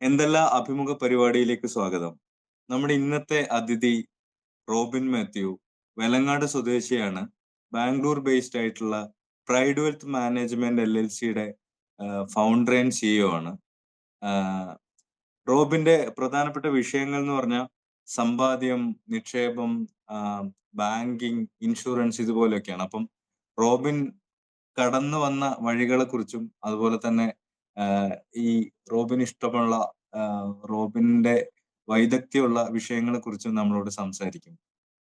എന്തെല്ലാം അഭിമുഖ പരിപാടിയിലേക്ക് സ്വാഗതം. നമ്മുടെ ഇന്നത്തെ അതിഥി റോബിൻ മാത്യു വെലങ്ങാട് സ്വദേശിയാണ്. ബാംഗ്ലൂർ ബേസ്ഡ് ആയിട്ടുള്ള പ്രൈഡ് വെൽത്ത് മാനേജ്മെന്റ് LLCയുടെ ഫൗണ്ടർ ആൻഡ് CEO ആണ്. ആഹ് റോബിന്റെ പ്രധാനപ്പെട്ട വിഷയങ്ങൾ എന്ന് പറഞ്ഞാൽ സമ്പാദ്യം, നിക്ഷേപം, ബാങ്കിങ്, ഇൻഷുറൻസ് ഇതുപോലെയൊക്കെയാണ്. അപ്പം റോബിൻ കടന്നു വന്ന വഴികളെക്കുറിച്ചും അതുപോലെ തന്നെ ആഹ് ഈ റോബിന് ഇഷ്ടമുള്ള റോബിന്റെ വൈദഗ്ധ്യമുള്ള വിഷയങ്ങളെക്കുറിച്ചും നമ്മളോട് സംസാരിക്കും.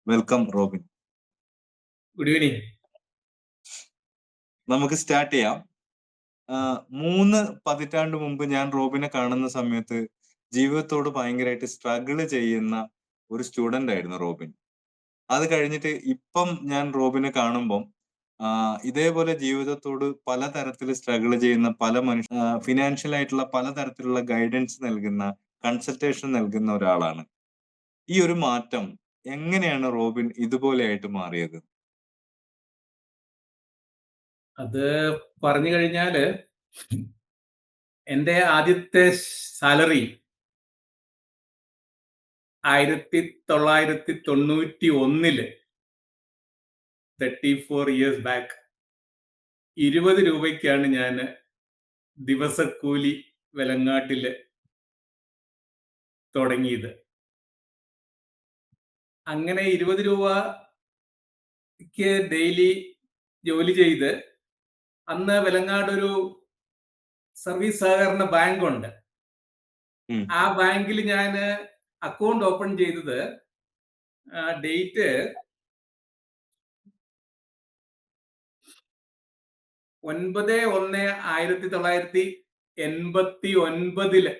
Welcome Robin. Good evening. നമുക്ക് സ്റ്റാർട്ട് ചെയ്യാം. 3 പതിറ്റാണ്ട് മുമ്പ് ഞാൻ റോബിനെ കാണുന്ന സമയത്ത് ജീവിതത്തോട് ഭയങ്കരമായിട്ട് സ്ട്രഗിള് ചെയ്യുന്ന ഒരു സ്റ്റുഡന്റ് ആയിരുന്നു റോബിൻ. അത് കഴിഞ്ഞിട്ട് ഇപ്പം ഞാൻ റോബിനെ കാണുമ്പം ഇതേപോലെ ജീവിതത്തോട് പലതരത്തിൽ സ്ട്രഗിൾ ചെയ്യുന്ന പല ഫിനാൻഷ്യൽ ആയിട്ടുള്ള പലതരത്തിലുള്ള ഗൈഡൻസ് നൽകുന്ന, കൺസൾട്ടേഷൻ നൽകുന്ന ഒരാളാണ്. ഈ ഒരു മാറ്റം എങ്ങനെയാണ് റോബിൻ ഇതുപോലെയായിട്ട് മാറിയത്? അത് പറഞ്ഞു കഴിഞ്ഞാല് എൻ്റെ ആദ്യത്തെ സാലറി 1991 34 ഇയേഴ്സ് ബാക്ക് 20 രൂപയ്ക്കാണ് ഞാൻ ദിവസക്കൂലി വെലങ്ങാട്ടില് തുടങ്ങിയത്. അങ്ങനെ 20 രൂപയ്ക്ക് ഡെയിലി ജോലി ചെയ്ത് അന്ന് വെലങ്ങാട് ഒരു സർവീസ് സഹകരണ ബാങ്ക് ഉണ്ട്. ആ ബാങ്കിൽ ഞാൻ അക്കൗണ്ട് ഓപ്പൺ ചെയ്തത് ഡേറ്റ് 9/1/1989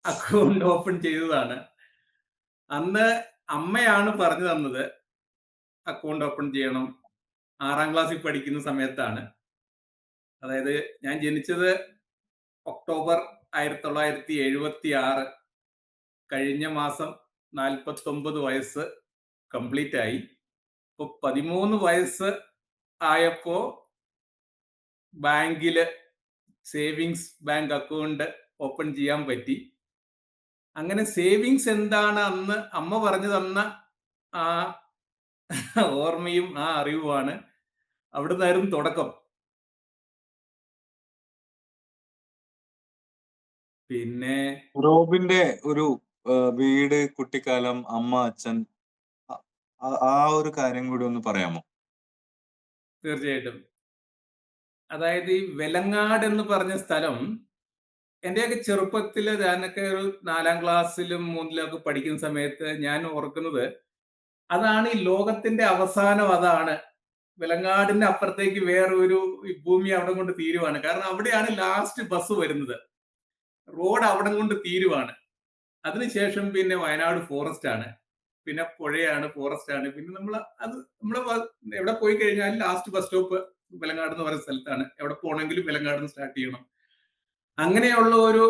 അക്കൗണ്ട് ഓപ്പൺ ചെയ്തതാണ്. അന്ന് അമ്മയാണ് പറഞ്ഞു തന്നത് അക്കൗണ്ട് ഓപ്പൺ ചെയ്യണം. 6ാം ക്ലാസ്സിൽ പഠിക്കുന്ന സമയത്താണ്. അതായത് ഞാൻ ജനിച്ചത് ഒക്ടോബർ 1976. കഴിഞ്ഞ മാസം 49 വയസ്സ് കംപ്ലീറ്റ് ആയി. ഇപ്പൊ 13 വയസ്സ് ആയപ്പോ ബാങ്കില് സേവിങ്സ് ബാങ്ക് അക്കൗണ്ട് ഓപ്പൺ ചെയ്യാൻ പറ്റി. അങ്ങനെ സേവിങ്സ് എന്താണ് അന്ന് അമ്മ പറഞ്ഞു തന്ന ആ ഓർമ്മയും ആ അറിവുമാണ്. അവിടുന്നായിരുന്നു തുടക്കം. പിന്നെ റോബിന്റെ ഒരു വീട്, കുട്ടിക്കാലം, അമ്മ, അച്ഛൻ, ആ ഒരു കാര്യം കൂടി ഒന്ന് പറയാമോ? തീർച്ചയായിട്ടും. അതായത് ഈ വെലങ്ങാട് എന്ന് പറഞ്ഞ സ്ഥലം എന്റെയൊക്കെ ചെറുപ്പത്തില് ഞാനൊക്കെ ഒരു 4ാം ക്ലാസ്സിലും 3ലും ഒക്കെ പഠിക്കുന്ന സമയത്ത് ഞാൻ ഓർക്കുന്നത് അതാണ് ഈ ലോകത്തിന്റെ അവസാനം. അതാണ് വെലങ്ങാടിന്റെ അപ്പുറത്തേക്ക് വേറെ ഒരു ഭൂമി അവിടെ കൊണ്ട് തീരുവാണ്. കാരണം അവിടെയാണ് ലാസ്റ്റ് ബസ് വരുന്നത്. റോഡ് അവിടെ കൊണ്ട് തീരുവാണ്. അതിനുശേഷം പിന്നെ വയനാട് ഫോറസ്റ്റ് ആണ്, പിന്നെ പുഴയാണ്, ഫോറസ്റ്റ് ആണ്. പിന്നെ നമ്മള് എവിടെ പോയി കഴിഞ്ഞാൽ ലാസ്റ്റ് ബസ് സ്റ്റോപ്പ് വെലങ്ങാട് എന്ന് പറയുന്ന സ്ഥലത്താണ്. എവിടെ പോകണമെങ്കിലും വെലങ്ങാട് സ്റ്റാർട്ട് ചെയ്യണം. അങ്ങനെയുള്ള ഒരു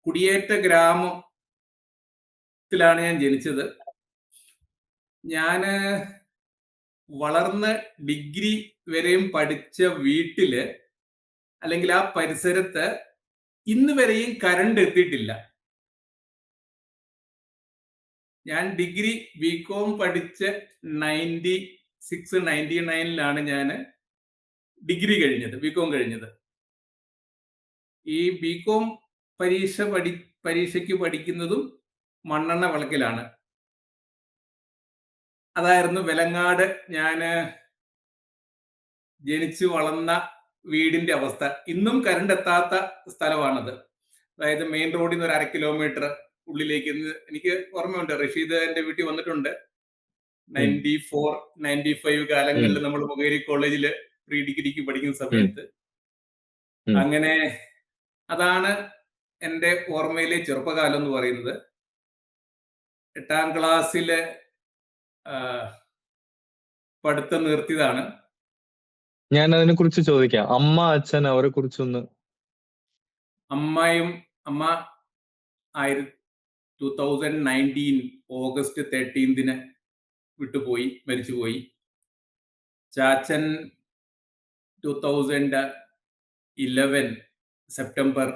കുടിയേറ്റ ഗ്രാമത്തിലാണ് ഞാൻ ജനിച്ചത്. ഞാന് വളർന്ന് ഡിഗ്രി വരെയും പഠിച്ച വീട്ടില് അല്ലെങ്കിൽ ആ പരിസരത്ത് ഇന്ന് വരെയും കറണ്ട് എത്തിയിട്ടില്ല. ഞാൻ ഡിഗ്രി ബികോം പഠിച്ച് 96-99 ഞാൻ ഡിഗ്രി കഴിഞ്ഞത്, ബികോം കഴിഞ്ഞത്. ഈ ബികോം പരീക്ഷയ്ക്ക് പഠിക്കുന്നതും മണ്ണെണ്ണ വിളക്കിലാണ്. അതായിരുന്നു വെലങ്ങാട് ഞാന് ജനിച്ചു വളർന്ന വീടിന്റെ അവസ്ഥ. ഇന്നും കറണ്ട് എത്താത്ത സ്ഥലമാണത്. അതായത് മെയിൻ റോഡിൽ നിന്ന് ഒരു 1/2 കിലോമീറ്റർ ഉള്ളിലേക്ക്. എനിക്ക് ഓർമ്മയുണ്ട്, റഷീദ് എന്റെ വീട്ടിൽ വന്നിട്ടുണ്ട് 94-95 കാലങ്ങളിൽ നമ്മൾ മൊകേരി കോളേജില് പ്രീ ഡിഗ്രിക്ക് പഠിക്കുന്ന സമയത്ത്. അങ്ങനെ അതാണ് എൻ്റെ ഓർമ്മയിലെ ചെറുപ്പകാലം എന്ന് പറയുന്നത്. 8ാം ക്ലാസ്സില് പഠിത്തം നിർത്തിയതാണ്. ഞാൻ അതിനെ കുറിച്ച് ചോദിക്കാം. അമ്മ, അച്ഛൻ, അവരെ കുറിച്ചൊന്ന്. അമ്മ 2019 ഓഗസ്റ്റ് 13 വിട്ടുപോയി, മരിച്ചുപോയി. ചാച്ചൻ 2011 സെപ്റ്റംബർ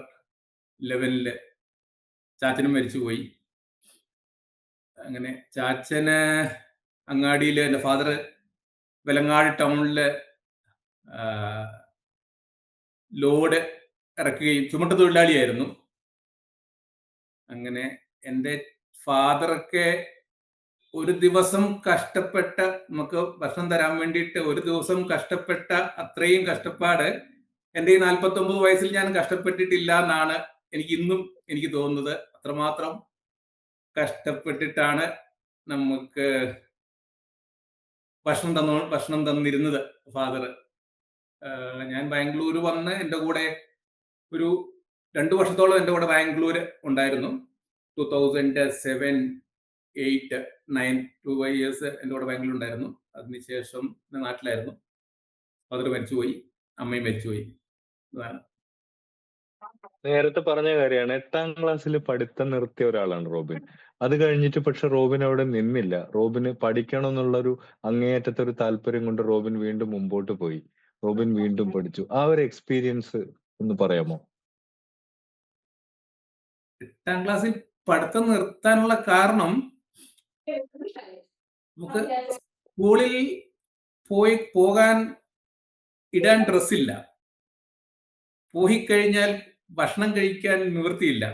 ലെവലില് ചാച്ചനും മരിച്ചുപോയി. അങ്ങനെ ചാച്ചന് അങ്ങാടിയിൽ, എൻ്റെ ഫാദർ വെലങ്ങാട് ടൗണില് ലോഡ് ഇറക്കുകയും ചുമട്ട് തൊഴിലാളിയായിരുന്നു. അങ്ങനെ എൻ്റെ ഫാദറൊക്കെ ഒരു ദിവസം കഷ്ടപ്പെട്ട, നമുക്ക് ഭക്ഷണം തരാൻ വേണ്ടിയിട്ട് ഒരു ദിവസം കഷ്ടപ്പെട്ട അത്രയും കഷ്ടപ്പാട് എൻ്റെ ഈ 49 വയസ്സിൽ ഞാൻ കഷ്ടപ്പെട്ടിട്ടില്ല എന്നാണ് എനിക്ക് തോന്നുന്നത്. അത്രമാത്രം കഷ്ടപ്പെട്ടിട്ടാണ് നമുക്ക് ഭക്ഷണം തന്നിരുന്നത് ഫാദർ. ഞാൻ ബാംഗ്ലൂർ വന്ന് എൻ്റെ കൂടെ ഒരു 2 വർഷത്തോളം എൻ്റെ കൂടെ ബാംഗ്ലൂർ ഉണ്ടായിരുന്നു. 2007, 8, 9, 2 ഇയേഴ്സ് എൻ്റെ കൂടെ ബാംഗ്ലൂർ ഉണ്ടായിരുന്നു. അതിനുശേഷം ഞാൻ നാട്ടിലായിരുന്നു. ഫാദർ മരിച്ചുപോയി, അമ്മയും മരിച്ചുപോയി. അതാണ്. നേരത്തെ പറഞ്ഞ കാര്യമാണ്. 8ാം ക്ലാസ്സിൽ പഠിത്തം നിർത്തിയ ഒരാളാണ് റോബിൻ. അത് കഴിഞ്ഞിട്ട് പക്ഷെ റോബിൻ അവിടെ നിന്നില്ല. റോബിന് പഠിക്കണം എന്നുള്ളൊരു അങ്ങേയറ്റത്തെ ഒരു താല്പര്യം കൊണ്ട് റോബിൻ വീണ്ടും മുമ്പോട്ട് പോയി. റോബിൻ വീണ്ടും പഠിച്ചു. ആ ഒരു എക്സ്പീരിയൻസ് ഒന്ന് പറയാമോ? 8ാം ക്ലാസ്സിൽ പഠിത്തം നിർത്താനുള്ള കാരണം, നമുക്ക് സ്കൂളിൽ പോകാൻ ഇടാൻ ഡ്രസ്സില്ല. പോയിക്കഴിഞ്ഞാൽ ഭക്ഷണം കഴിക്കാൻ നിവൃത്തിയില്ല.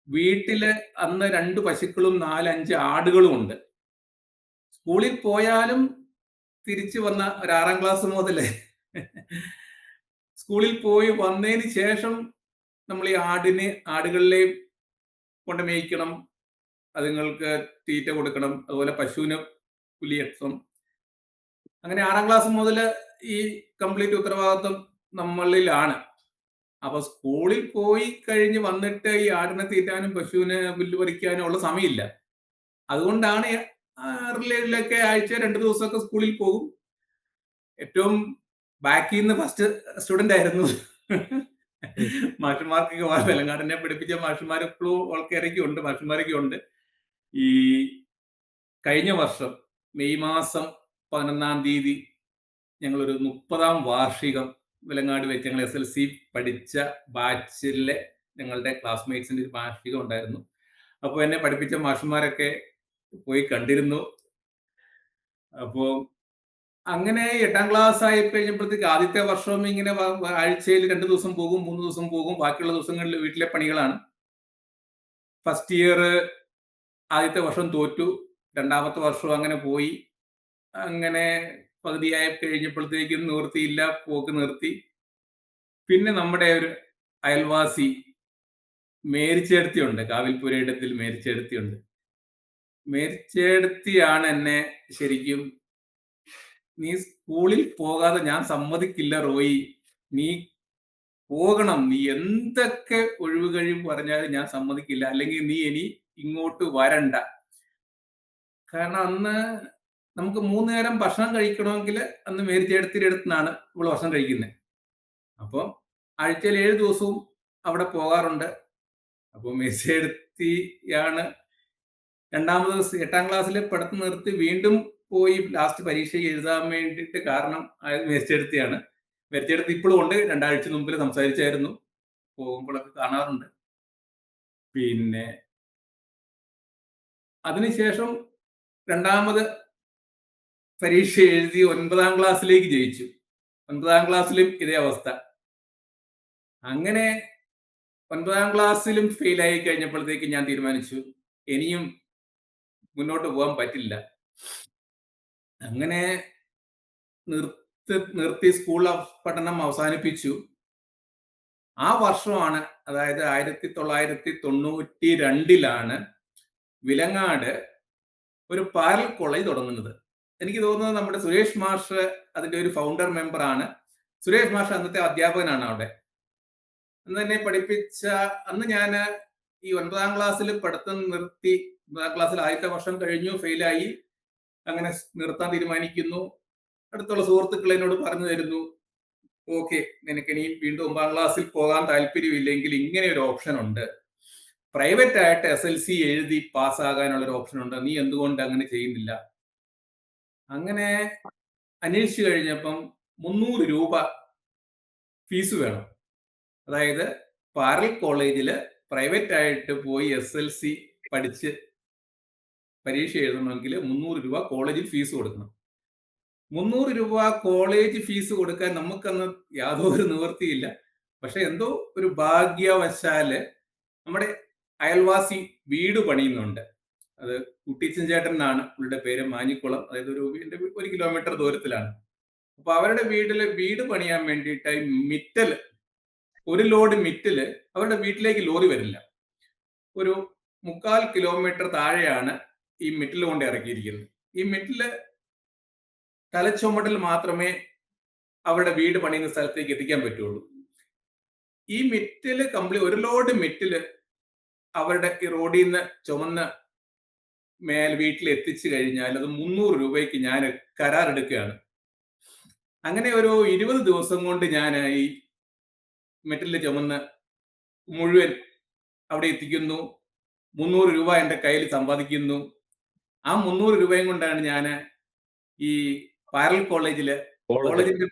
വീട്ടില് അന്ന് 2 പശുക്കളും 4-5 ആടുകളും ഉണ്ട്. സ്കൂളിൽ പോയാലും തിരിച്ചു വന്ന ഒരു 6ാം ക്ലാസ് മുതൽ സ്കൂളിൽ പോയി വന്നതിന് ശേഷം നമ്മൾ ഈ ആടുകളിലെയും കൊണ്ട് മേയ്ക്കണം, അതുങ്ങൾക്ക് തീറ്റ കൊടുക്കണം, അതുപോലെ പശുവിന് പുലിയക്ഷം. അങ്ങനെ 6ാം ക്ലാസ് മുതൽ ഈ കംപ്ലീറ്റ് ഉത്തരവാദിത്വം നമ്മളിലാണ്. അപ്പൊ സ്കൂളിൽ പോയി കഴിഞ്ഞ് വന്നിട്ട് ഈ ആടിനെ തീറ്റാനും പശുവിന് പുല്ല് പറിക്കാനും ഉള്ള സമയമില്ല. അതുകൊണ്ടാണ് റിലേറ്റിലൊക്കെ ആഴ്ച 2 ദിവസമൊക്കെ സ്കൂളിൽ പോകും. ഏറ്റവും ബാക്കിൽ നിന്ന് ഫസ്റ്റ് സ്റ്റുഡന്റ് ആയിരുന്നു. മാഷന്മാർക്കൊക്കെ വെലങ്ങാടിനെ പഠിപ്പിച്ച മാഷന്മാർ ഇപ്പോഴും ആൾക്കാരൊക്കെ ഉണ്ട്, മാഷന്മാരൊക്കെ ഉണ്ട്. ഈ കഴിഞ്ഞ വർഷം മെയ് മാസം 11-ാം തീയതി ഞങ്ങളൊരു 30ാം വാർഷികം വെലങ്ങാട് വെച്ച് ഞങ്ങൾ SLC പഠിച്ച ബാച്ചിലെ ഞങ്ങളുടെ ക്ലാസ്മേറ്റ്സിന്റെ ഒരു വാർഷികം ഉണ്ടായിരുന്നു. അപ്പോൾ എന്നെ പഠിപ്പിച്ച മാഷന്മാരൊക്കെ പോയി കണ്ടിരുന്നു. അപ്പോ അങ്ങനെ 8ാം ക്ലാസ് ആയി കഴിഞ്ഞപ്പോഴത്തേക്ക് ആദ്യത്തെ വർഷം ഇങ്ങനെ ആഴ്ചയിൽ 2 ദിവസം പോകും, 3 ദിവസം പോകും. ബാക്കിയുള്ള ദിവസങ്ങളിൽ വീട്ടിലെ പണികളാണ്. ഫസ്റ്റ് ഇയർ ആദ്യത്തെ വർഷം തോറ്റു. 2ാമത്തെ വർഷം അങ്ങനെ പോയി. അങ്ങനെ പകുതിയായി കഴിഞ്ഞപ്പോഴത്തേക്കും നിവൃത്തിയില്ല, പോക്ക് നിർത്തി. പിന്നെ നമ്മുടെ ഒരു അയൽവാസി മേരിച്ചേടത്തിയുണ്ട്, കാവിൽപുരയിടത്തിൽ മേരിച്ചേടത്തിയുണ്ട്. മേരിച്ചേടത്തിയാണ് എന്നെ ശരിക്കും, നീ സ്കൂളിൽ പോകാതെ ഞാൻ സമ്മതിക്കില്ല റോയി, നീ പോകണം, നീ എന്തൊക്കെ ഒഴിവുകഴിവ് പറഞ്ഞാലും ഞാൻ സമ്മതിക്കില്ല, അല്ലെങ്കിൽ നീ ഇനി ഇങ്ങോട്ട് വരണ്ട. കാരണം അന്ന് നമുക്ക് 3 നേരം ഭക്ഷണം കഴിക്കണമെങ്കിൽ അന്ന് മേരിച്ചേടത്തിയുടെ അടുത്തുനിന്നാണ് ഇവള് ഭക്ഷണം കഴിക്കുന്നത്. അപ്പോൾ ആഴ്ചയിൽ 7 ദിവസവും അവിടെ പോകാറുണ്ട്. അപ്പോൾ മേരിച്ചേടത്തിയാണ് 2ാമത് 8ാം ക്ലാസ്സിൽ പഠിത്തം നിർത്തി വീണ്ടും പോയി ലാസ്റ്റ് പരീക്ഷ എഴുതാൻ വേണ്ടിയിട്ട് കാരണം മേരിച്ചേടത്തിയാണ്. മേരിച്ചേടത്തി ഇപ്പോഴും ഉണ്ട്. 2 ആഴ്ച മുമ്പിൽ സംസാരിച്ചായിരുന്നു, പോകുമ്പോഴൊക്കെ കാണാറുണ്ട്. പിന്നെ അതിനുശേഷം 2ാമത് പരീക്ഷ എഴുതി 9ാം ക്ലാസ്സിലേക്ക് ജയിച്ചു. 9ാം ക്ലാസ്സിലും ഇതേ അവസ്ഥ. അങ്ങനെ 9ാം ക്ലാസ്സിലും ഫെയിലായി കഴിഞ്ഞപ്പോഴത്തേക്ക് ഞാൻ തീരുമാനിച്ചു ഇനിയും മുന്നോട്ട് പോകാൻ പറ്റില്ല. അങ്ങനെ നിർത്തി സ്കൂൾ പഠനം അവസാനിപ്പിച്ചു. ആ വർഷമാണ്, അതായത് 1992 വിലങ്ങാട് ഒരു പാരൽ കോളേജ് തുടങ്ങുന്നത്. എനിക്ക് തോന്നുന്നത് നമ്മുടെ സുരേഷ് മാഷ് അതിന്റെ ഒരു ഫൗണ്ടർ മെമ്പറാണ്. സുരേഷ് മാഷ് അന്നത്തെ അധ്യാപകനാണ് അവിടെ. അന്ന് എന്നെ പഠിപ്പിച്ച, അന്ന് ഞാൻ ഈ 9ാം ക്ലാസ്സിൽ പഠിത്തം നിർത്തി. 9ാം ക്ലാസ്സിൽ ആദ്യത്തെ വർഷം കഴിഞ്ഞു, ഫെയിലായി. അങ്ങനെ നിർത്താൻ തീരുമാനിക്കുന്നു. അടുത്തുള്ള സുഹൃത്തുക്കൾ എന്നോട് പറഞ്ഞു തരുന്നു, ഓക്കെ, നിനക്ക് ഇനി വീണ്ടും 9ാം ക്ലാസ്സിൽ പോകാൻ താല്പര്യമില്ലെങ്കിൽ ഇങ്ങനെ ഒരു ഓപ്ഷൻ ഉണ്ട്, പ്രൈവറ്റ് ആയിട്ട് SLC എഴുതി പാസ്സാകാനുള്ള ഒരു ഓപ്ഷൻ ഉണ്ട്, നീ എന്തുകൊണ്ട് അങ്ങനെ ചെയ്യുന്നില്ല? അങ്ങനെ അന്വേഷിച്ചു കഴിഞ്ഞപ്പം 300 രൂപ ഫീസ് വേണം. അതായത് പാരൽ കോളേജിൽ പ്രൈവറ്റ് ആയിട്ട് പോയി SLC പഠിച്ച് പരീക്ഷ എഴുതണമെങ്കിൽ 300 രൂപ കോളേജിൽ ഫീസ് കൊടുക്കണം. 300 രൂപ കോളേജ് ഫീസ് കൊടുക്കാൻ നമുക്കന്ന് യാതൊരു നിവൃത്തിയില്ല. പക്ഷെ എന്തോ ഒരു ഭാഗ്യവശാല് നമ്മുടെ അയൽവാസി വീട് പണിയുന്നുണ്ട്. അത് കുട്ടിച്ചൻ ചേട്ടൻ എന്നാണ് പുള്ളിയുടെ പേര്, മാഞ്ഞിക്കുളം, അതായത് ഒരു 1 കിലോമീറ്റർ ദൂരത്തിലാണ്. അപ്പൊ അവരുടെ വീട് പണിയാൻ വേണ്ടിയിട്ട് മിറ്റല്, ഒരു ലോഡ് മിറ്റല് അവരുടെ വീട്ടിലേക്ക് ലോറി വരില്ല. ഒരു 3/4 കിലോമീറ്റർ താഴെയാണ് ഈ മിറ്റല് കൊണ്ട് ഇറക്കിയിരിക്കുന്നത്. ഈ മിറ്റല് തലച്ചുമട്ടിൽ മാത്രമേ അവരുടെ വീട് പണിയുന്ന സ്ഥലത്തേക്ക് എത്തിക്കാൻ പറ്റുള്ളൂ. ഈ മിറ്റല് ഒരു ലോഡ് മിറ്റല് അവരുടെ ഈ റോഡിൽ നിന്ന് ചുമന്ന് വീട്ടിൽ എത്തിച്ചു കഴിഞ്ഞാൽ അത് 300 രൂപയ്ക്ക് ഞാൻ കരാറെടുക്കുകയാണ്. അങ്ങനെ ഒരു 20 ദിവസം കൊണ്ട് ഞാൻ ഈ മെറ്റലിൽ ചുമന്ന് മുഴുവൻ അവിടെ എത്തിക്കുന്നു. 300 രൂപ എൻ്റെ കയ്യിൽ സമ്പാദിക്കുന്നു. ആ 300 രൂപയും കൊണ്ടാണ് ഞാൻ ഈ പാരൽ കോളേജിന്റെ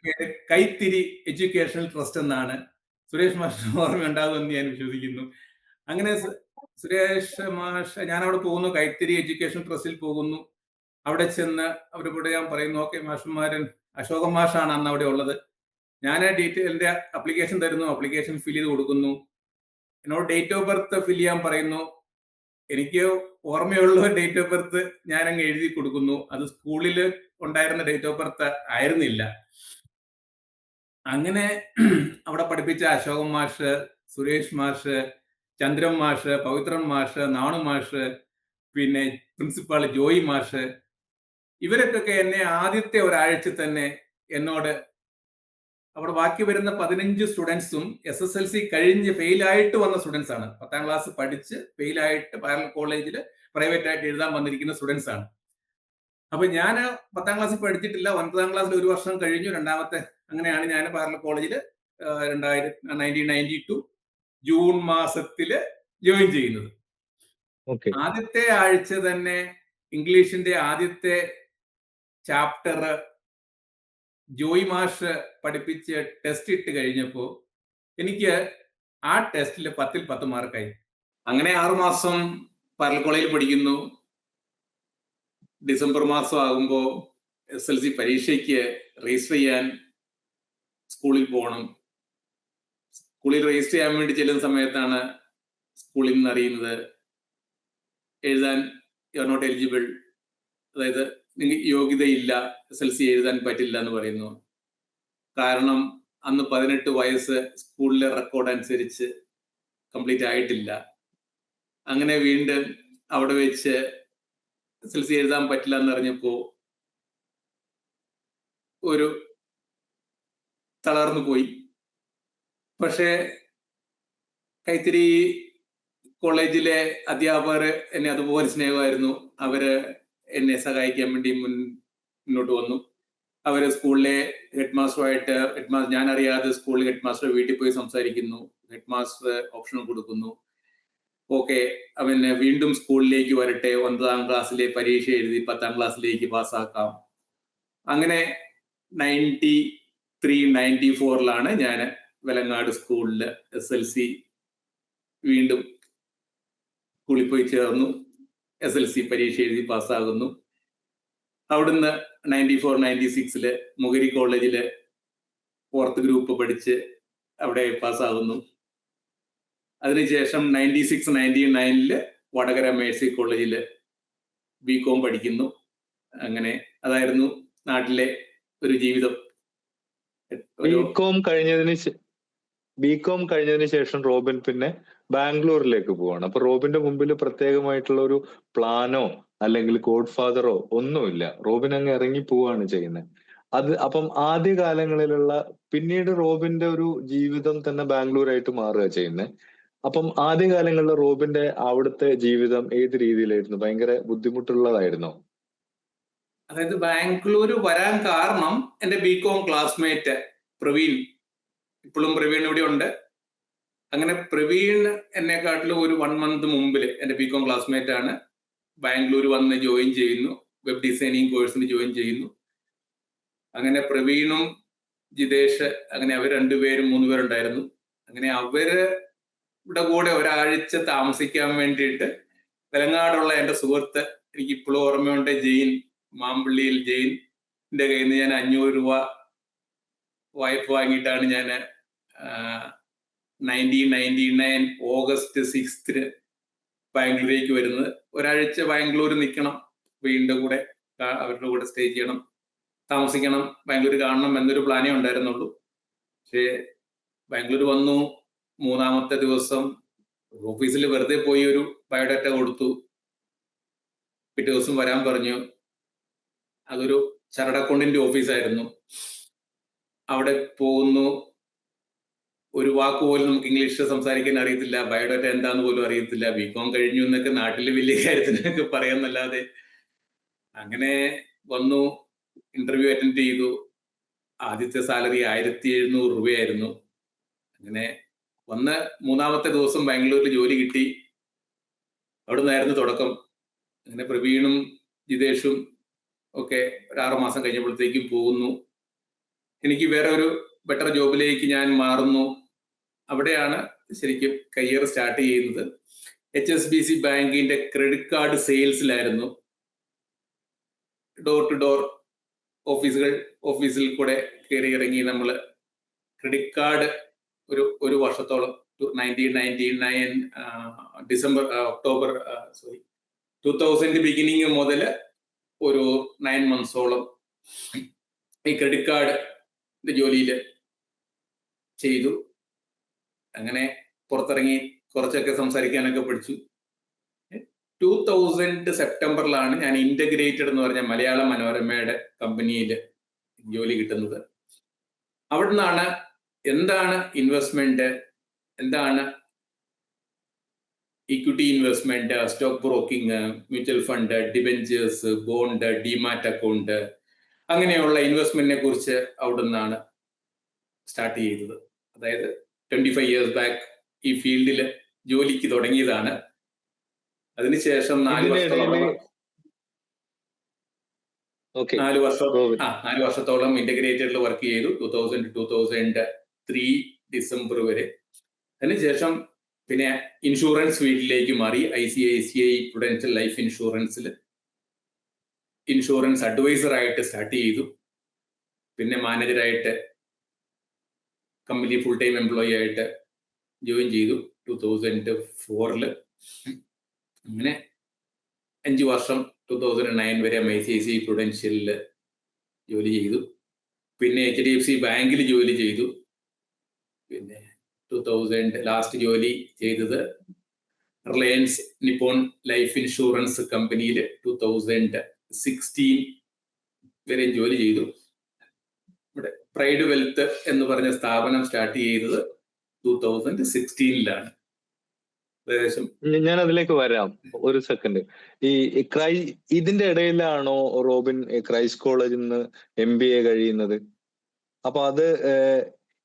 പേര് കൈത്തിരി എഡ്യൂക്കേഷണൽ ട്രസ്റ്റ് എന്നാണ്. സുരേഷ് മാഷ് ഓർമ്മയുണ്ടാകുമെന്ന് ഞാൻ വിശ്വസിക്കുന്നു. അങ്ങനെ സുരേഷ് മാഷ്, ഞാൻ അവിടെ പോകുന്നു, കൈത്തിരി എഡ്യൂക്കേഷൻ ട്രസ്റ്റിൽ പോകുന്നു. അവിടെ ചെന്ന് അവരുടെ കൂടെ ഞാൻ പറയുന്നു, ഓക്കെ മാഷന്മാരൻ അശോകൻ മാഷാണ് അന്ന് അവിടെ ഉള്ളത്. ഞാൻ എൻ്റെ അപ്ലിക്കേഷൻ തരുന്നു, അപ്ലിക്കേഷൻ ഫിൽ ചെയ്ത് കൊടുക്കുന്നു. എന്നോട് ഡേറ്റ് ഓഫ് ബർത്ത് ഫിൽ ചെയ്യാൻ പറയുന്നു. എനിക്ക് ഓർമ്മയുള്ള ഡേറ്റ് ഓഫ് ബർത്ത് ഞാൻ അങ്ങ് എഴുതി കൊടുക്കുന്നു. അത് സ്കൂളിൽ ഉണ്ടായിരുന്ന ഡേറ്റ് ഓഫ് ബർത്ത് ആയിരുന്നില്ല. അങ്ങനെ അവിടെ പഠിപ്പിച്ച അശോകൻ മാഷ്, സുരേഷ് മാഷ്, ചന്ദ്രൻ മാഷ്, പവിത്രൻ മാഷ്, നാണു മാഷ്, പിന്നെ പ്രിൻസിപ്പാൾ ജോയി മാഷ്, ഇവരൊക്കെ എന്നെ ആദ്യത്തെ ഒരാഴ്ച തന്നെ എന്നോട്, അവിടെ ബാക്കി വരുന്ന 15 സ്റ്റുഡൻസും SSLC കഴിഞ്ഞ് ഫെയിലായിട്ട് വന്ന സ്റ്റുഡൻസ് ആണ്. 10ാം ക്ലാസ് പഠിച്ച് ഫെയിലായിട്ട് പാരൽ കോളേജിൽ പ്രൈവറ്റ് ആയിട്ട് എഴുതാൻ വന്നിരിക്കുന്ന സ്റ്റുഡൻസ് ആണ്. അപ്പൊ ഞാൻ 10ാം ക്ലാസ്സിൽ പഠിച്ചിട്ടില്ല. 9ാം ക്ലാസ്സിൽ ഒരു വർഷം കഴിഞ്ഞു, രണ്ടാമത്തെ. അങ്ങനെയാണ് ഞാൻ പാരൽ കോളേജിൽ 1992 ജൂൺ മാസത്തില് ജോയിൻ ചെയ്യുന്നത്. ആദ്യത്തെ ആഴ്ച തന്നെ ഇംഗ്ലീഷിന്റെ ആദ്യത്തെ ചാപ്റ്റർ ജോയി മാഷ് പഠിപ്പിച്ച് ടെസ്റ്റ് ഇട്ട് കഴിഞ്ഞപ്പോ എനിക്ക് ആ ടെസ്റ്റിൽ 10ൽ 10 മാർക്കായി. അങ്ങനെ 6 മാസം പാരൽ കോളേജിൽ പഠിക്കുന്നു. ഡിസംബർ മാസം ആകുമ്പോ SLC പരീക്ഷയ്ക്ക് രജിസ്റ്റർ ചെയ്യാൻ സ്കൂളിൽ പോകണം. സ്കൂളിൽ രജിസ്റ്റർ ചെയ്യാൻ വേണ്ടി ചെല്ലുന്ന സമയത്താണ് സ്കൂളിൽ നിന്ന് അറിയുന്നത്, എഴുതാൻ യു ആർ നോട്ട് എലിജിബിൾ, അതായത് നിങ്ങൾക്ക് യോഗ്യതയില്ല, SLC എഴുതാൻ പറ്റില്ല എന്ന് പറയുന്നു. കാരണം അന്ന് 18 വയസ്സ് സ്കൂളിലെ റെക്കോർഡ് അനുസരിച്ച് കംപ്ലീറ്റ് ആയിട്ടില്ല. അങ്ങനെ വീണ്ടും അവിടെ വെച്ച് SLC എഴുതാൻ പറ്റില്ല എന്നറിഞ്ഞപ്പോ ഒരു തളർന്നു പോയി. പക്ഷേ കൈത്തിരി കോളേജിലെ അധ്യാപകർ എന്നെ അതുപോലെ സ്നേഹമായിരുന്നു. അവര് എന്നെ സഹായിക്കാൻ വേണ്ടി മുന്നോട്ട് വന്നു. അവര് സ്കൂളിലെ ഹെഡ് മാസ്റ്ററുമായിട്ട്, ഞാൻ അറിയാതെ സ്കൂളിൽ ഹെഡ് മാസ്റ്റർ വീട്ടിൽ പോയി സംസാരിക്കുന്നു. ഹെഡ് മാസ്റ്റർ ഓപ്ഷൻ കൊടുക്കുന്നു, ഓക്കെ അവന് വീണ്ടും സ്കൂളിലേക്ക് വരട്ടെ, 9ാം ക്ലാസ്സിലെ പരീക്ഷ എഴുതി 10ാം ക്ലാസ്സിലേക്ക് പാസ്സാക്കാം. അങ്ങനെ 93-94 ഞാൻ വെലങ്ങാട് സ്കൂളിൽ SLC വീണ്ടും സ്കൂളിൽ പോയി ചേർന്നു. SLC പരീക്ഷ എഴുതി പാസ്സാകുന്നു. അവിടുന്ന് 94-96 മുഗരി കോളേജില് 4th ഗ്രൂപ്പ് പഠിച്ച് അവിടെ പാസ്സാകുന്നു. അതിനുശേഷം 96-99 വടകര മേഴ്സി കോളേജില് BCom പഠിക്കുന്നു. അങ്ങനെ അതായിരുന്നു നാട്ടിലെ ഒരു ജീവിതം. BCom കഴിഞ്ഞതിന് ശേഷം റോബിൻ പിന്നെ ബാംഗ്ലൂരിലേക്ക് പോവാണ്. അപ്പൊ റോബിന്റെ മുമ്പിൽ പ്രത്യേകമായിട്ടുള്ള ഒരു പ്ലാനോ അല്ലെങ്കിൽ ഗോഡ് ഫാദറോ ഒന്നുമില്ല. റോബിൻ അങ്ങ് ഇറങ്ങി പോവാണ് ചെയ്യുന്നത്. അപ്പം ആദ്യ കാലങ്ങളിലുള്ള, പിന്നീട് റോബിന്റെ ഒരു ജീവിതം തന്നെ ബാംഗ്ലൂരായിട്ട് മാറുക ചെയ്യുന്നത്. അപ്പം ആദ്യകാലങ്ങളിൽ റോബിന്റെ അവിടുത്തെ ജീവിതം ഏത് രീതിയിലായിരുന്നു? ഭയങ്കര ബുദ്ധിമുട്ടുള്ളതായിരുന്നോ? അതായത് ബാംഗ്ലൂർ വരാൻ കാരണം എന്റെ BCom ക്ലാസ്മേറ്റ് പ്രവീൺ, ഇപ്പോഴും പ്രവീൺ ഇവിടെ ഉണ്ട്. അങ്ങനെ പ്രവീൺ എന്നെക്കാട്ടിലും ഒരു 1 മന്ത് മുമ്പിൽ എന്റെ BCom ക്ലാസ്മേറ്റ് ആണ്. ബാംഗ്ലൂർ വന്ന് ജോയിൻ ചെയ്യുന്നു, വെബ് ഡിസൈനിങ് കോഴ്സിന് ജോയിൻ ചെയ്യുന്നു. അങ്ങനെ പ്രവീണും ജിതേഷ്, അങ്ങനെ അവർ 2 പേരും 3 പേരുണ്ടായിരുന്നു. അങ്ങനെ അവര് ഇവിടെ കൂടെ ഒരാഴ്ച താമസിക്കാൻ വേണ്ടിയിട്ട് വെലങ്ങാടുള്ള എൻ്റെ സുഹൃത്ത്, എനിക്ക് ഇപ്പോഴും ഓർമ്മയുണ്ട്, ജെയിൻ, മാമ്പള്ളിയിൽ ജെയിൻ്റെ കയ്യിൽ നിന്ന് ഞാൻ 500 രൂപ വായ്പ വാങ്ങിയിട്ടാണ് ഞാൻ 1999 ഓഗസ്റ്റ് 6 ബാംഗ്ലൂരേക്ക് വരുന്നത്. ഒരാഴ്ച ബാംഗ്ലൂർ നിൽക്കണം, വീണ്ടും കൂടെ അവരുടെ കൂടെ സ്റ്റേ ചെയ്യണം, താമസിക്കണം, ബാംഗ്ലൂർ കാണണം എന്നൊരു പ്ലാനേ ഉണ്ടായിരുന്നുള്ളൂ. പക്ഷേ ബാംഗ്ലൂർ വന്നു. 3-ാമത്തെ ദിവസം ഓഫീസിൽ വെറുതെ പോയി ഒരു ബയോഡാറ്റ കൊടുത്തു. പിറ്റേ ദിവസം വരാൻ പറഞ്ഞു. അതൊരു ചാർട്ടേഡ് അക്കൗണ്ടിന്റെ ഓഫീസായിരുന്നു. അവിടെ പോകുന്നു. ഒരു വാക്ക് പോലും നമുക്ക് ഇംഗ്ലീഷിൽ സംസാരിക്കാൻ അറിയത്തില്ല, ബയോഡാറ്റ എന്താന്ന് പോലും അറിയത്തില്ല. ബികോം കഴിഞ്ഞു എന്നൊക്കെ നാട്ടിലെ വലിയ കാര്യത്തിനൊക്കെ പറയാന്നല്ലാതെ. അങ്ങനെ വന്നു, ഇന്റർവ്യൂ അറ്റൻഡ് ചെയ്തു. ആദ്യത്തെ സാലറി 1700 രൂപയായിരുന്നു. അങ്ങനെ വന്ന് 3-ാമത്തെ ദിവസം ബാംഗ്ലൂരിൽ ജോലി കിട്ടി. അവിടെ നിന്നായിരുന്നു തുടക്കം. അങ്ങനെ പ്രവീണും ജിതേഷും ഒക്കെ ഒരു 6 മാസം കഴിഞ്ഞപ്പോഴത്തേക്കും പോകുന്നു. എനിക്ക് വേറെ ഒരു ബെറ്റർ ജോബിലേക്ക് ഞാൻ മാറുന്നു. അവിടെയാണ് ശരിക്കും കരിയർ സ്റ്റാർട്ട് ചെയ്യുന്നത്. HSBC ബാങ്കിന്റെ ക്രെഡിറ്റ് കാർഡ് സെയിൽസിലായിരുന്നു. ഡോർ ടു ഡോർ ഓഫീസിൽ കൂടെ കയറി ഇറങ്ങി നമ്മൾ ക്രെഡിറ്റ് കാർഡ് ഒരു വർഷത്തോളം 1999 2000 ബിഗിനിങ് മുതൽ ഒരു 9 മന്ത്സോളം ഈ ക്രെഡിറ്റ് കാർഡ് ജോലിയിൽ ചെയ്തു. അങ്ങനെ പുറത്തിറങ്ങി കുറച്ചൊക്കെ സംസാരിക്കാനൊക്കെ പഠിച്ചു. 2000 സെപ്റ്റംബറിലാണ് ഞാൻ ഇന്റഗ്രേറ്റഡ് എന്ന് പറഞ്ഞ മലയാള മനോരമയുടെ കമ്പനിയിൽ ജോലി കിട്ടുന്നത്. അവിടെ നിന്നാണ് എന്താണ് ഇൻവെസ്റ്റ്മെന്റ്, എന്താണ് equity investment, stock broking, mutual fund, debentures, bond, demat account, അങ്ങനെയുള്ള ഇൻവെസ്റ്റ്മെന്റിനെ കുറിച്ച് അവിടെ നിന്നാണ് സ്റ്റാർട്ട് ചെയ്തത്. അതായത് 25 years ബാക്ക് ഈ ഫീൽഡിൽ ജോലിക്ക് തുടങ്ങിയതാണ്. അതിനുശേഷം 4 വർഷത്തോളം ഇന്റഗ്രേറ്റഡിൽ വർക്ക് ചെയ്തു. 2000-2003 ഡിസംബർ വരെ. അതിനുശേഷം പിന്നെ ഇൻഷുറൻസ് ഫീൽഡിലേക്ക് മാറി. ICICI പ്രൊഡൻഷ്യൽ ലൈഫ് ഇൻഷുറൻസിൽ ഇൻഷുറൻസ് അഡ്വൈസർ ആയിട്ട് സ്റ്റാർട്ട് ചെയ്തു. പിന്നെ മാനേജറായിട്ട് കമ്പനി ഫുൾ ടൈം എംപ്ലോയി ആയിട്ട് ജോയിൻ ചെയ്തു 2004. അങ്ങനെ 5 വർഷം 2009 വരെ ICICI പ്രൊഡൻഷ്യലിൽ ജോലി ചെയ്തു. പിന്നെ HDFC ബാങ്കിൽ ജോലി ചെയ്തു. പിന്നെ 2000 ലാസ്റ്റ് ജോലി ചെയ്തത് റിലയൻസ് നിപ്പോൺ ലൈഫ് ഇൻഷുറൻസ് കമ്പനിയിൽ 2016 വരെ ജോലി ചെയ്തു. ഇവിടെ പ്രൈഡ് വെൽത്ത് എന്ന് പറഞ്ഞ സ്ഥാപനം സ്റ്റാർട്ട് ചെയ്തത് 2016 ഏകദേശം. ഞാൻ അതിലേക്ക് വരാം, ഒരു സെക്കൻഡ്. ഇതിന്റെ ഇടയിലാണോ റോബിൻ ക്രൈസ്റ്റ് കോളേജിൽ നിന്ന് MBA കഴിയുന്നത്? അപ്പൊ അത്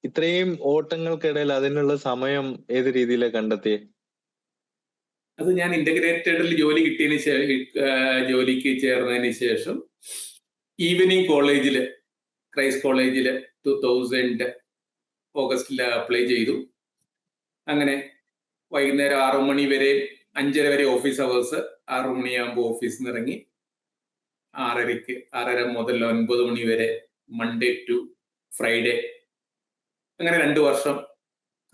ഇത്രയും ഓട്ടങ്ങൾക്കിടയിൽ അതിനുള്ള സമയം ഏത് രീതിയിലാണ് കണ്ടെത്തിയേ? അത് ഞാൻ ഇന്റഗ്രേറ്റഡിൽ ജോലിക്ക് ചേർന്നതിന് ശേഷം ഈവനിങ് കോളേജില്, ക്രൈസ്റ്റ് കോളേജില് 2000 ഓഗസ്റ്റിൽ അപ്ലൈ ചെയ്തു. അങ്ങനെ വൈകുന്നേരം 6 മണി വരെ, 5:30 വരെ ഓഫീസ് അവേഴ്സ്. 6 മണിയാകുമ്പോൾ ഓഫീസിൽ നിന്ന് ഇറങ്ങി 6:30 മുതൽ 9 മണി വരെ മൺഡേ ടു ഫ്രൈഡേ. അങ്ങനെ 2 വർഷം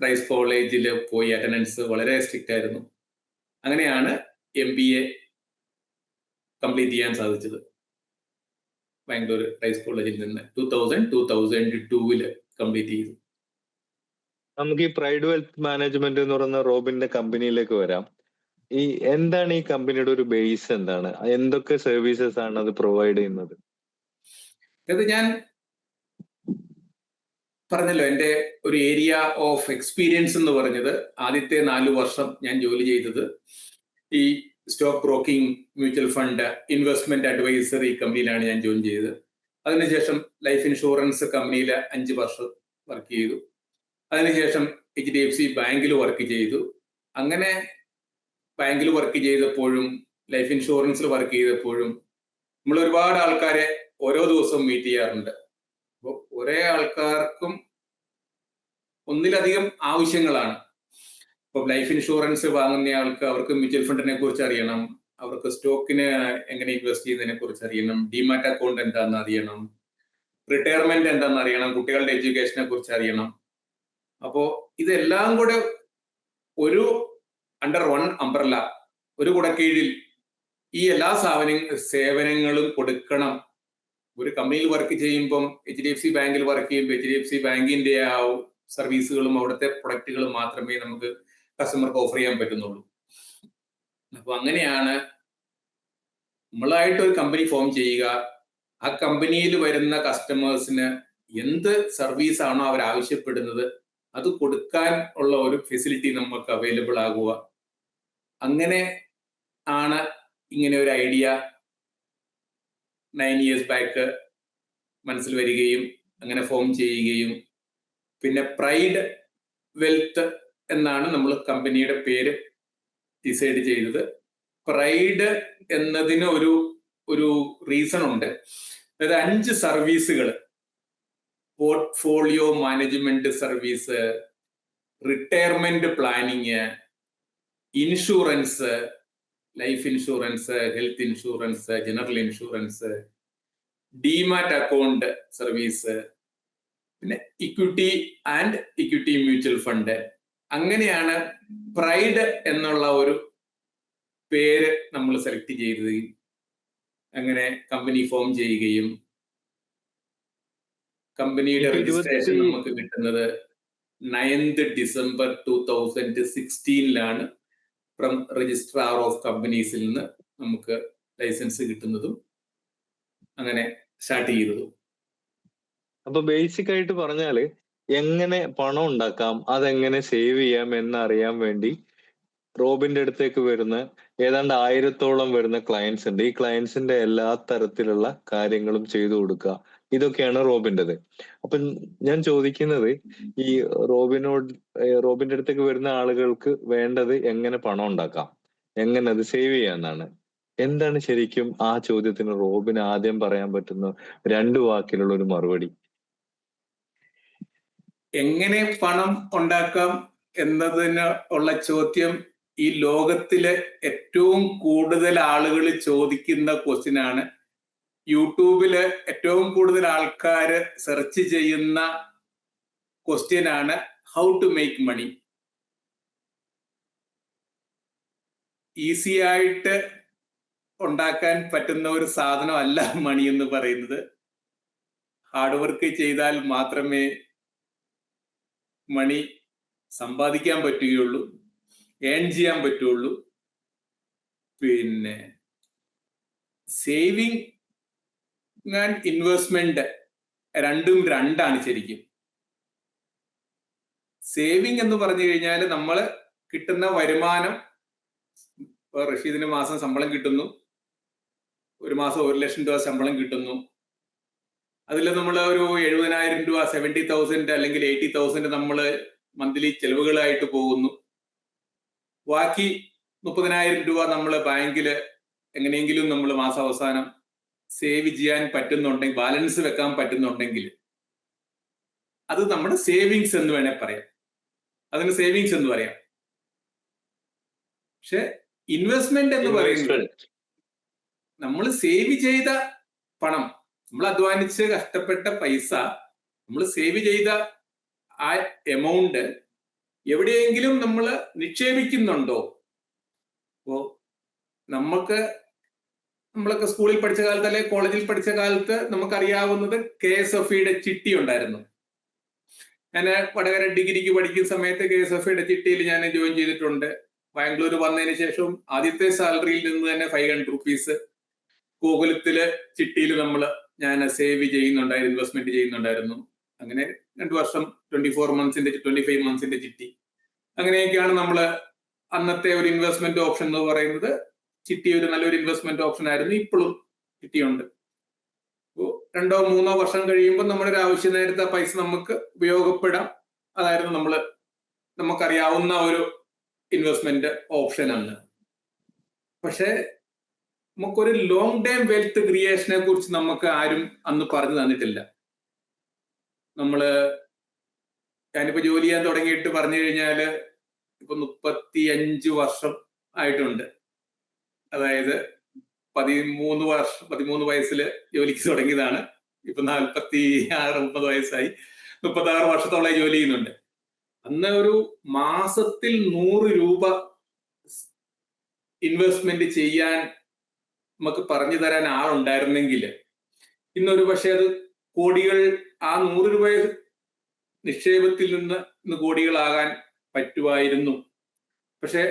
ക്രൈസ്റ്റ് കോളേജിൽ പോയി. അറ്റൻഡൻസ് വളരെ സ്ട്രിക്റ്റ് ആയിരുന്നു. അങ്ങനെയാണ് MBA കംപ്ലീറ്റ് ചെയ്യാൻ സാധിച്ചത് ബാംഗ്ലൂർ ക്രൈസ്റ്റ് കോളേജിൽ നിന്ന്. 2002 കംപ്ലീറ്റ് ചെയ്തു. നമുക്ക് ഈ പ്രൈഡ് വെൽത്ത് മാനേജ്മെന്റ് എന്ന് പറയുന്ന റോബിന്റെ കമ്പനിയിലേക്ക് വരാം. എന്താണ് ഈ കമ്പനിയുടെ ഒരു ബേസ്? എന്താണ്, എന്തൊക്കെ സർവീസസ് ആണ് അത് പ്രൊവൈഡ് ചെയ്യുന്നത്? അത് ഞാൻ പറഞ്ഞല്ലോ, എൻ്റെ ഒരു ഏരിയ ഓഫ് എക്സ്പീരിയൻസ് എന്ന് പറഞ്ഞത് ആദ്യത്തെ 4 വർഷം ഞാൻ ജോലി ചെയ്തത് ഈ stock broking, mutual fund, investment advisory കമ്പനിയിലാണ് ഞാൻ ജോയിൻ ചെയ്തത്. അതിനുശേഷം ലൈഫ് ഇൻഷുറൻസ് കമ്പനിയിൽ 5 വർഷം വർക്ക് ചെയ്തു. അതിനുശേഷം HDFC ബാങ്കിൽ വർക്ക് ചെയ്തു. അങ്ങനെ ബാങ്കിൽ വർക്ക് ചെയ്തപ്പോഴും ലൈഫ് ഇൻഷുറൻസിൽ വർക്ക് ചെയ്തപ്പോഴും നമ്മൾ ഒരുപാട് ആൾക്കാരെ ഓരോ ദിവസവും മീറ്റ് ചെയ്യാറുണ്ട്. അപ്പോൾ ഒരേ ആൾക്കാർക്കും ഒന്നിലധികം ആവശ്യങ്ങളാണ്. ഇപ്പം ലൈഫ് ഇൻഷുറൻസ് വാങ്ങുന്നയാൾക്ക് അവർക്ക് മ്യൂച്വൽ ഫണ്ടിനെ കുറിച്ച് അറിയണം, അവർക്ക് സ്റ്റോക്കിന് എങ്ങനെ ഇൻവെസ്റ്റ് ചെയ്യുന്നതിനെ കുറിച്ച് അറിയണം, ഡിമാറ്റ് അക്കൗണ്ട് എന്താണെന്ന് അറിയണം, റിട്ടയർമെന്റ് എന്താണെന്ന് അറിയണം, കുട്ടികളുടെ എഡ്യൂക്കേഷനെ കുറിച്ച് അറിയണം. അപ്പോ ഇതെല്ലാം കൂടെ ഒരു അണ്ടർ വൺ അംബ്രല്ല, ഒരു കുടക്കീഴിൽ ഈ എല്ലാ സേവനങ്ങളും കൊടുക്കണം. ഒരു കമ്പനിയിൽ വർക്ക് ചെയ്യുമ്പം HDFC ബാങ്കിൽ വർക്ക് ചെയ്യുമ്പോൾ HDFC ബാങ്കിന്റെ ആ സർവീസുകളും അവിടുത്തെ പ്രൊഡക്റ്റുകളും മാത്രമേ നമുക്ക് കസ്റ്റമർക്ക് ഓഫർ ചെയ്യാൻ പറ്റുന്നുള്ളൂ. അപ്പൊ അങ്ങനെയാണ് നമ്മളായിട്ട് ഒരു കമ്പനി ഫോം ചെയ്യുക. ആ കമ്പനിയിൽ വരുന്ന കസ്റ്റമേഴ്സിന് എന്ത് സർവീസ് ആണോ അവർ ആവശ്യപ്പെടുന്നത് അത് കൊടുക്കാൻ ഉള്ള ഒരു ഫെസിലിറ്റി നമുക്ക് അവൈലബിൾ ആകുക. അങ്ങനെ ആണ് ഇങ്ങനെ ഒരു ഐഡിയ 9 years ബാക്ക് മനസ്സിൽ വരികയും അങ്ങനെ ഫോം ചെയ്യുകയും, പിന്നെ പ്രൈഡ് വെൽത്ത് എന്നാണ് നമ്മൾ കമ്പനിയുടെ പേര് ഡിസൈഡ് ചെയ്തത്. പ്രൈഡ് എന്നതിന് ഒരു റീസൺ ഉണ്ട്. അതായത് 5 സർവീസുകൾ: portfolio management service, retirement planning, insurance, life insurance, health insurance, general insurance, demat account service, പിന്നെ equity and equity mutual fund. അങ്ങനെയാണ് പ്രൈഡ് എന്നുള്ള ഒരു പേര് നമ്മൾ സെലക്ട് ചെയ്തത്. അങ്ങനെ കമ്പനി ഫോം ചെയ്യുകയും കമ്പനിയുടെ രജിസ്ട്രേഷൻ നമുക്ക് കിട്ടുന്നത് 9th December 2016 from registrar of കമ്പനീസിൽ നിന്ന് നമുക്ക് ലൈസൻസ് കിട്ടുന്നതും അങ്ങനെ സ്റ്റാർട്ട് ചെയ്തതും. അപ്പൊ ബേസിക് ആയിട്ട് പറഞ്ഞാല് എങ്ങനെ പണം ഉണ്ടാക്കാം, അതെങ്ങനെ സേവ് ചെയ്യാം എന്നറിയാൻ വേണ്ടി റോബിന്റെ അടുത്തേക്ക് വരുന്ന ഏതാണ്ട് 1000-ഓളം വരുന്ന ക്ലയൻസ് ഉണ്ട്. ഈ ക്ലയൻസിന്റെ എല്ലാ തരത്തിലുള്ള കാര്യങ്ങളും ചെയ്തു കൊടുക്കുക, ഇതൊക്കെയാണ് റോബിൻ്റെത്. അപ്പൊ ഞാൻ ചോദിക്കുന്നത്, ഈ റോബിന്റെ അടുത്തേക്ക് വരുന്ന ആളുകൾക്ക് വേണ്ടത് എങ്ങനെ പണം ഉണ്ടാക്കാം, എങ്ങനെ അത് സേവ് ചെയ്യാന്നാണ്. എന്താണ് ശരിക്കും ആ ചോദ്യത്തിന് റോബിന് ആദ്യം പറയാൻ പറ്റുന്ന 2 വാക്കിലുള്ള ഒരു മറുപടി? എങ്ങനെ പണം ഉണ്ടാക്കാം എന്നതിന് ഉള്ള ചോദ്യം ഈ ലോകത്തിലെ ഏറ്റവും കൂടുതൽ ആളുകൾ ചോദിക്കുന്ന ക്വസ്റ്റ്യൻ ആണ്. യൂട്യൂബില് ഏറ്റവും കൂടുതൽ ആൾക്കാർ സെർച്ച് ചെയ്യുന്ന ക്വസ്റ്റ്യൻ ആണ് how to make money. Easy ആയിട്ട് ഉണ്ടാക്കാൻ പറ്റുന്ന ഒരു സാധനമല്ല മണി എന്ന് പറയുന്നത്. ഹാർഡ് വർക്ക് ചെയ്താൽ മാത്രമേ മണി സമ്പാദിക്കാൻ പറ്റുകയുള്ളൂ, ഏൺ ചെയ്യാൻ പറ്റുള്ളൂ. പിന്നെ സേവിങ് ആൻഡ് ഇൻവെസ്റ്റ്മെന്റ് രണ്ടും രണ്ടാണ് ശരിക്കും. സേവിങ് എന്ന് പറഞ്ഞു കഴിഞ്ഞാൽ നമ്മൾ കിട്ടുന്ന വരുമാനം, ഇപ്പൊ റഷീദിന് മാസം ശമ്പളം കിട്ടുന്നു, ഒരു മാസം 1 ലക്ഷം രൂപ ശമ്പളം കിട്ടുന്നു. അതിൽ നമ്മൾ ഒരു 70,000 രൂപ, 70,000 അല്ലെങ്കിൽ 80,000 നമ്മൾ മന്ത്ലി ചെലവുകളായിട്ട് പോകുന്നു. ബാക്കി 30,000 രൂപ നമ്മൾ ബാങ്കിൽ എങ്ങനെയെങ്കിലും നമ്മൾ മാസാവസാനം സേവ് ചെയ്യാൻ പറ്റുന്നുണ്ടെങ്കിൽ, ബാലൻസ് വെക്കാൻ പറ്റുന്നുണ്ടെങ്കിൽ അത് നമ്മുടെ സേവിങ്സ് എന്ന് വേണേൽ പറയാം. അതിന് സേവിങ്സ് എന്ന് പറയാം. പക്ഷെ ഇൻവെസ്റ്റ്മെന്റ് എന്ന് പറയുന്നത് നമ്മൾ സേവ് ചെയ്ത പണം, നമ്മൾ അധ്വാനിച്ച് കഷ്ടപ്പെട്ട പൈസ, നമ്മൾ സേവ് ചെയ്ത ആ എമൗണ്ട് എവിടെയെങ്കിലും നമ്മൾ നിക്ഷേപിക്കുന്നുണ്ടോ? അപ്പോ നമ്മളൊക്കെ സ്കൂളിൽ പഠിച്ച കാലത്ത് അല്ലെങ്കിൽ കോളേജിൽ പഠിച്ച കാലത്ത് നമുക്കറിയാവുന്നത് KSFE-യുടെ ചിട്ടി ഉണ്ടായിരുന്നു. ഞാൻ വടകര ഡിഗ്രിക്ക് പഠിക്കുന്ന സമയത്ത് KSFE-യുടെ ചിട്ടിയിൽ ഞാൻ ജോയിൻ ചെയ്തിട്ടുണ്ട്. ബാംഗ്ലൂർ വന്നതിന് ശേഷം ആദ്യത്തെ സാലറിയിൽ നിന്ന് തന്നെ 500 rupees ഗോകുലത്തില് ചിട്ടിയിൽ ഞാൻ സേവ് ചെയ്യുന്നുണ്ടായിരുന്നു, ഇൻവെസ്റ്റ്മെന്റ് ചെയ്യുന്നുണ്ടായിരുന്നു. അങ്ങനെ 2 വർഷം 24 months-ന്റെ 25 months-ന്റെ ചിട്ടി. അങ്ങനെയൊക്കെയാണ് നമ്മൾ അന്നത്തെ ഒരു ഇൻവെസ്റ്റ്മെന്റ് ഓപ്ഷൻ എന്ന് പറയുന്നത്. ചിട്ടി ഒരു നല്ലൊരു ഇൻവെസ്റ്റ്മെന്റ് ഓപ്ഷൻ ആയിരുന്നു. ഇപ്പോഴും ചിട്ടിയുണ്ട്. 2-3 വർഷം കഴിയുമ്പോൾ നമ്മുടെ ഒരു ആവശ്യ നേരത്തെ പൈസ നമുക്ക് ഉപയോഗപ്പെടാം. അതായിരുന്നു നമുക്കറിയാവുന്ന ഒരു ഇൻവെസ്റ്റ്മെന്റ് ഓപ്ഷൻ ആണ്. പക്ഷെ നമുക്കൊരു ലോങ് ടൈം വെൽത്ത് ക്രിയേഷനെ കുറിച്ച് നമുക്ക് ആരും അന്ന് പറഞ്ഞു തന്നിട്ടില്ല. ഞാനിപ്പോ ജോലി ചെയ്യാൻ തുടങ്ങിയിട്ട് പറഞ്ഞു കഴിഞ്ഞാല് ഇപ്പൊ 35 വർഷം ആയിട്ടുണ്ട്. അതായത് 13 വയസ്സിൽ ജോലിക്ക് തുടങ്ങിയതാണ്. ഇപ്പൊ 46-30 വയസ്സായി. 36 വർഷത്തോളമായി ജോലി ചെയ്യുന്നുണ്ട്. അന്ന് ഒരു മാസത്തിൽ 100 രൂപ ഇൻവെസ്റ്റ്മെന്റ് ചെയ്യാൻ നമുക്ക് പറഞ്ഞു തരാൻ ആളുണ്ടായിരുന്നെങ്കിൽ ഇന്നൊരു പക്ഷെ അത് കോടികൾ, ആ 100 രൂപ നിക്ഷേപത്തിൽ നിന്ന് ഇന്ന് കോടികളാകാൻ പറ്റുമായിരുന്നു. പക്ഷെ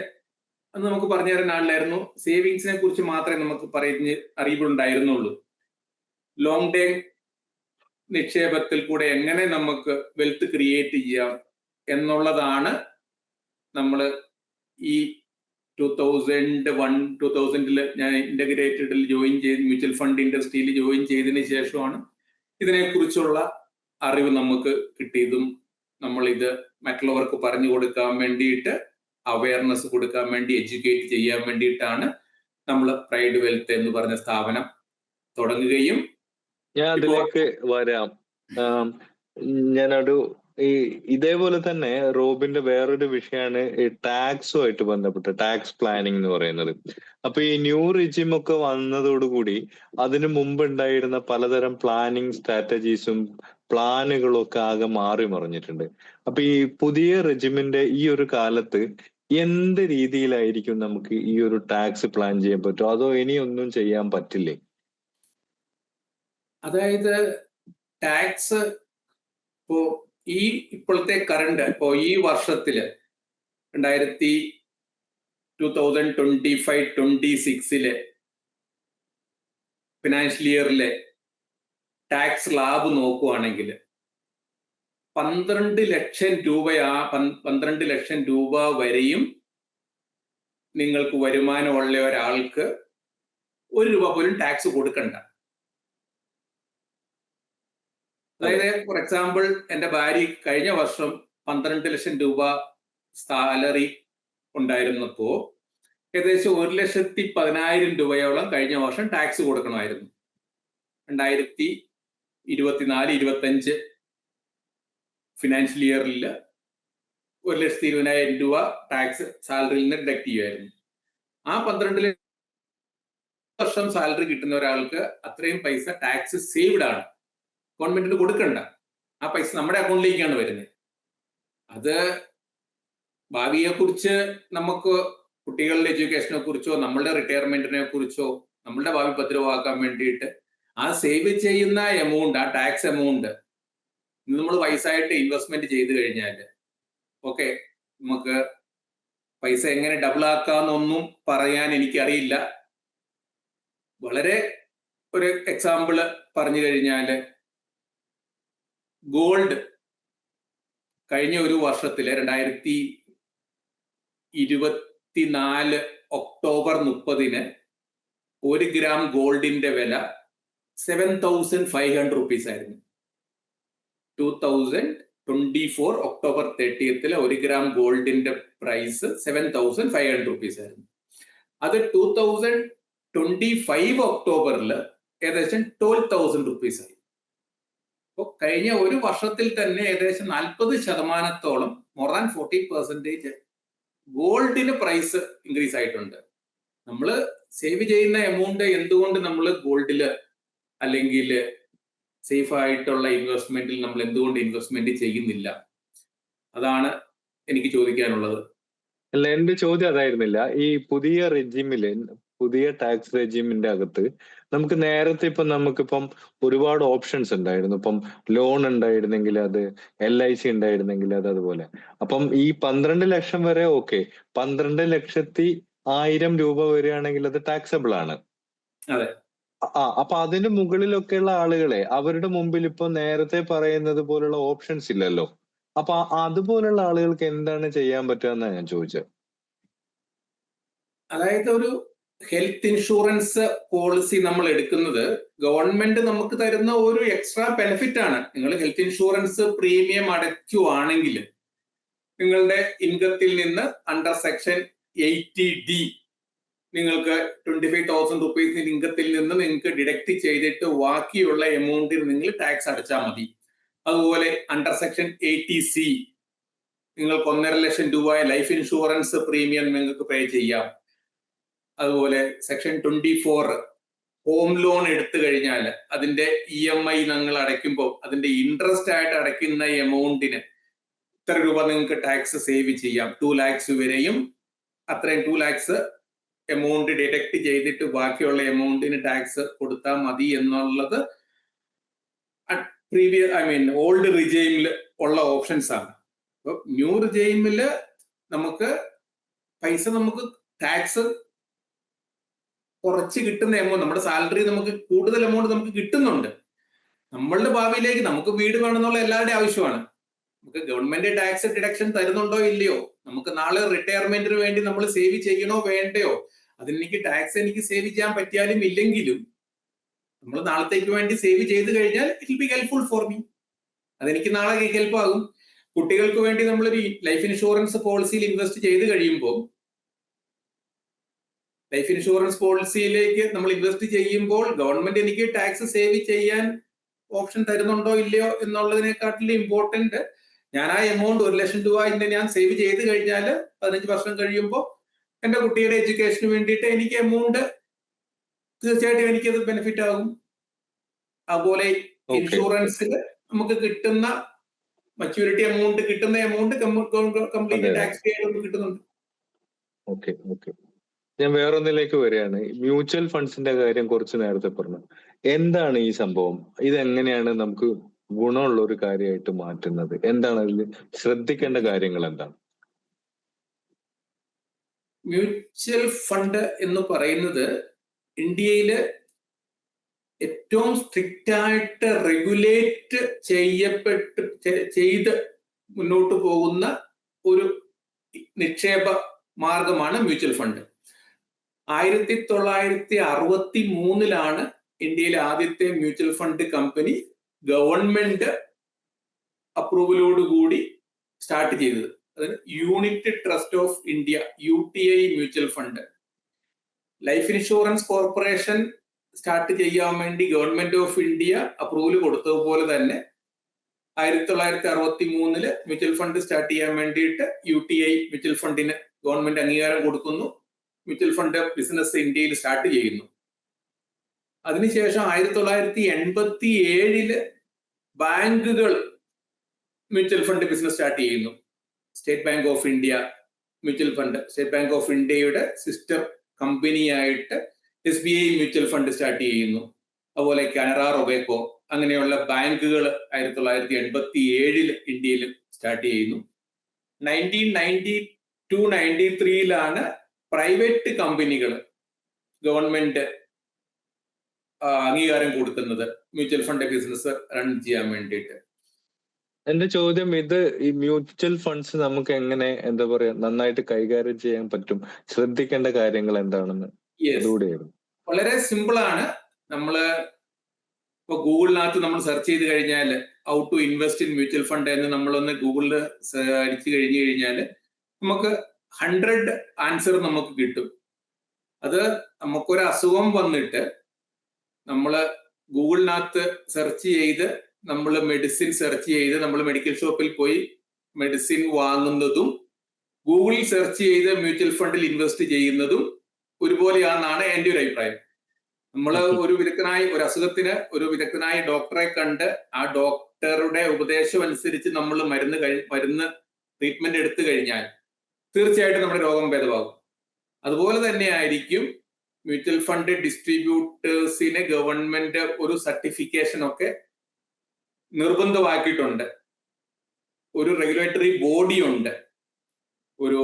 അന്ന് നമുക്ക് പറഞ്ഞു തരാൻ ആളില്ലായിരുന്നു. സേവിങ്സിനെ കുറിച്ച് മാത്രമേ നമുക്ക് അറിവുണ്ടായിരുന്നുള്ളൂ. ലോങ് ടൈം നിക്ഷേപത്തിൽ കൂടെ എങ്ങനെ നമുക്ക് വെൽത്ത് ക്രിയേറ്റ് ചെയ്യാം എന്നുള്ളതാണ് നമ്മൾ ഈ 2001-2000 ഞാൻ ഇന്റഗ്രേറ്റഡിൽ ജോയിൻ ചെയ്ത് മ്യൂച്വൽ ഫണ്ട് ഇൻഡസ്ട്രിയിൽ ജോയിൻ ചെയ്തതിന് ശേഷമാണ് ഇതിനെക്കുറിച്ചുള്ള അറിവ് നമുക്ക് കിട്ടിയതും നമ്മൾ ഇത് മറ്റുള്ളവർക്ക് പറഞ്ഞു കൊടുക്കാൻ വേണ്ടിയിട്ട്, അവയർനെസ് കൊടുക്കാൻ വേണ്ടി, എഡ്യൂക്കേറ്റ് ചെയ്യാൻ വേണ്ടിയിട്ടാണ് നമ്മൾ പ്രൈഡ് വെൽത്ത് എന്ന് പറഞ്ഞ സ്ഥാപനം തുടങ്ങുകയും. ഞാൻ അതിലേക്ക് വരാം. ഞാനൊരു ഇതേപോലെ തന്നെ റോബിന്റെ വേറൊരു വിഷയമാണ് ഈ ടാക്സുമായിട്ട് ബന്ധപ്പെട്ട് ടാക്സ് പ്ലാനിങ് എന്ന് പറയുന്നത്. അപ്പൊ ഈ ന്യൂ റിജിം ഒക്കെ വന്നതോടുകൂടി അതിനു മുമ്പ് ഉണ്ടായിരുന്ന പലതരം പ്ലാനിങ് സ്ട്രാറ്റജീസും പ്ലാനുകളും ഒക്കെ ആകെ മാറി മറിഞ്ഞിട്ടുണ്ട്. അപ്പൊ ഈ പുതിയ റെജിമിന്റെ ഈ ഒരു കാലത്ത് എന്ത് രീതിയിലായിരിക്കും നമുക്ക് ഈ ഒരു ടാക്സ് പ്ലാൻ ചെയ്യാൻ പറ്റുമോ, അതോ ഇനിയൊന്നും ചെയ്യാൻ പറ്റില്ലേ? അതായത് ടാക്സ് ഇപ്പോ ഇപ്പോഴത്തെ കറണ്ട് ഇപ്പോ ഈ വർഷത്തില് 2025-26 ഫിനാൻഷ്യൽ ഇയറിലെ ടാക്സ് ലാബ് നോക്കുവാണെങ്കിൽ 12 ലക്ഷം രൂപ വരെയും നിങ്ങൾക്ക് വരുമാനമുള്ള ഒരാൾക്ക് 1 രൂപ പോലും ടാക്സ് കൊടുക്കണ്ട. അതായത് ഫോർ എക്സാമ്പിൾ, എന്റെ ഭാര്യ കഴിഞ്ഞ വർഷം 12 ലക്ഷം രൂപ സാലറി ഉണ്ടായിരുന്നപ്പോ ഏകദേശം 1,10,10,000 രൂപയോളം കഴിഞ്ഞ വർഷം ടാക്സ് കൊടുക്കണമായിരുന്നു. 2024-25 ഫിനാൻഷ്യൽ ഇയറിൽ 1,20,000 രൂപ ടാക്സ് സാലറിയിൽ നിന്ന് ഡിഡക്ട് ചെയ്യുമായിരുന്നു. ആ 12 വർഷം സാലറി കിട്ടുന്ന ഒരാൾക്ക് അത്രയും പൈസ ടാക്സ് സേവ്ഡ് ആണ്, ഗവൺമെന്റിന് കൊടുക്കണ്ട. ആ പൈസ നമ്മുടെ അക്കൗണ്ടിലേക്കാണ് വരുന്നത്. അത് ഭാവിയെ കുറിച്ച്, നമുക്ക് കുട്ടികളുടെ എഡ്യൂക്കേഷനെ കുറിച്ചോ നമ്മളുടെ റിട്ടയർമെന്റിനെ കുറിച്ചോ നമ്മളുടെ ഭാവി ഭദ്രമാക്കാൻ വേണ്ടിയിട്ട് ആ സേവ് ചെയ്യുന്ന എമൗണ്ട്, ആ ടാക്സ് എമൗണ്ട് ഇന്ന് നമ്മൾ വയസ്സായിട്ട് ഇൻവെസ്റ്റ്മെന്റ് ചെയ്ത് കഴിഞ്ഞാൽ ഓക്കെ, നമുക്ക് പൈസ എങ്ങനെ ഡബിൾ ആക്കാന്നൊന്നും പറയാൻ എനിക്കറിയില്ല. വളരെ ഒരു എക്സാമ്പിള് പറഞ്ഞു കഴിഞ്ഞാല്, ഗോൾഡ് കഴിഞ്ഞ ഒരു വർഷത്തില് 2024 ഒക്ടോബർ 30 1 ഗ്രാം ഗോൾഡിന്റെ വില 7,500 റുപ്പീസ് ആയിരുന്നു. 2024 ഒക്ടോബർ 30 1 ഗ്രാം ഗോൾഡിന്റെ പ്രൈസ് 7,500 റുപ്പീസ് ആയിരുന്നു. അത് 2025 ഒക്ടോബറിൽ ഏകദേശം 12,000 റുപ്പീസ് ആയി. അപ്പോൾ കഴിഞ്ഞ ഒരു വർഷത്തിൽ തന്നെ ഏകദേശം 40% മോർ ദാൻ 40% ഗോൾഡിന് പ്രൈസ് ഇൻക്രീസ് ആയിട്ടുണ്ട്. നമ്മൾ സേവ് ചെയ്യുന്ന എമൗണ്ട് എന്തുകൊണ്ട് നമ്മൾ ഗോൾഡില് അല്ലെങ്കിൽ സേഫ് ആയിട്ടുള്ള ഇൻവെസ്റ്റ്മെന്റിൽ നമ്മൾ എന്തുകൊണ്ട് ഇൻവെസ്റ്റ്മെന്റ് ചെയ്യുന്നില്ല? അതാണ് എനിക്ക് ചോദിക്കാനുള്ളത്. അല്ല, എന്റെ ചോദ്യം അതായിരുന്നില്ല. ഈ പുതിയ റെജിമില്, പുതിയ ടാക്സ് റെജിമിന്റെ അകത്ത് നമുക്ക് നേരത്തെ നമുക്കിപ്പം ഒരുപാട് ഓപ്ഷൻസ് ഉണ്ടായിരുന്നു. ഇപ്പം ലോൺ ഉണ്ടായിരുന്നെങ്കിൽ അത്, LIC ഉണ്ടായിരുന്നെങ്കിൽ അത്, അതുപോലെ. അപ്പം ഈ 12 ലക്ഷം വരെ ഓക്കെ, 12,100,000 രൂപ വരികയാണെങ്കിൽ അത് ടാക്സബിൾ ആണ്. അതെ. അപ്പൊ അതിന് മുകളിലൊക്കെയുള്ള ആളുകളെ, അവരുടെ മുമ്പിൽ ഇപ്പൊ നേരത്തെ പറയുന്നത് പോലുള്ള ഓപ്ഷൻസ് ഇല്ലല്ലോ. അപ്പൊ അതുപോലുള്ള ആളുകൾക്ക് എന്താണ് ചെയ്യാൻ പറ്റുക എന്നാണ് ഞാൻ ചോദിച്ചത്. അതായത് ഒരു ഹെൽത്ത് ഇൻഷുറൻസ് പോളിസി നമ്മൾ എടുക്കുന്നത് ഗവൺമെന്റ് നമുക്ക് തരുന്ന ഒരു എക്സ്ട്രാ ബെനിഫിറ്റ് ആണ്. നിങ്ങൾ ഹെൽത്ത് ഇൻഷുറൻസ് പ്രീമിയം അടയ്ക്കുവാണെങ്കിൽ നിങ്ങളുടെ ഇൻകത്തിൽ നിന്ന് അണ്ടർ സെക്ഷൻ 80D നിങ്ങൾക്ക് 25,000 റുപ്പീസ് ഇൻകത്തിൽ നിന്ന് നിങ്ങൾക്ക് ഡിഡക്ട് ചെയ്തിട്ട് ബാക്കിയുള്ള എമൗണ്ടിൽ നിങ്ങൾ ടാക്സ് അടച്ചാൽ മതി. അതുപോലെ അണ്ടർ സെക്ഷൻ 80C നിങ്ങൾക്ക് 1.5 ലക്ഷം രൂപ ലൈഫ് ഇൻഷുറൻസ് പ്രീമിയം നിങ്ങൾക്ക് പേ ചെയ്യാം. അതുപോലെ സെക്ഷൻ 24 ഹോം ലോൺ എടുത്തു കഴിഞ്ഞാൽ അതിന്റെ EMI നിങ്ങൾ അടയ്ക്കുമ്പോൾ അതിന്റെ ഇൻട്രസ്റ്റ് ആയിട്ട് അടയ്ക്കുന്ന എമൗണ്ടിന് ഇത്ര രൂപ നിങ്ങൾക്ക് ടാക്സ് സേവ് ചെയ്യാം. 2 lakhs വരെയും അത്രയും 2 lakhs എമൗണ്ട് ഡിഡക്ട് ചെയ്തിട്ട് ബാക്കിയുള്ള എമൗണ്ടിന് ടാക്സ് കൊടുത്താൽ മതി എന്നുള്ളത് ഓൾഡ് റിജൈമിൽ ഉള്ള ഓപ്ഷൻസ് ആണ്. അപ്പൊ ന്യൂ റിജൈമില് നമുക്ക് ടാക്സ് കുറച്ച് കിട്ടുന്ന എമൗണ്ട്, നമ്മുടെ സാലറി നമുക്ക് കൂടുതൽ എമൗണ്ട് നമുക്ക് കിട്ടുന്നുണ്ട്. നമ്മളുടെ ഭാവിയിലേക്ക് നമുക്ക് വീട് വേണമെന്നുള്ള എല്ലാവരുടെയും ആവശ്യമാണ്. നമുക്ക് ഗവൺമെന്റ് ടാക്സ് ഡിഡക്ഷൻ തരുന്നുണ്ടോ ഇല്ലയോ, നമുക്ക് നാളെ റിട്ടയർമെന്റിന് വേണ്ടി നമ്മൾ സേവ് ചെയ്യണോ വേണ്ടയോ, അതിനെനിക്ക് ടാക്സ് എനിക്ക് സേവ് ചെയ്യാൻ പറ്റിയാലും ഇല്ലെങ്കിലും നമ്മൾ നാളത്തേക്ക് വേണ്ടി സേവ് ചെയ്ത് കഴിഞ്ഞാൽ it will be helpful for me. അതെനിക്ക് നാളെ ഹെൽപ്പ് ആകും. കുട്ടികൾക്ക് വേണ്ടി നമ്മളൊരു ലൈഫ് ഇൻഷുറൻസ് പോളിസിയിൽ ഇൻവെസ്റ്റ് ചെയ്ത് കഴിയുമ്പോൾ ലൈഫ് ഇൻഷുറൻസ് പോളിസിയിലേക്ക് നമ്മൾ ഇൻവെസ്റ്റ് ചെയ്യുമ്പോൾ ഗവൺമെന്റ് എനിക്ക് ടാക്സ് സേവ് ചെയ്യാൻ ഓപ്ഷൻ തരുന്നുണ്ടോ ഇല്ലയോ എന്നുള്ളതിനെക്കാട്ടിലും ഇമ്പോർട്ടന്റ് ഞാൻ ആ എമൗണ്ട് 1 ലക്ഷം രൂപ ഞാൻ സേവ് ചെയ്ത് കഴിഞ്ഞാൽ 15 വർഷം കഴിയുമ്പോൾ എന്റെ കുട്ടിയുടെ എഡ്യൂക്കേഷന് വേണ്ടിയിട്ട് എനിക്ക് എമൗണ്ട് തീർച്ചയായിട്ടും എനിക്കത് ബെനിഫിറ്റ് ആകും. അതുപോലെ ഇൻഷുറൻസിൽ നമുക്ക് കിട്ടുന്ന മച്യൂരിറ്റി എമൗണ്ട് കിട്ടുന്ന എമൗണ്ട് കംപ്ലീറ്റ് ടാക്സ് പേ ആയിട്ട് കിട്ടുന്നുണ്ട്. ഓക്കെ ഓക്കെ, ഞാൻ വേറൊന്നിലേക്ക് വരികയാണ്. മ്യൂച്വൽ ഫണ്ട്സിന്റെ കാര്യം കുറച്ച് നേരത്തെ പറഞ്ഞു. എന്താണ് ഈ സംഭവം? ഇതെങ്ങനെയാണ് നമുക്ക് ഗുണമുള്ള ഒരു കാര്യമായിട്ട് മാറ്റുന്നത്? എന്താണ് അതിൽ ശ്രദ്ധിക്കേണ്ട കാര്യങ്ങൾ എന്താണ്? മ്യൂച്വൽ ഫണ്ട് എന്ന് പറയുന്നത് ഇന്ത്യയില് ഏറ്റവും സ്ട്രിക്റ്റ് ആയിട്ട് റെഗുലേറ്റ് ചെയ്ത് മുന്നോട്ട് പോകുന്ന ഒരു നിക്ഷേപ മാർഗമാണ് മ്യൂച്വൽ ഫണ്ട്. 1963 ഇന്ത്യയിലെ ആദ്യത്തെ മ്യൂച്വൽ ഫണ്ട് കമ്പനി ഗവൺമെന്റ് അപ്രൂവലോടുകൂടി സ്റ്റാർട്ട് ചെയ്തത്. അതിന് Unit Trust of India UTI mutual fund. Life Insurance Corporation start ചെയ്യാൻ വേണ്ടി ഗവൺമെന്റ് ഓഫ് ഇന്ത്യ അപ്രൂവൽ കൊടുത്തതുപോലെ തന്നെ 1963 മ്യൂച്വൽ ഫണ്ട് സ്റ്റാർട്ട് ചെയ്യാൻ വേണ്ടിയിട്ട് UTI മ്യൂച്വൽ ഫണ്ടിന് ഗവൺമെന്റ് അംഗീകാരം കൊടുക്കുന്നു. മ്യൂച്വൽ ഫണ്ട് ബിസിനസ് ഇന്ത്യയിൽ സ്റ്റാർട്ട് ചെയ്യുന്നു. അതിനുശേഷം 1987 ബാങ്കുകൾ മ്യൂച്വൽ ഫണ്ട് ബിസിനസ് സ്റ്റാർട്ട് ചെയ്യുന്നു. State Bank of India mutual fund, State Bank of ഇന്ത്യയുടെ സിസ്റ്റർ കമ്പനിയായിട്ട് SBI മ്യൂച്വൽ ഫണ്ട് സ്റ്റാർട്ട് ചെയ്യുന്നു. അതുപോലെ കാനറ, റൊബേക്കോ അങ്ങനെയുള്ള ബാങ്കുകൾ 1987 ഇന്ത്യയിൽ സ്റ്റാർട്ട് ചെയ്യുന്നു. 1992-93 പ്രൈവറ്റ് കമ്പനികൾ ഗവൺമെന്റ് അംഗീകാരം കൊടുക്കുന്നത് മ്യൂച്വൽ ഫണ്ട് ബിസിനസ് റൺ ചെയ്യാൻ വേണ്ടിയിട്ട്. എന്റെ ചോദ്യം, ഈ മ്യൂച്വൽ ഫണ്ട്സ് നമുക്ക് എങ്ങനെ എന്താ പറയാ നന്നായിട്ട് കൈകാര്യം ചെയ്യാൻ പറ്റും? ശ്രദ്ധിക്കേണ്ട കാര്യങ്ങൾ എന്താണെന്ന് അതുകൂടെയായിരുന്നു. വളരെ സിമ്പിൾ ആണ്. നമ്മള് ഇപ്പൊ ഗൂഗിളിനകത്ത് നമ്മൾ സെർച്ച് ചെയ്ത് കഴിഞ്ഞാൽ how to invest in mutual fund എന്ന് നമ്മളൊന്ന് ഗൂഗിളിൽ അടിച്ചു കഴിഞ്ഞു കഴിഞ്ഞാൽ നമുക്ക് 100 ആൻസർ നമുക്ക് കിട്ടും. അത് നമുക്കൊരു അസുഖം വന്നിട്ട് നമ്മള് ഗൂഗിളിനകത്ത് സെർച്ച് ചെയ്ത് നമ്മൾ മെഡിസിൻ സെർച്ച് ചെയ്ത് നമ്മൾ മെഡിക്കൽ ഷോപ്പിൽ പോയി മെഡിസിൻ വാങ്ങുന്നതും ഗൂഗിളിൽ സെർച്ച് ചെയ്ത് മ്യൂച്വൽ ഫണ്ടിൽ ഇൻവെസ്റ്റ് ചെയ്യുന്നതും ഒരുപോലെയാണെന്നാണ് എൻ്റെ ഒരു അഭിപ്രായം. നമ്മൾ ഒരു അസുഖത്തിന് ഒരു വിദഗ്ധനായ ഡോക്ടറെ കണ്ട് ആ ഡോക്ടറുടെ ഉപദേശം അനുസരിച്ച് നമ്മൾ മരുന്ന് ട്രീറ്റ്മെന്റ് എടുത്തു കഴിഞ്ഞാൽ തീർച്ചയായിട്ടും നമ്മുടെ രോഗം ഭേദമാകും. അതുപോലെ തന്നെ ആയിരിക്കും മ്യൂച്വൽ ഫണ്ട് ഡിസ്ട്രിബ്യൂട്ടേഴ്സിന് ഗവൺമെന്റ് ഒരു സർട്ടിഫിക്കേഷൻ ഒക്കെ നിർബന്ധമാക്കിയിട്ടുണ്ട്. ഒരു റെഗുലേറ്ററി ബോഡി ഉണ്ട്, ഒരു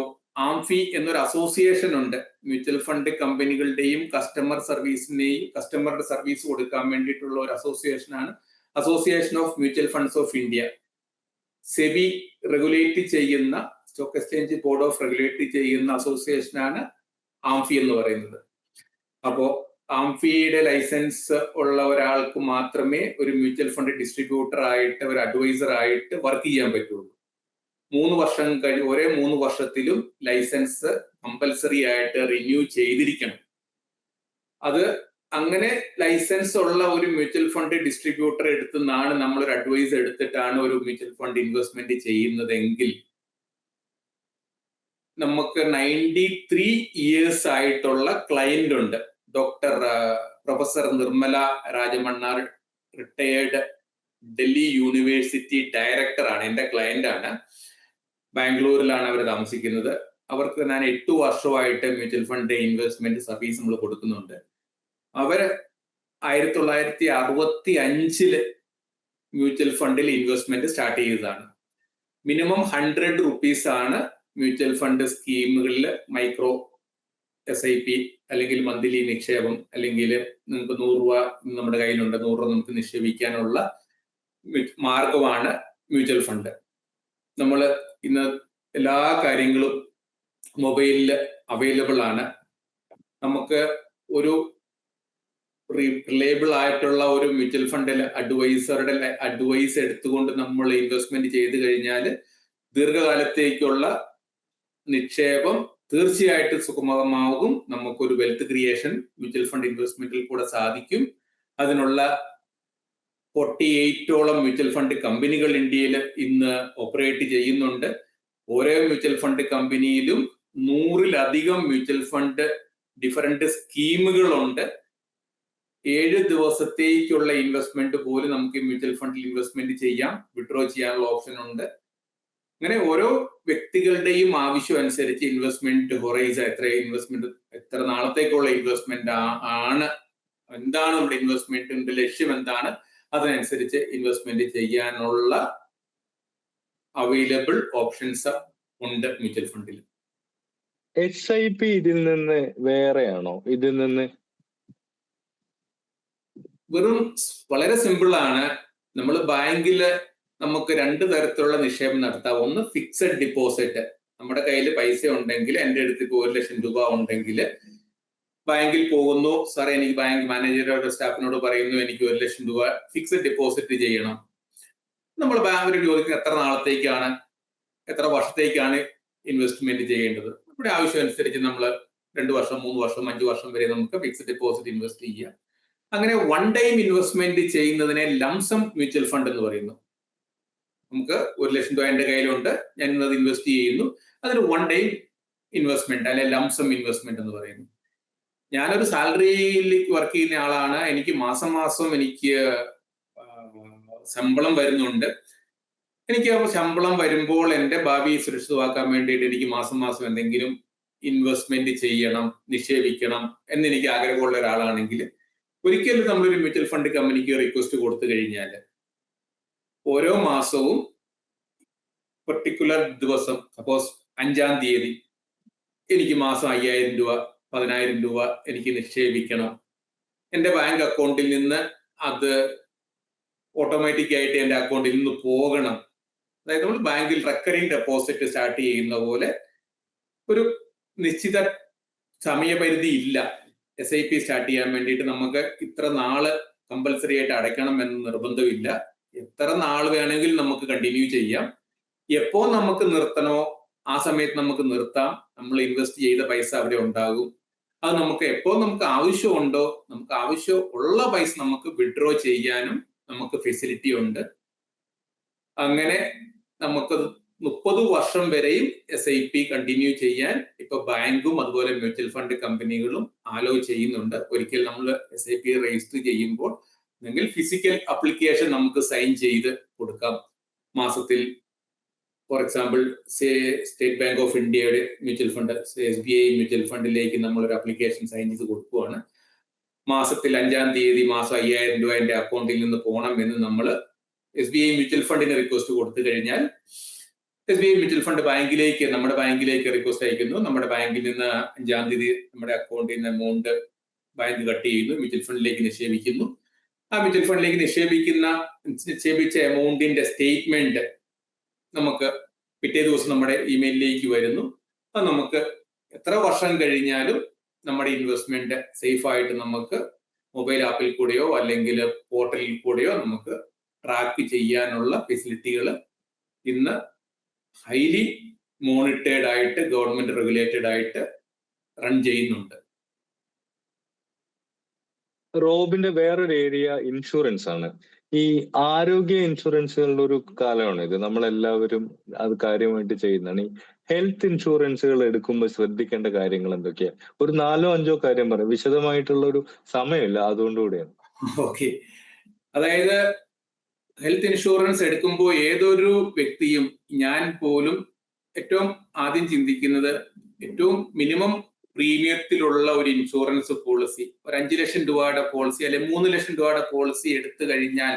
ആംഫി എന്നൊരു അസോസിയേഷൻ ഉണ്ട്. മ്യൂച്വൽ ഫണ്ട് കമ്പനികളുടെയും കസ്റ്റമറുടെ സർവീസ് കൊടുക്കാൻ വേണ്ടിയിട്ടുള്ള ഒരു അസോസിയേഷനാണ് association of mutual funds of India. SEBI regulate ചെയ്യുന്ന, stock exchange board of regulate ചെയ്യുന്ന അസോസിയേഷനാണ് ആംഫി എന്ന് പറയുന്നത്. അപ്പോ ആംഫിയുടെ ലൈസൻസ് ഉള്ള ഒരാൾക്ക് മാത്രമേ ഒരു മ്യൂച്വൽ ഫണ്ട് ഡിസ്ട്രിബ്യൂട്ടർ ആയിട്ട്, ഒരു അഡ്വൈസർ ആയിട്ട് വർക്ക് ചെയ്യാൻ പറ്റുള്ളൂ. 3 വർഷം ഒരേ 3 വർഷത്തിലും ലൈസൻസ് കമ്പൽസറി ആയിട്ട് റിന്യൂ ചെയ്തിരിക്കണം. അത് അങ്ങനെ ലൈസൻസ് ഉള്ള ഒരു മ്യൂച്വൽ ഫണ്ട് ഡിസ്ട്രിബ്യൂട്ടർ എടുത്തുനിന്നാണ് നമ്മളൊരു അഡ്വൈസ് എടുത്തിട്ടാണ് ഒരു മ്യൂച്വൽ ഫണ്ട് ഇൻവെസ്റ്റ്മെന്റ് ചെയ്യുന്നതെങ്കിൽ നമുക്ക് 93 ഇയേഴ്സ് ആയിട്ടുള്ള ക്ലയന്റ് ഉണ്ട്. Professor Nirmala Rajamannar, retired Delhi university ഡയറക്ടറാണ്, എൻ്റെ ക്ലയന്റ് ആണ്. ബാംഗ്ലൂരിലാണ് അവർ താമസിക്കുന്നത്. അവർക്ക് ഞാൻ 8 വർഷമായിട്ട് മ്യൂച്വൽ ഫണ്ട് ഇൻവെസ്റ്റ്മെന്റ് സർവീസ് നമ്മൾ കൊടുക്കുന്നുണ്ട്. അവര് 1965 മ്യൂച്വൽ ഫണ്ടിൽ ഇൻവെസ്റ്റ്മെന്റ് സ്റ്റാർട്ട് ചെയ്തതാണ്. മിനിമം 100 റുപ്പീസ് ആണ് മ്യൂച്വൽ ഫണ്ട് സ്കീമുകളിൽ മൈക്രോ SIP അല്ലെങ്കിൽ മന്ത്ലി നിക്ഷേപം, അല്ലെങ്കിൽ നിങ്ങൾക്ക് 100 രൂപ നമ്മുടെ കയ്യിലുണ്ട്, 100 രൂപ നമുക്ക് നിക്ഷേപിക്കാനുള്ള മാർഗമാണ് മ്യൂച്വൽ ഫണ്ട്. നമ്മൾ ഇന്ന് എല്ലാ കാര്യങ്ങളും മൊബൈലിൽ അവൈലബിൾ ആണ്. നമുക്ക് ഒരു റിലയബിൾ ആയിട്ടുള്ള ഒരു മ്യൂച്വൽ ഫണ്ടിൽ അഡ്വൈസറുടെ അഡ്വൈസ് എടുത്തുകൊണ്ട് നമ്മൾ ഇൻവെസ്റ്റ്മെന്റ് ചെയ്ത് കഴിഞ്ഞാൽ ദീർഘകാലത്തേക്കുള്ള നിക്ഷേപം തീർച്ചയായിട്ടും സുഗമമാകും. നമുക്കൊരു വെൽത്ത് ക്രിയേഷൻ മ്യൂച്വൽ ഫണ്ട് ഇൻവെസ്റ്റ്മെന്റിൽ കൂടെ സാധിക്കും. അതിനുള്ള 48ഓളം മ്യൂച്വൽ ഫണ്ട് കമ്പനികൾ ഇന്ത്യയിൽ ഇന്ന് ഓപ്പറേറ്റ് ചെയ്യുന്നുണ്ട്. ഓരോ മ്യൂച്വൽ ഫണ്ട് കമ്പനിയിലും 100-ലധികം മ്യൂച്വൽ ഫണ്ട് ഡിഫറെന്റ് സ്കീമുകളുണ്ട്. 7 ദിവസത്തേക്കുള്ള ഇൻവെസ്റ്റ്മെന്റ് പോലും നമുക്ക് മ്യൂച്വൽ ഫണ്ടിൽ ഇൻവെസ്റ്റ്മെന്റ് ചെയ്യാം, വിഡ്രോ ചെയ്യാനുള്ള ഓപ്ഷൻ ഉണ്ട്. അങ്ങനെ ഓരോ വ്യക്തികളുടെയും ആവശ്യം അനുസരിച്ച് ഇൻവെസ്റ്റ്മെന്റ് ഹൊറൈസൺ എത്ര നാളത്തേക്കുള്ള ഇൻവെസ്റ്റ്മെന്റ് ആണ്, എന്താണ് നമ്മുടെ ഇൻവെസ്റ്റ്മെന്റിന്റെ ലക്ഷ്യം എന്താണ്, അതിനനുസരിച്ച് ഇൻവെസ്റ്റ്മെന്റ് ചെയ്യാനുള്ള അവൈലബിൾ ഓപ്ഷൻസ് ഉണ്ട് മ്യൂച്വൽ ഫണ്ടിൽ. SIP ഇതിൽ നിന്ന് വേറെയാണോ? ഇതിൽ നിന്ന് വളരെ സിമ്പിൾ ആണ്. നമ്മൾ ബാങ്കില് നമുക്ക് 2 തരത്തിലുള്ള നിക്ഷേപം നടത്താം. ഒന്ന് ഫിക്സഡ് ഡിപ്പോസിറ്റ്. നമ്മുടെ കയ്യിൽ പൈസ ഉണ്ടെങ്കിൽ, എൻ്റെ അടുത്ത് ഇപ്പോൾ 1 ലക്ഷം രൂപ ഉണ്ടെങ്കിൽ ബാങ്കിൽ പോകുന്നു, സാറേ എനിക്ക് ബാങ്ക് മാനേജറുടെ സ്റ്റാഫിനോട് പറയുന്നു എനിക്ക് 1 ലക്ഷം രൂപ ഫിക്സഡ് ഡിപ്പോസിറ്റ് ചെയ്യണം. നമ്മൾ ബാങ്കിൽ ചോദിക്കുന്നത് എത്ര നാളത്തേക്കാണ്, എത്ര വർഷത്തേക്കാണ് ഇൻവെസ്റ്റ്മെന്റ് ചെയ്യേണ്ടത്. നമ്മുടെ ആവശ്യം അനുസരിച്ച് നമ്മൾ 2 വർഷം, 3 വർഷം, 5 വർഷം വരെ നമുക്ക് ഫിക്സഡ് ഡിപ്പോസിറ്റ് ഇൻവെസ്റ്റ് ചെയ്യാം. അങ്ങനെ വൺ ടൈം ഇൻവെസ്റ്റ്മെന്റ് ചെയ്യുന്നതിനെ ലംസം മ്യൂച്വൽ ഫണ്ട് എന്ന് പറയുന്നു. നമുക്ക് 1 ലക്ഷം രൂപ എൻ്റെ കയ്യിലുണ്ട്, ഞാൻ ഇന്നത് ഇൻവെസ്റ്റ് ചെയ്യുന്നു, അതിന് വൺ ടൈം ഇൻവെസ്റ്റ്മെന്റ് അല്ലെ ലംസം ഇൻവെസ്റ്റ്മെന്റ് എന്ന് പറയുന്നു. ഞാനൊരു സാലറിയിൽ വർക്ക് ചെയ്യുന്ന ആളാണ്. എനിക്ക് മാസം എനിക്ക് ശമ്പളം വരുന്നുണ്ട്. എനിക്ക് ശമ്പളം വരുമ്പോൾ എൻ്റെ ഭാവി സുരക്ഷിതമാക്കാൻ വേണ്ടിയിട്ട് എനിക്ക് മാസം എന്തെങ്കിലും ഇൻവെസ്റ്റ്മെന്റ് ചെയ്യണം, നിക്ഷേപിക്കണം എന്നെനിക്ക് ആഗ്രഹമുള്ള ഒരാളാണെങ്കിൽ ഒരിക്കലും നമ്മളൊരു മ്യൂച്വൽ ഫണ്ട് കമ്പനിക്ക് റിക്വസ്റ്റ് കൊടുത്തു കഴിഞ്ഞാൽ ഓരോ മാസവും പെർട്ടിക്കുലർ ദിവസം, സപ്പോസ് 5-ാം തീയതി എനിക്ക് മാസം 5000 രൂപ 10000 രൂപ എനിക്ക് നിക്ഷേപിക്കണം, എൻ്റെ ബാങ്ക് അക്കൗണ്ടിൽ നിന്ന് അത് ഓട്ടോമാറ്റിക് ആയിട്ട് എൻ്റെ അക്കൗണ്ടിൽ നിന്ന് പോകണം. അതായത് നമ്മൾ ബാങ്കിൽ റെക്കറിംഗ് ഡെപ്പോസിറ്റ് സ്റ്റാർട്ട് ചെയ്യുന്ന പോലെ ഒരു നിശ്ചിത സമയപരിധി ഇല്ല. SIP സ്റ്റാർട്ട് ചെയ്യാൻ വേണ്ടിയിട്ട് നമുക്ക് ഇത്ര നാള് കമ്പൽസറി ആയിട്ട് അടയ്ക്കണം എന്ന് നിർബന്ധമില്ല. എത്ര നാൾ വേണമെങ്കിലും നമുക്ക് കണ്ടിന്യൂ ചെയ്യാം. എപ്പോ നമുക്ക് നിർത്തണോ ആ സമയത്ത് നമുക്ക് നിർത്താം. നമ്മൾ ഇൻവെസ്റ്റ് ചെയ്ത പൈസ അവിടെ ഉണ്ടാകും. അത് നമുക്ക് എപ്പോ നമുക്ക് ആവശ്യമുണ്ടോ, നമുക്ക് ആവശ്യമുള്ള പൈസ നമുക്ക് വിഡ്രോ ചെയ്യാനും നമുക്ക് ഫെസിലിറ്റി ഉണ്ട്. അങ്ങനെ നമുക്ക് 30 വർഷം വരെയും SIP കണ്ടിന്യൂ ചെയ്യാൻ ഇപ്പൊ ബാങ്കും അതുപോലെ മ്യൂച്വൽ ഫണ്ട് കമ്പനികളും അലോ ചെയ്യുന്നുണ്ട്. ഒരിക്കൽ നമ്മൾ SIP രജിസ്റ്റർ ചെയ്യുമ്പോൾ അല്ലെങ്കിൽ ഫിസിക്കൽ അപ്ലിക്കേഷൻ നമുക്ക് സൈൻ ചെയ്ത് കൊടുക്കാം. മാസത്തിൽ for example state Bank of ഇന്ത്യയുടെ മ്യൂച്വൽ ഫണ്ട് SBI മ്യൂച്വൽ ഫണ്ടിലേക്ക് നമ്മളൊരു അപ്ലിക്കേഷൻ സൈൻ ചെയ്ത് കൊടുക്കുകയാണ്. മാസത്തിൽ 5-ാം തീയതി മാസം 5000 രൂപ എൻ്റെ അക്കൗണ്ടിൽ നിന്ന് പോകണം എന്ന് നമ്മൾ SBI മ്യൂച്വൽ ഫണ്ടിന് റിക്വസ്റ്റ് കൊടുത്തു കഴിഞ്ഞാൽ SBI മ്യൂച്വൽ ഫണ്ട് നമ്മുടെ ബാങ്കിലേക്ക് റിക്വസ്റ്റ് അയക്കുന്നു. നമ്മുടെ ബാങ്കിൽ നിന്ന് 5-ാം തീയതി നമ്മുടെ അക്കൗണ്ടിൽ നിന്ന് എമൗണ്ട് ബാങ്ക് കട്ട് ചെയ്യുന്നു, മ്യൂച്വൽ ഫണ്ടിലേക്ക് നിക്ഷേപിക്കുന്നു. ആ മ്യൂച്വൽ ഫണ്ടിലേക്ക് നിക്ഷേപിച്ച എമൗണ്ടിന്റെ സ്റ്റേറ്റ്മെന്റ് നമുക്ക് പിറ്റേ ദിവസം നമ്മുടെ ഇമെയിലിലേക്ക് വരുന്നു. അത് നമുക്ക് എത്ര വർഷം കഴിഞ്ഞാലും നമ്മുടെ ഇൻവെസ്റ്റ്മെന്റ് സേഫ് ആയിട്ട് നമുക്ക് മൊബൈൽ ആപ്പിൽ കൂടെയോ അല്ലെങ്കിൽ പോർട്ടലിൽ കൂടെയോ നമുക്ക് ട്രാക്ക് ചെയ്യാനുള്ള ഫെസിലിറ്റികൾ ഇന്ന് ഹൈലി മോണിറ്റേർഡ് ആയിട്ട് ഗവൺമെന്റ് റെഗുലേറ്റഡ് ആയിട്ട് റൺ ചെയ്യുന്നുണ്ട്. റോബിന്റെ വേറൊരു ഏരിയ ഇൻഷുറൻസ് ആണ്. ഈ ആരോഗ്യ ഇൻഷുറൻസുകളുടെ ഒരു കാലമാണ് ഇത്. നമ്മളെല്ലാവരും അത് കാര്യമായിട്ട് ചെയ്യുന്നതാണ്. ഈ ഹെൽത്ത് ഇൻഷുറൻസുകൾ എടുക്കുമ്പോൾ ശ്രദ്ധിക്കേണ്ട കാര്യങ്ങൾ എന്തൊക്കെയാ? ഒരു 4-5 കാര്യം പറയാം. വിശദമായിട്ടുള്ള ഒരു സമയമില്ല, അതുകൊണ്ടുകൂടിയാണ്. ഓക്കെ. അതായത് ഹെൽത്ത് ഇൻഷുറൻസ് എടുക്കുമ്പോൾ ഏതൊരു വ്യക്തിയും, ഞാൻ പോലും ഏറ്റവും ആദ്യം ചിന്തിക്കുന്നത് ഏറ്റവും മിനിമം പ്രീമിയത്തിലുള്ള ഒരു ഇൻഷുറൻസ് പോളിസി, ഒരു 5 ലക്ഷം രൂപയുടെ പോളിസി അല്ലെങ്കിൽ 3 ലക്ഷം രൂപയുടെ പോളിസി എടുത്തു കഴിഞ്ഞാൽ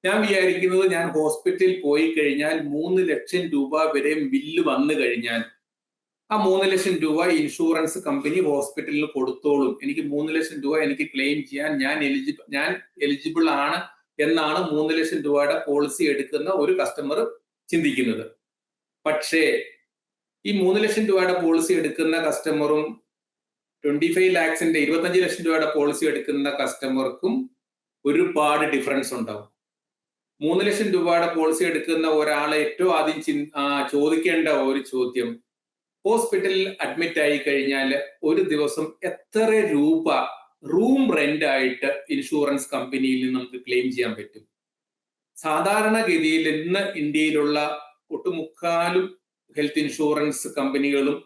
ഞാൻ വിചാരിക്കുന്നത്, ഞാൻ ഹോസ്പിറ്റലിൽ പോയി കഴിഞ്ഞാൽ 3 ലക്ഷം രൂപ വരെ ബില്ല് വന്നു കഴിഞ്ഞാൽ ആ 3 ലക്ഷം രൂപ ഇൻഷുറൻസ് കമ്പനി ഹോസ്പിറ്റലിൽ കൊടുത്തോളും. എനിക്ക് 3 ലക്ഷം രൂപ എനിക്ക് ക്ലെയിം ചെയ്യാൻ ഞാൻ എലിജിബിൾ ആണ് എന്നാണ് 3 ലക്ഷം രൂപയുടെ പോളിസി എടുക്കുന്ന ഒരു കസ്റ്റമർ ചിന്തിക്കുന്നത്. പക്ഷേ ഈ 3 ലക്ഷം രൂപയുടെ പോളിസി എടുക്കുന്ന കസ്റ്റമറും 25 ലാക്സിന്റെ 25 ലക്ഷം രൂപയുടെ പോളിസി എടുക്കുന്ന കസ്റ്റമർക്കും ഒരുപാട് ഡിഫറൻസ് ഉണ്ടാവും. 3 ലക്ഷം രൂപയുടെ പോളിസി എടുക്കുന്ന ഒരാളെ ഏറ്റവും ആദ്യം ചോദിക്കേണ്ട ഒരു ചോദ്യം, ഹോസ്പിറ്റലിൽ അഡ്മിറ്റ് ആയി കഴിഞ്ഞാൽ ഒരു ദിവസം എത്ര രൂപ റൂം റെന്റ് ആയിട്ട് ഇൻഷുറൻസ് കമ്പനിയിൽ നിന്ന് നമുക്ക് ക്ലെയിം ചെയ്യാൻ പറ്റും? സാധാരണഗതിയിൽ ഇന്ന് ഇന്ത്യയിലുള്ള ഒട്ടുമുക്കാലും ഹെൽത്ത് ഇൻഷുറൻസ് കമ്പനികളും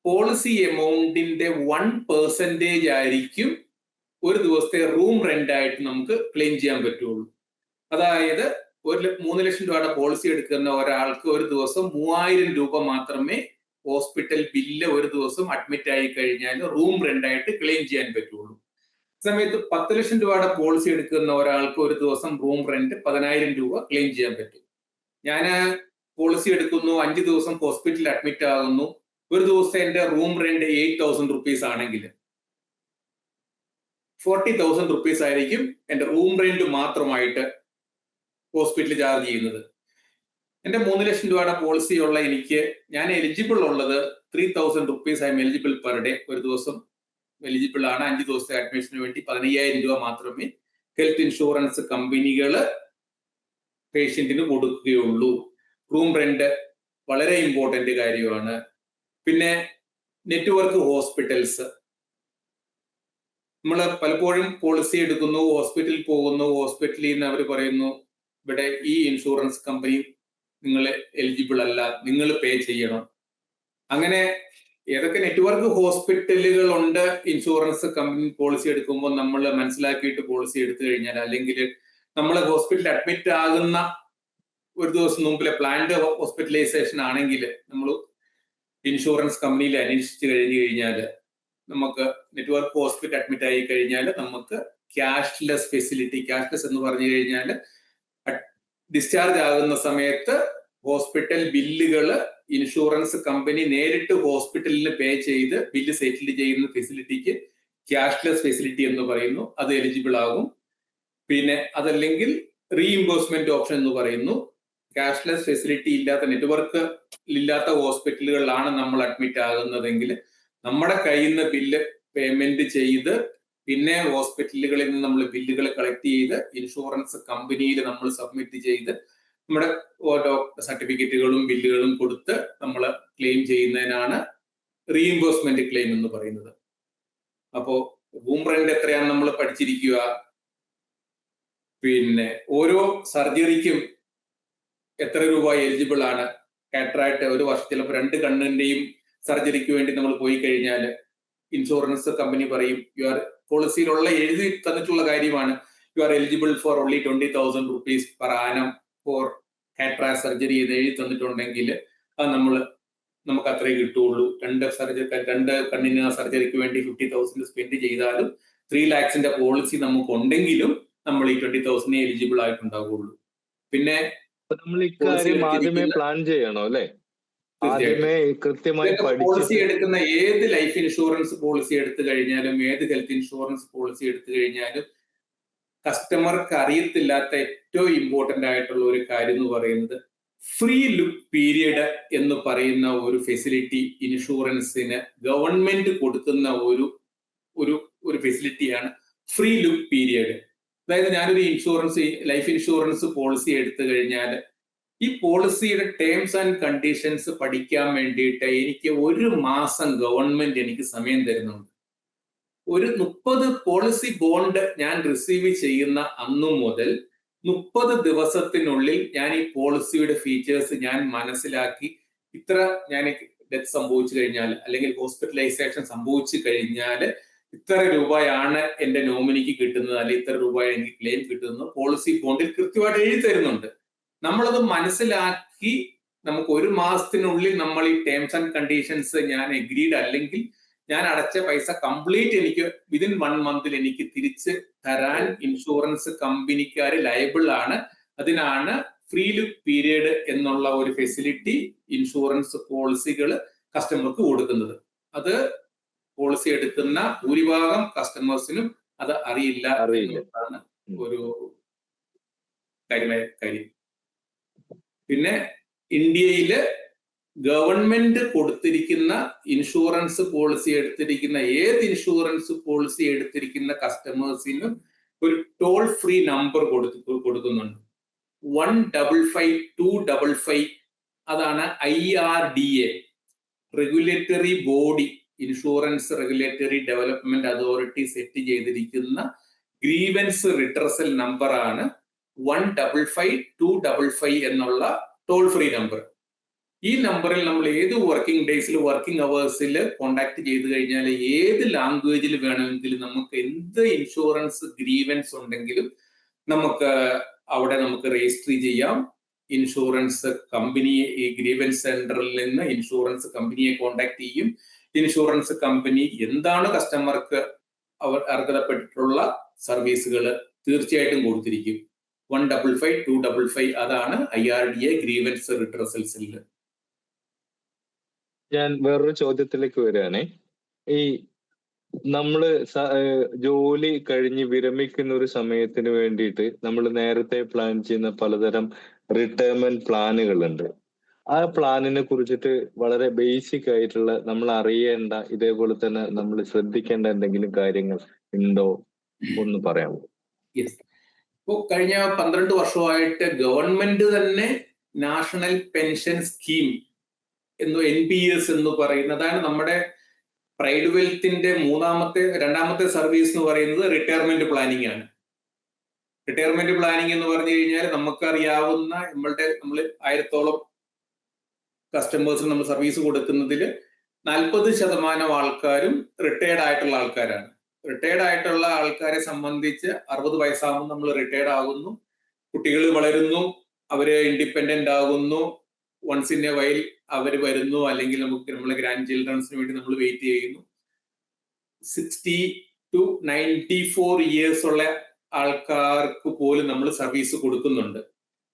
പോളിസി എമൗണ്ടിന്റെ 1% ആയിരിക്കും ഒരു ദിവസത്തെ റൂം റെന്റ് ആയിട്ട് നമുക്ക് ക്ലെയിം ചെയ്യാൻ പറ്റുള്ളൂ. അതായത് 3 ലക്ഷം രൂപയുടെ പോളിസി എടുക്കുന്ന ഒരാൾക്ക് ഒരു ദിവസം 3000 രൂപ മാത്രമേ ഹോസ്പിറ്റൽ ബില്ല് ഒരു ദിവസം അഡ്മിറ്റ് ആയി കഴിഞ്ഞാൽ റൂം റെന്റ് ആയിട്ട് ക്ലെയിം ചെയ്യാൻ പറ്റുള്ളൂ. സമയത്ത് 10 ലക്ഷം രൂപയുടെ പോളിസി എടുക്കുന്ന ഒരാൾക്ക് ഒരു ദിവസം റൂം റെന്റ് 10000 രൂപ ക്ലെയിം ചെയ്യാൻ പറ്റും. ഞാൻ പോളിസി എടുക്കുന്നു, 5 ദിവസം ഹോസ്പിറ്റലിൽ അഡ്മിറ്റ് ആകുന്നു, ഒരു ദിവസം എന്റെ റൂം റെന്റ് 8000 റുപ്പീസ് ആണെങ്കിൽ 40,000 റുപ്പീസ് ആയിരിക്കും എന്റെ റൂം റെന്റ് മാത്രമായിട്ട് ഹോസ്പിറ്റലിൽ ചാർജ് ചെയ്യുന്നത്. എന്റെ 3 ലക്ഷം രൂപയുടെ പോളിസി ഉള്ള എനിക്ക്, ഞാൻ എലിജിബിൾ ഉള്ളത് 3000 rupees I M eligible per day. ഒരു ദിവസം എലിജിബിൾ ആണ്. 5 ദിവസത്തെ അഡ്മിഷന് വേണ്ടി 15000 രൂപ മാത്രമേ ഹെൽത്ത് ഇൻഷുറൻസ് കമ്പനികൾ പേഷ്യന്റിന് കൊടുക്കുകയുള്ളൂ. റൂം റെന്റ് വളരെ ഇമ്പോർട്ടന്റ് കാര്യമാണ്. പിന്നെ നെറ്റ്വർക്ക് ഹോസ്പിറ്റൽസ്, നമ്മൾ പലപ്പോഴും പോളിസി എടുക്കുന്നു, ഹോസ്പിറ്റലിൽ പോകുന്നു, ഹോസ്പിറ്റലിൽ നിന്ന് അവർ പറയുന്നു ഇവിടെ ഈ ഇൻഷുറൻസ് കമ്പനി നിങ്ങൾ എലിജിബിൾ അല്ല, നിങ്ങൾ പേ ചെയ്യണം. അങ്ങനെ ഏതൊക്കെ നെറ്റ്വർക്ക് ഹോസ്പിറ്റലുകൾ ഉണ്ട് ഇൻഷുറൻസ് കമ്പനി പോളിസി എടുക്കുമ്പോൾ നമ്മൾ മനസ്സിലാക്കിയിട്ട് പോളിസി എടുത്തു കഴിഞ്ഞാൽ, അല്ലെങ്കിൽ നമ്മൾ ഹോസ്പിറ്റലിൽ അഡ്മിറ്റ് ആകുന്ന ഒരു ദിവസം മുമ്പിലെ പ്ലാൻഡ് ഹോസ്പിറ്റലൈസേഷൻ ആണെങ്കിൽ നമ്മൾ ഇൻഷുറൻസ് കമ്പനിയിൽ അന്വേഷിച്ച് കഴിഞ്ഞാൽ നമുക്ക് നെറ്റ്വർക്ക് ഹോസ്പിറ്റൽ അഡ്മിറ്റ് ആയി കഴിഞ്ഞാൽ നമുക്ക് ക്യാഷ്ലെസ് ഫെസിലിറ്റി, ക്യാഷ്ലെസ് എന്ന് പറഞ്ഞു കഴിഞ്ഞാൽ ഡിസ്ചാർജ് ആകുന്ന സമയത്ത് ഹോസ്പിറ്റൽ ബില്ലുകൾ ഇൻഷുറൻസ് കമ്പനി നേരിട്ട് ഹോസ്പിറ്റലിന് പേ ചെയ്ത് ബില്ല് സെറ്റിൽ ചെയ്യുന്ന ഫെസിലിറ്റിക്ക് ക്യാഷ്ലെസ് ഫെസിലിറ്റി എന്ന് പറയുന്നു. അത് എലിജിബിൾ ആകും. പിന്നെ അതല്ലെങ്കിൽ റീഇംബേഴ്സ്മെന്റ് ഓപ്ഷൻ എന്ന് പറയുന്നു. ക്യാഷ്ലെസ് ഫെസിലിറ്റി ഇല്ലാത്ത, നെറ്റ്വർക്ക് ഇല്ലാത്ത ഹോസ്പിറ്റലുകളിലാണ് നമ്മൾ അഡ്മിറ്റ് ആകുന്നതെങ്കിൽ നമ്മുടെ കയ്യിൽ നിന്ന് ബില്ല് പേയ്മെന്റ് ചെയ്ത് പിന്നെ ഹോസ്പിറ്റലുകളിൽ നിന്ന് നമ്മൾ ബില്ലുകൾ കളക്ട് ചെയ്ത് ഇൻഷുറൻസ് കമ്പനിയിൽ നമ്മൾ സബ്മിറ്റ് ചെയ്ത് നമ്മുടെ ഓരോ സർട്ടിഫിക്കറ്റുകളും ബില്ലുകളും കൊടുത്ത് നമ്മൾ ക്ലെയിം ചെയ്യുന്നതിനാണ് റീഇംബേഴ്സ്മെന്റ് ക്ലെയിം എന്ന് പറയുന്നത്. അപ്പോ റൂം റെന്റ് എത്രയാണെന്ന് നമ്മൾ പഠിച്ചിരിക്കുക. പിന്നെ ഓരോ സർജറിക്കും എത്ര രൂപ എലിജിബിൾ ആണ്. കാറ്ററാക്ട് ഒരു വർഷം ചിലപ്പോൾ 2 കണ്ണിന്റെയും സർജറിക്ക് വേണ്ടി നമ്മൾ പോയി കഴിഞ്ഞാൽ ഇൻഷുറൻസ് കമ്പനി പറയും, യു ആർ പോളിസിയിലുള്ള എഴുതി തന്നിട്ടുള്ള കാര്യമാണ്, you are eligible for only 20,000 rupees per annum for cataract surgery എന്ന് എഴുതി തന്നിട്ടുണ്ടെങ്കിൽ അത് നമുക്ക് അത്രേ കിട്ടുള്ളൂ. 2 കണ്ണിന് സർജറിക്ക് വേണ്ടി 50,000 സ്പെൻഡ് ചെയ്താലും 3 ലാക്സിന്റെ പോളിസി നമുക്ക് ഉണ്ടെങ്കിലും നമ്മൾ ഈ 20,000 എലിജിബിൾ ആയിട്ടുണ്ടാവുള്ളൂ. പിന്നെ നമ്മൾ ഇക്കാര്യം ആദ്യമേ പ്ലാൻ ചെയ്യണോ അല്ലെ? ആദ്യമേ കൃത്യമായി പോളിസി എടുക്കുന്ന ഏത് ലൈഫ് ഇൻഷുറൻസ് പോളിസി എടുത്തു കഴിഞ്ഞാലും ഏത് ഹെൽത്ത് ഇൻഷുറൻസ് പോളിസി എടുത്തു കഴിഞ്ഞാലും കസ്റ്റമർക്ക് അറിയത്തില്ലാത്ത ഏറ്റവും ഇമ്പോർട്ടന്റ് ആയിട്ടുള്ള ഒരു കാര്യം എന്ന് പറയുന്നത് ഫ്രീ ലുക്ക് പീരിയഡ് എന്ന് പറയുന്ന ഒരു ഫെസിലിറ്റി ഇൻഷുറൻസിന് ഗവൺമെന്റ് കൊടുക്കുന്ന ഒരു ഫെസിലിറ്റിയാണ് ഫ്രീ ലുക്ക് പീരിയഡ്. അതായത് ഞാനൊരു ലൈഫ് ഇൻഷുറൻസ് പോളിസി എടുത്തു കഴിഞ്ഞാൽ ഈ പോളിസിയുടെ ടേംസ് ആൻഡ് കണ്ടീഷൻസ് പഠിക്കാൻ വേണ്ടിയിട്ട് എനിക്ക് 1 മാസം ഗവൺമെന്റ് എനിക്ക് സമയം തരുന്നുണ്ട്. ഒരു 30 പോളിസി ബോണ്ട് ഞാൻ റിസീവ് ചെയ്യുന്ന അന്നു മുതൽ 30 ദിവസത്തിനുള്ളിൽ ഞാൻ ഈ പോളിസിയുടെ ഫീച്ചേഴ്സ് ഞാൻ മനസ്സിലാക്കി ഇത്ര ഞാൻ ഡെത്ത് സംഭവിച്ചു കഴിഞ്ഞാൽ അല്ലെങ്കിൽ ഹോസ്പിറ്റലൈസേഷൻ സംഭവിച്ചു കഴിഞ്ഞാൽ ഇത്ര രൂപയാണ് എന്റെ നോമിനിക്ക് കിട്ടുന്നത്, അല്ലെങ്കിൽ ഇത്ര രൂപയാണ് എനിക്ക് ക്ലെയിം കിട്ടുന്നത് പോളിസി ബോണ്ടിൽ കൃത്യമായിട്ട് എഴുതി തരുന്നുണ്ട്. നമ്മളത് മനസ്സിലാക്കി നമുക്ക് 1 മാസത്തിനുള്ളിൽ നമ്മൾ ഈ ടേംസ് ആൻഡ് കണ്ടീഷൻസ് ഞാൻ എഗ്രീഡ് അല്ലെങ്കിൽ ഞാൻ അടച്ച പൈസ കംപ്ലീറ്റ് എനിക്ക് വിതിൻ 1 മന്തിൽ എനിക്ക് തിരിച്ച് തരാൻ ഇൻഷുറൻസ് കമ്പനിക്കാർ ലയബിൾ ആണ്. അതിനാണ് ഫ്രീ ലുക്ക് പീരിയഡ് എന്നുള്ള ഒരു ഫെസിലിറ്റി ഇൻഷുറൻസ് പോളിസികൾ കസ്റ്റമർക്ക് കൊടുക്കുന്നത്. അത് പോളിസി എടുക്കുന്ന ഭൂരിഭാഗം കസ്റ്റമേഴ്സിനും അത് അറിയില്ല എന്നുള്ളതാണ് ഒരു കാര്യം. പിന്നെ ഇന്ത്യയില് ഗവൺമെന്റ് കൊടുത്തിരിക്കുന്ന ഇൻഷുറൻസ് പോളിസി എടുത്തിരിക്കുന്ന ഏത് ഇൻഷുറൻസ് പോളിസി എടുത്തിരിക്കുന്ന കസ്റ്റമേഴ്സിനും ഒരു ടോൾ ഫ്രീ നമ്പർ കൊടുക്കുന്നുണ്ട്. 155-255. അതാണ് IRDA, regulatory body, insurance regulatory development authority set ചെയ്തിരിക്കുന്ന ഗ്രീവൻസ് റിഡ്രസൽ നമ്പർ ആണ് 155-255 എന്നുള്ള ടോൾ ഫ്രീ നമ്പർ. ഈ നമ്പറിൽ നമ്മൾ ഏത് വർക്കിംഗ് ഡേയ്സിൽ വർക്കിംഗ് അവേഴ്സിൽ കോണ്ടാക്ട് ചെയ്ത് കഴിഞ്ഞാൽ ഏത് ലാംഗ്വേജിൽ വേണമെങ്കിലും നമുക്ക് എന്ത് ഇൻഷുറൻസ് ഗ്രീവൻസ് ഉണ്ടെങ്കിലും നമുക്ക് അവിടെ നമുക്ക് രജിസ്റ്റർ ചെയ്യാം. ഇൻഷുറൻസ് കമ്പനിയെ, ഈ ഗ്രീവൻസ് സെന്ററിൽ നിന്ന് ഇൻഷുറൻസ് കമ്പനിയെ കോണ്ടാക്ട് ചെയ്യും. ഇൻഷുറൻസ് കമ്പനി എന്താണ് കസ്റ്റമർക്ക് അർഹതപ്പെട്ടിട്ടുള്ള സർവീസുകൾ തീർച്ചയായിട്ടും കൊടുത്തിരിക്കും. 155-255 അതാണ് IRDA ഗ്രീവൻസ് റിഡ്രസൽ സെല്ല്. ഞാൻ വേറൊരു ചോദ്യത്തിലേക്ക് വരികയാണേ. ഈ നമ്മള് ജോലി കഴിഞ്ഞ് വിരമിക്കുന്ന ഒരു സമയത്തിന് വേണ്ടിയിട്ട് നമ്മൾ നേരത്തെ പ്ലാൻ ചെയ്യുന്ന പലതരം റിട്ടയർമെന്റ് പ്ലാനുകളുണ്ട്. ആ പ്ലാനിനെ കുറിച്ചിട്ട് വളരെ ബേസിക് ആയിട്ടുള്ള നമ്മൾ അറിയേണ്ട, ഇതേപോലെ തന്നെ നമ്മൾ ശ്രദ്ധിക്കേണ്ട എന്തെങ്കിലും കാര്യങ്ങൾ ഉണ്ടോ ഒന്ന് പറയാമോ? ഇപ്പോ കഴിഞ്ഞ 12 വർഷമായിട്ട് ഗവൺമെന്റ് തന്നെ നാഷണൽ പെൻഷൻ സ്കീം NPS എന്ന് പറയുന്നതാണ് നമ്മുടെ പ്രൈഡ് വെൽത്തിന്റെ രണ്ടാമത്തെ സർവീസ് എന്ന് പറയുന്നത് റിട്ടയർമെന്റ് പ്ലാനിങ് ആണ്. റിട്ടയർമെന്റ് പ്ലാനിങ് എന്ന് പറഞ്ഞു കഴിഞ്ഞാൽ നമുക്കറിയാവുന്ന നമ്മൾ 1000-ഓളം കസ്റ്റമേഴ്സിന് നമ്മൾ സർവീസ് കൊടുക്കുന്നതിൽ 40% ആൾക്കാരും റിട്ടയർഡ് ആയിട്ടുള്ള ആൾക്കാരാണ്. റിട്ടയർഡ് ആയിട്ടുള്ള ആൾക്കാരെ സംബന്ധിച്ച് 60 വയസ്സാകുമ്പോൾ നമ്മൾ റിട്ടയർഡ് ആകുന്നു, കുട്ടികൾ വളരുന്നു, അവര് ഇൻഡിപെൻഡന്റ് ആകുന്നു, വൺസ് ഇൻ എ വൈൽ അവർ വരുന്നു, അല്ലെങ്കിൽ നമുക്ക് നമ്മളെ ഗ്രാൻഡ് ചിൽഡ്രൻസിന് വേണ്ടി നമ്മൾ വെയിറ്റ് ചെയ്യുന്നു. 60 to 94 ഇയേഴ്സ് ഉള്ള ആൾക്കാർക്ക് പോലും നമ്മൾ സർവീസ് കൊടുക്കുന്നുണ്ട്.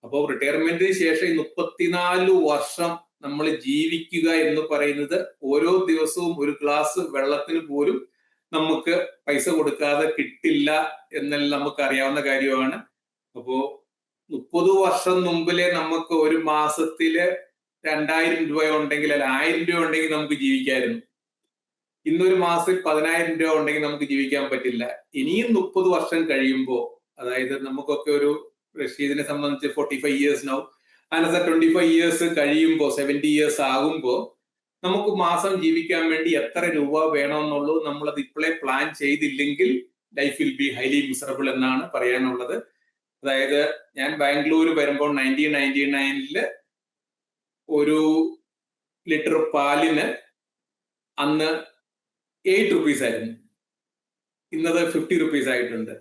അപ്പോൾ റിട്ടയർമെന്റിന് ശേഷം 34 വർഷം നമ്മൾ ജീവിക്കുക എന്ന് പറയുന്നത് ഓരോ ദിവസവും ഒരു ഗ്ലാസ് വെള്ളത്തിന് പോലും നമുക്ക് പൈസ കൊടുക്കാതെ കിട്ടില്ല എന്നെല്ലാം നമുക്ക് അറിയാവുന്ന കാര്യമാണ്. അപ്പോ 30 വർഷം മുമ്പിലെ നമുക്ക് ഒരു മാസത്തില് 2000 രൂപ ഉണ്ടെങ്കിൽ അല്ല 1000 രൂപ ഉണ്ടെങ്കിൽ നമുക്ക് ജീവിക്കായിരുന്നു. ഇന്നൊരു മാസത്തിൽ 10,000 രൂപ ഉണ്ടെങ്കിൽ നമുക്ക് ജീവിക്കാൻ പറ്റില്ല. ഇനിയും 30 വർഷം കഴിയുമ്പോൾ, അതായത് നമുക്കൊക്കെ ഒരു റഷീദിനെ സംബന്ധിച്ച് 45 ഇയേഴ്സ് നൗ, അനസർ 25 ഇയേഴ്സ് കഴിയുമ്പോൾ 70 ഇയേഴ്സ് ആകുമ്പോൾ നമുക്ക് മാസം ജീവിക്കാൻ വേണ്ടി എത്ര രൂപ വേണമെന്നുള്ളൂ നമ്മളത് ഇപ്പോഴേ പ്ലാൻ ചെയ്തില്ലെങ്കിൽ life will be highly miserable എന്നാണ് പറയാനുള്ളത്. അതായത് ഞാൻ ബാംഗ്ലൂർ വരുമ്പോൾ 1999 ഒരു ലിറ്റർ പാലിന് അന്ന് 8 rupees ആയിരുന്നു. ഇന്നത് 50 rupees ആയിട്ടുണ്ട്.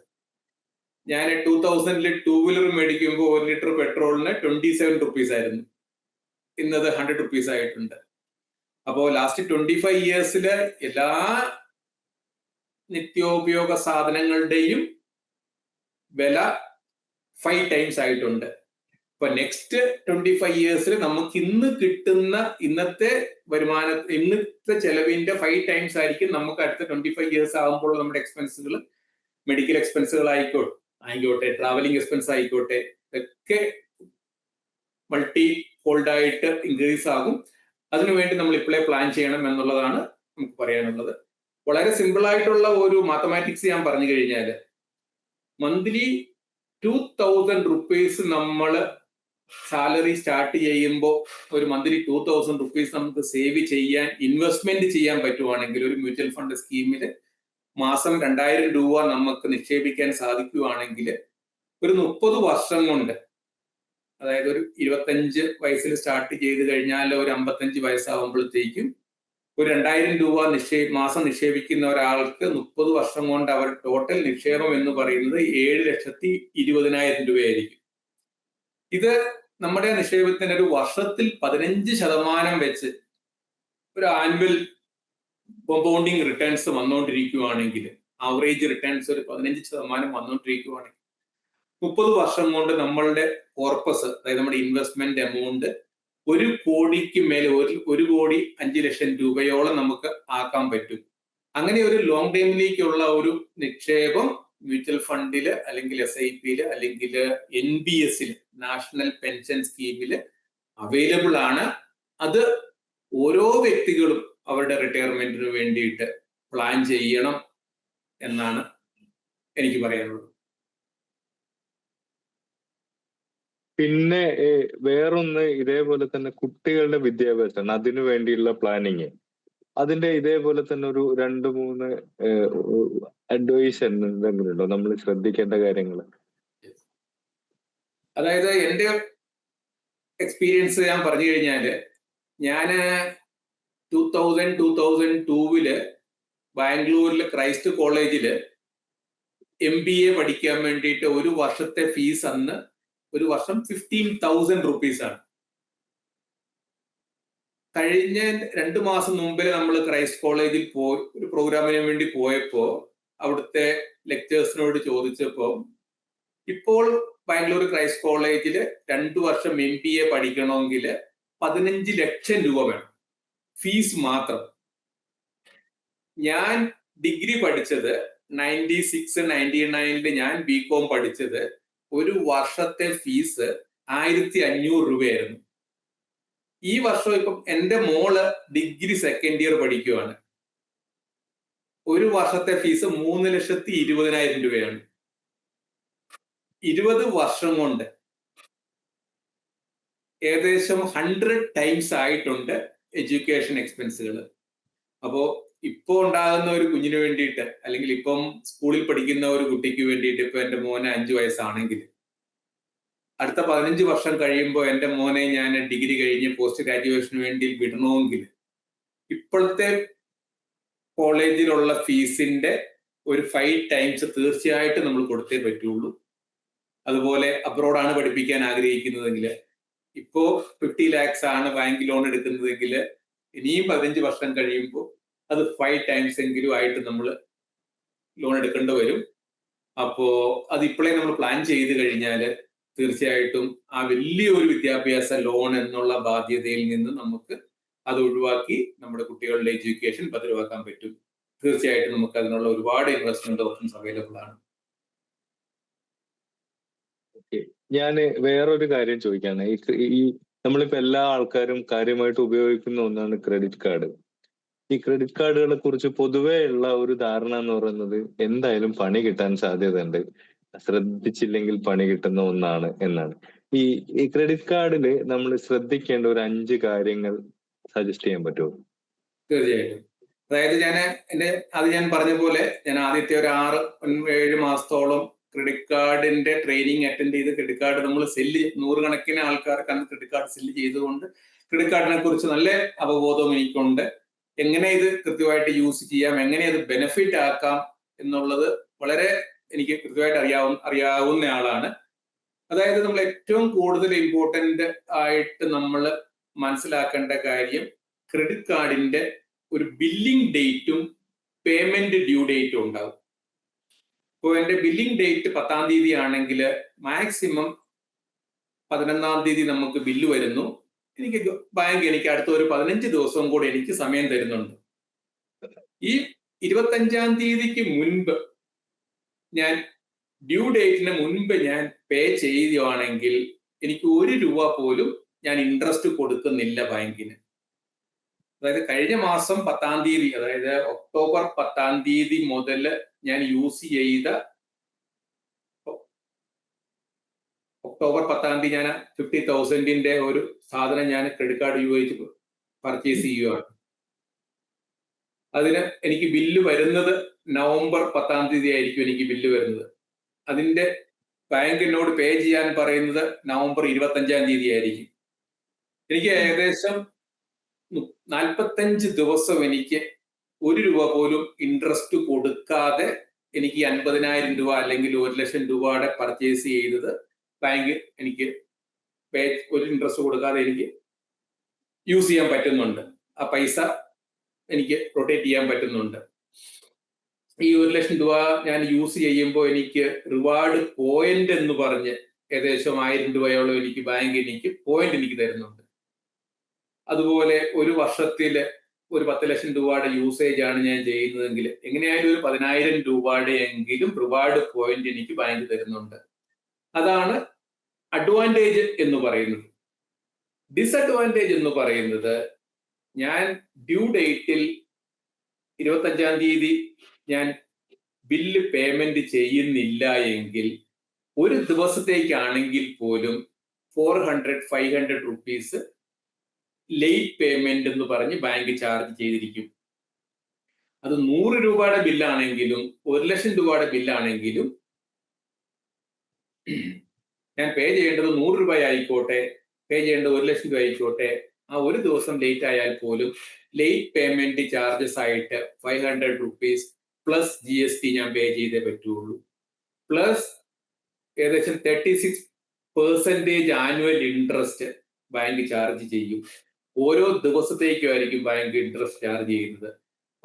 ഞാൻ 2000 2 വീലർ മേടിക്കുമ്പോൾ 1 ലിറ്റർ പെട്രോളിന് 27 rupees ആയിരുന്നു. ഇന്നത് 100 rupees ആയിട്ടുണ്ട്. അപ്പോൾ ലാസ്റ്റ് 25 ഇയേഴ്സില് എല്ലാ നിത്യോപയോഗ സാധനങ്ങളുടെയും വില 5 times ആയിട്ടുണ്ട്. ഇപ്പൊ നെക്സ്റ്റ് 25 ഇയേഴ്സിൽ നമുക്ക് ഇന്ന് കിട്ടുന്ന ഇന്നത്തെ ചെലവിന്റെ 5 times ആയിരിക്കും നമുക്ക് അടുത്ത 25 ഇയേഴ്സ് ആകുമ്പോൾ നമ്മുടെ എക്സ്പെൻസുകൾ, മെഡിക്കൽ എക്സ്പെൻസുകൾ ആയിക്കോട്ടെ, ട്രാവലിംഗ് എക്സ്പെൻസ് ആയിക്കോട്ടെ, ഒക്കെ മൾട്ടി ഫോൾഡ് ആയിട്ട് ഇൻക്രീസ് ആകും. അതിനുവേണ്ടി നമ്മൾ ഇപ്പോഴേ പ്ലാൻ ചെയ്യണം എന്നുള്ളതാണ് നമുക്ക് പറയാനുള്ളത്. വളരെ സിമ്പിൾ ആയിട്ടുള്ള ഒരു മാത്തമാറ്റിക്സ് ഞാൻ പറഞ്ഞു കഴിഞ്ഞാൽ, മന്ത്ലി 2000 rupees നമ്മൾ സാലറി സ്റ്റാർട്ട് ചെയ്യുമ്പോൾ ഒരു മന്ത്ലി 2000 rupees നമുക്ക് സേവ് ചെയ്യാൻ, ഇൻവെസ്റ്റ്മെന്റ് ചെയ്യാൻ പറ്റുവാണെങ്കിൽ, ഒരു മ്യൂച്വൽ ഫണ്ട് സ്കീമിൽ മാസം 2000 രൂപ നമുക്ക് നിക്ഷേപിക്കാൻ സാധിക്കുകയാണെങ്കിൽ ഒരു 30 വർഷം കൊണ്ട് അതായത് ഒരു 25 വയസ്സിൽ സ്റ്റാർട്ട് ചെയ്ത് കഴിഞ്ഞാൽ ഒരു 55 വയസ്സാകുമ്പോഴത്തേക്കും ഒരു 2000 രൂപ മാസം നിക്ഷേപിക്കുന്ന ഒരാൾക്ക് 30 വർഷം കൊണ്ട് അവർ ടോട്ടൽ നിക്ഷേപം എന്ന് പറയുന്നത് 7,20,000 രൂപയായിരിക്കും. ഇത് നമ്മുടെ നിക്ഷേപത്തിന് ഒരു വർഷത്തിൽ 15% വെച്ച് ഒരു ആനുവൽ കോമ്പൗണ്ടിങ് റിട്ടേൺസ് വന്നുകൊണ്ടിരിക്കുകയാണെങ്കിൽ, ആവറേജ് റിട്ടേൺസ് ഒരു 15% വന്നുകൊണ്ടിരിക്കുകയാണെങ്കിൽ 30 വർഷം കൊണ്ട് നമ്മളുടെ കോർപ്പസ്, അതായത് നമ്മുടെ ഇൻവെസ്റ്റ്മെന്റ് എമൗണ്ട് 1 കോടിക്ക് മേലെ 1,05,00,000 രൂപയോളം നമുക്ക് ആക്കാൻ പറ്റും. അങ്ങനെ ഒരു ലോങ് ടൈമിലേക്കുള്ള ഒരു നിക്ഷേപം മ്യൂച്വൽ ഫണ്ടില് അല്ലെങ്കിൽ SIP അല്ലെങ്കിൽ NPS നാഷണൽ പെൻഷൻ സ്കീമില് അവൈലബിൾ ആണ്. അത് ഓരോ വ്യക്തികളും അവരുടെ റിട്ടയർമെന്റിന് വേണ്ടിയിട്ട് പ്ലാൻ ചെയ്യണം എന്നാണ് എനിക്ക് പറയാനുള്ളത്. പിന്നെ വേറൊന്ന് ഇതേപോലെ തന്നെ കുട്ടികളുടെ വിദ്യാഭ്യാസം, അതിനു വേണ്ടിയുള്ള പ്ലാനിങ്, അതിന്റെ ഇതേപോലെ തന്നെ ഒരു 2-3 അഡ്വൈസ് എന്തെങ്കിലും ഉണ്ടോ, നമ്മൾ ശ്രദ്ധിക്കേണ്ട കാര്യങ്ങൾ? അതായത് എന്റെ എക്സ്പീരിയൻസ് ഞാൻ പറഞ്ഞു കഴിഞ്ഞാല്, ഞാന് 2002 ബാംഗ്ലൂരിലെ ക്രൈസ്റ്റ് കോളേജില് MBA പഠിക്കാൻ വേണ്ടിയിട്ട് ഒരു വർഷത്തെ ഫീസ് അന്ന് ഒരു വർഷം 15,000 റുപ്പീസാണ്. കഴിഞ്ഞ 2 മാസം മുമ്പേ നമ്മൾ ക്രൈസ്റ്റ് കോളേജിൽ പോയി ഒരു പ്രോഗ്രാമിന് വേണ്ടി പോയപ്പോ അവിടുത്തെ ലെക്ചേഴ്സിനോട് ചോദിച്ചപ്പോ, ഇപ്പോൾ ബാംഗ്ലൂർ ക്രൈസ്റ്റ് കോളേജിൽ 2 വർഷം MBA പഠിക്കണമെങ്കിൽ 15 ലക്ഷം രൂപ വേണം, ഫീസ് മാത്രം. ഞാൻ ഡിഗ്രി പഠിച്ചത് 96-99 ഞാൻ BCom പഠിച്ചത് ഒരു വർഷത്തെ ഫീസ് 1,500 രൂപയായിരുന്നു. ഈ വർഷം ഇപ്പം എൻ്റെ മോള് ഡിഗ്രി സെക്കൻഡ് ഇയർ പഠിക്കുവാണ്. ഒരു വർഷത്തെ ഫീസ് 3,20,000 രൂപയാണ്. 20 വർഷം കൊണ്ട് ഏകദേശം 100 ടൈംസ് ആയിട്ടുണ്ട് എഡ്യൂക്കേഷൻ എക്സ്പെൻസുകൾ. അപ്പോ ഇപ്പൊ ഉണ്ടാകുന്ന ഒരു കുഞ്ഞിന് വേണ്ടിയിട്ട്, അല്ലെങ്കിൽ ഇപ്പം സ്കൂളിൽ പഠിക്കുന്ന ഒരു കുട്ടിക്ക് വേണ്ടിയിട്ട്, ഇപ്പൊ എൻ്റെ മോനെ 5 വയസ്സാണെങ്കിൽ അടുത്ത 15 വർഷം കഴിയുമ്പോൾ എൻ്റെ മോനെ ഞാൻ ഡിഗ്രി കഴിഞ്ഞ് പോസ്റ്റ് ഗ്രാജുവേഷന് വേണ്ടി വിടണമെങ്കിൽ ഇപ്പോഴത്തെ കോളേജിലുള്ള ഫീസിന്റെ ഒരു 5 ടൈംസ് തീർച്ചയായിട്ടും നമ്മൾ കൊടുത്തേ പറ്റുള്ളൂ. അതുപോലെ അബ്രോഡാണ് പഠിപ്പിക്കാൻ ആഗ്രഹിക്കുന്നതെങ്കിൽ ഇപ്പോ 50 lakhs ആണ് ബാങ്ക് ലോൺ എടുക്കുന്നതെങ്കിൽ ഇനിയും 15 വർഷം കഴിയുമ്പോൾ അത് 5 ടൈംസ് എങ്കിലും ആയിട്ട് നമ്മൾ ലോൺ എടുക്കേണ്ടി വരും. അപ്പോ അത് ഇപ്പോഴേ നമ്മൾ പ്ലാൻ ചെയ്ത് കഴിഞ്ഞാൽ തീർച്ചയായിട്ടും ആ വലിയൊരു വിദ്യാഭ്യാസ ലോൺ എന്നുള്ള ബാധ്യതയിൽ നിന്ന് നമുക്ക് അത് ഒഴിവാക്കി നമ്മുടെ കുട്ടികളുടെ എഡ്യൂക്കേഷൻ ഭദ്രമാക്കാൻ പറ്റും. തീർച്ചയായിട്ടും നമുക്ക് അതിനുള്ള ഒരുപാട് ഇൻവെസ്റ്റ്മെന്റ് ഓപ്ഷൻസ് അവൈലബിൾ ആണ്. ഞാൻ വേറൊരു കാര്യം ചോദിക്കാണ്. ഈ നമ്മളിപ്പോ എല്ലാ ആൾക്കാരും കാര്യമായിട്ട് ഉപയോഗിക്കുന്ന ഒന്നാണ് ക്രെഡിറ്റ് കാർഡ്. ഈ ക്രെഡിറ്റ് കാർഡുകളെ കുറിച്ച് പൊതുവേ ഉള്ള ഒരു ധാരണ എന്ന് പറയുന്നത് എന്തായാലും പണി കിട്ടാൻ സാധ്യതയുണ്ട്, ശ്രദ്ധിച്ചില്ലെങ്കിൽ പണി കിട്ടുന്ന ഒന്നാണ് എന്നാണ്. ഈ ക്രെഡിറ്റ് കാർഡിൽ നമ്മൾ ശ്രദ്ധിക്കേണ്ട ഒരു 5 കാര്യങ്ങൾ സജസ്റ്റ് ചെയ്യാൻ പറ്റുമോ? തീർച്ചയായിട്ടും. അതായത് ഞാൻ പറഞ്ഞ പോലെ ഞാൻ ആദ്യത്തെ ഒരു 6-7 മാസത്തോളം ക്രെഡിറ്റ് കാർഡിന്റെ ട്രെയിനിങ് അറ്റൻഡ് ചെയ്ത് ക്രെഡിറ്റ് കാർഡ് നമ്മൾ നൂറുകണക്കിന് ആൾക്കാർക്ക് അന്ന് ക്രെഡിറ്റ് കാർഡ് സെല്ല് ചെയ്തുകൊണ്ട് ക്രെഡിറ്റ് കാർഡിനെ കുറിച്ച് നല്ല അവബോധം എനിക്കുണ്ട്. എങ്ങനെ ഇത് കൃത്യമായിട്ട് യൂസ് ചെയ്യാം, എങ്ങനെ അത് ബെനിഫിറ്റ് ആക്കാം എന്നുള്ളത് വളരെ എനിക്ക് കൃത്യമായിട്ട് അറിയാവുന്ന ആളാണ്. അതായത് നമ്മൾ ഏറ്റവും കൂടുതൽ ഇമ്പോർട്ടന്റ് ആയിട്ട് നമ്മൾ മനസ്സിലാക്കേണ്ട കാര്യം ക്രെഡിറ്റ് കാർഡിന്റെ ഒരു ബില്ലിംഗ് ഡേറ്റും പേയ്മെന്റ് ഡ്യൂ ഡേറ്റും ഉണ്ടാവും. ഇപ്പോൾ എൻ്റെ ബില്ലിംഗ് ഡേറ്റ് 10-ാം തീയതി ആണെങ്കിൽ മാക്സിമം 11-ാം തീയതി നമുക്ക് ബില്ല് വരുന്നു. ബാങ്ക് എനിക്ക് അടുത്ത ഒരു 15 ദിവസവും കൂടെ എനിക്ക് സമയം തരുന്നുണ്ട്. ഈ 25-ാം തീയതിക്ക് മുൻപ് ഞാൻ ഡ്യൂ ഡേറ്റിന് മുൻപ് ഞാൻ പേ ചെയ്യുകയാണെങ്കിൽ എനിക്ക് 1 രൂപ പോലും ഞാൻ ഇൻട്രസ്റ്റ് കൊടുക്കുന്നില്ല ബാങ്കിന്. അതായത് കഴിഞ്ഞ മാസം 10-ാം തീയതി, അതായത് ഒക്ടോബർ 10-ാം തീയതി മുതൽ ഞാൻ യൂസ് ചെയ്ത, ഒക്ടോബർ 10-ാം തീയതി ഞാൻ 50,000-ന്റെ ഒരു സാധനം ഞാൻ ക്രെഡിറ്റ് കാർഡ് ഉപയോഗിച്ച് പർച്ചേസ് ചെയ്യുകയാണ്. അതിന് എനിക്ക് ബില്ല് വരുന്നത് നവംബർ 10-ാം തീയതി ആയിരിക്കും എനിക്ക് ബില്ല് വരുന്നത്. അതിന്റെ ബാങ്ക് എന്നോട് പേ ചെയ്യാൻ പറയുന്നത് നവംബർ 25-ാം തീയതി ആയിരിക്കും. എനിക്ക് ഏകദേശം 45 ദിവസം എനിക്ക് 1 രൂപ പോലും ഇൻട്രസ്റ്റ് കൊടുക്കാതെ എനിക്ക് 50,000 രൂപ അല്ലെങ്കിൽ 1,00,000 രൂപയുടെ പർച്ചേസ് ചെയ്തത് ബാങ്ക് എനിക്ക് ഒരു ഇൻട്രസ്റ്റ് കൊടുക്കാതെ എനിക്ക് യൂസ് ചെയ്യാൻ പറ്റുന്നുണ്ട്. ആ പൈസ എനിക്ക് റൊട്ടേറ്റ് ചെയ്യാൻ പറ്റുന്നുണ്ട്. ഈ 1,00,000 രൂപ ഞാൻ യൂസ് ചെയ്യുമ്പോൾ എനിക്ക് റിവാർഡ് പോയിന്റ് എന്ന് പറഞ്ഞ് ഏകദേശം 1000 രൂപയോളം എനിക്ക് ബാങ്ക് എനിക്ക് പോയിന്റ് എനിക്ക് തരുന്നുണ്ട്. അതുപോലെ ഒരു വർഷത്തിൽ ഒരു 10,00,000 രൂപയുടെ യൂസേജ് ആണ് ഞാൻ ചെയ്യുന്നതെങ്കിൽ എങ്ങനെയായാലും ഒരു 10,000 രൂപയുടെ എങ്കിലും റിവാർഡ് പോയിന്റ് എനിക്ക് ബാങ്ക് തരുന്നുണ്ട്. അതാണ് അഡ്വാൻറ്റേജ് എന്ന് പറയുന്നത്. ഡിസഡ്വാൻറ്റേജ് എന്ന് പറയുന്നത്, ഞാൻ ഡ്യൂ ഡേറ്റിൽ 25-ാം തീയതി ഞാൻ ബില്ല് പേയ്മെന്റ് ചെയ്യുന്നില്ല എങ്കിൽ ഒരു ദിവസത്തേക്കാണെങ്കിൽ പോലും 400-500 റുപ്പീസ് ലേറ്റ് പേയ്മെന്റ് എന്ന് പറഞ്ഞ് ബാങ്ക് ചാർജ് ചെയ്തിരിക്കും. അത് 100 രൂപയുടെ ബില്ലാണെങ്കിലും 1,00,000 രൂപയുടെ ബില്ലാണെങ്കിലും ഞാൻ പേ ചെയ്യേണ്ടത് 100 രൂപ ആയിക്കോട്ടെ, പേ ചെയ്യേണ്ടത് 1,00,000 രൂപ ആയിക്കോട്ടെ, ആ ഒരു ദിവസം ലേറ്റ് ആയാൽ പോലും ലേറ്റ് പേയ്മെന്റ് ചാർജസ് ആയിട്ട് 500 റുപ്പീസ് പ്ലസ് GST ഞാൻ പേ ചെയ്തേ പറ്റുള്ളൂ. പ്ലസ് ഏകദേശം 36% ആനുവൽ ഇൻട്രസ്റ്റ് ബാങ്ക് ചാർജ് ചെയ്യും. ഓരോ ദിവസത്തേക്കുമായിരിക്കും ബാങ്ക് ഇൻട്രസ്റ്റ് ചാർജ് ചെയ്യുന്നത്.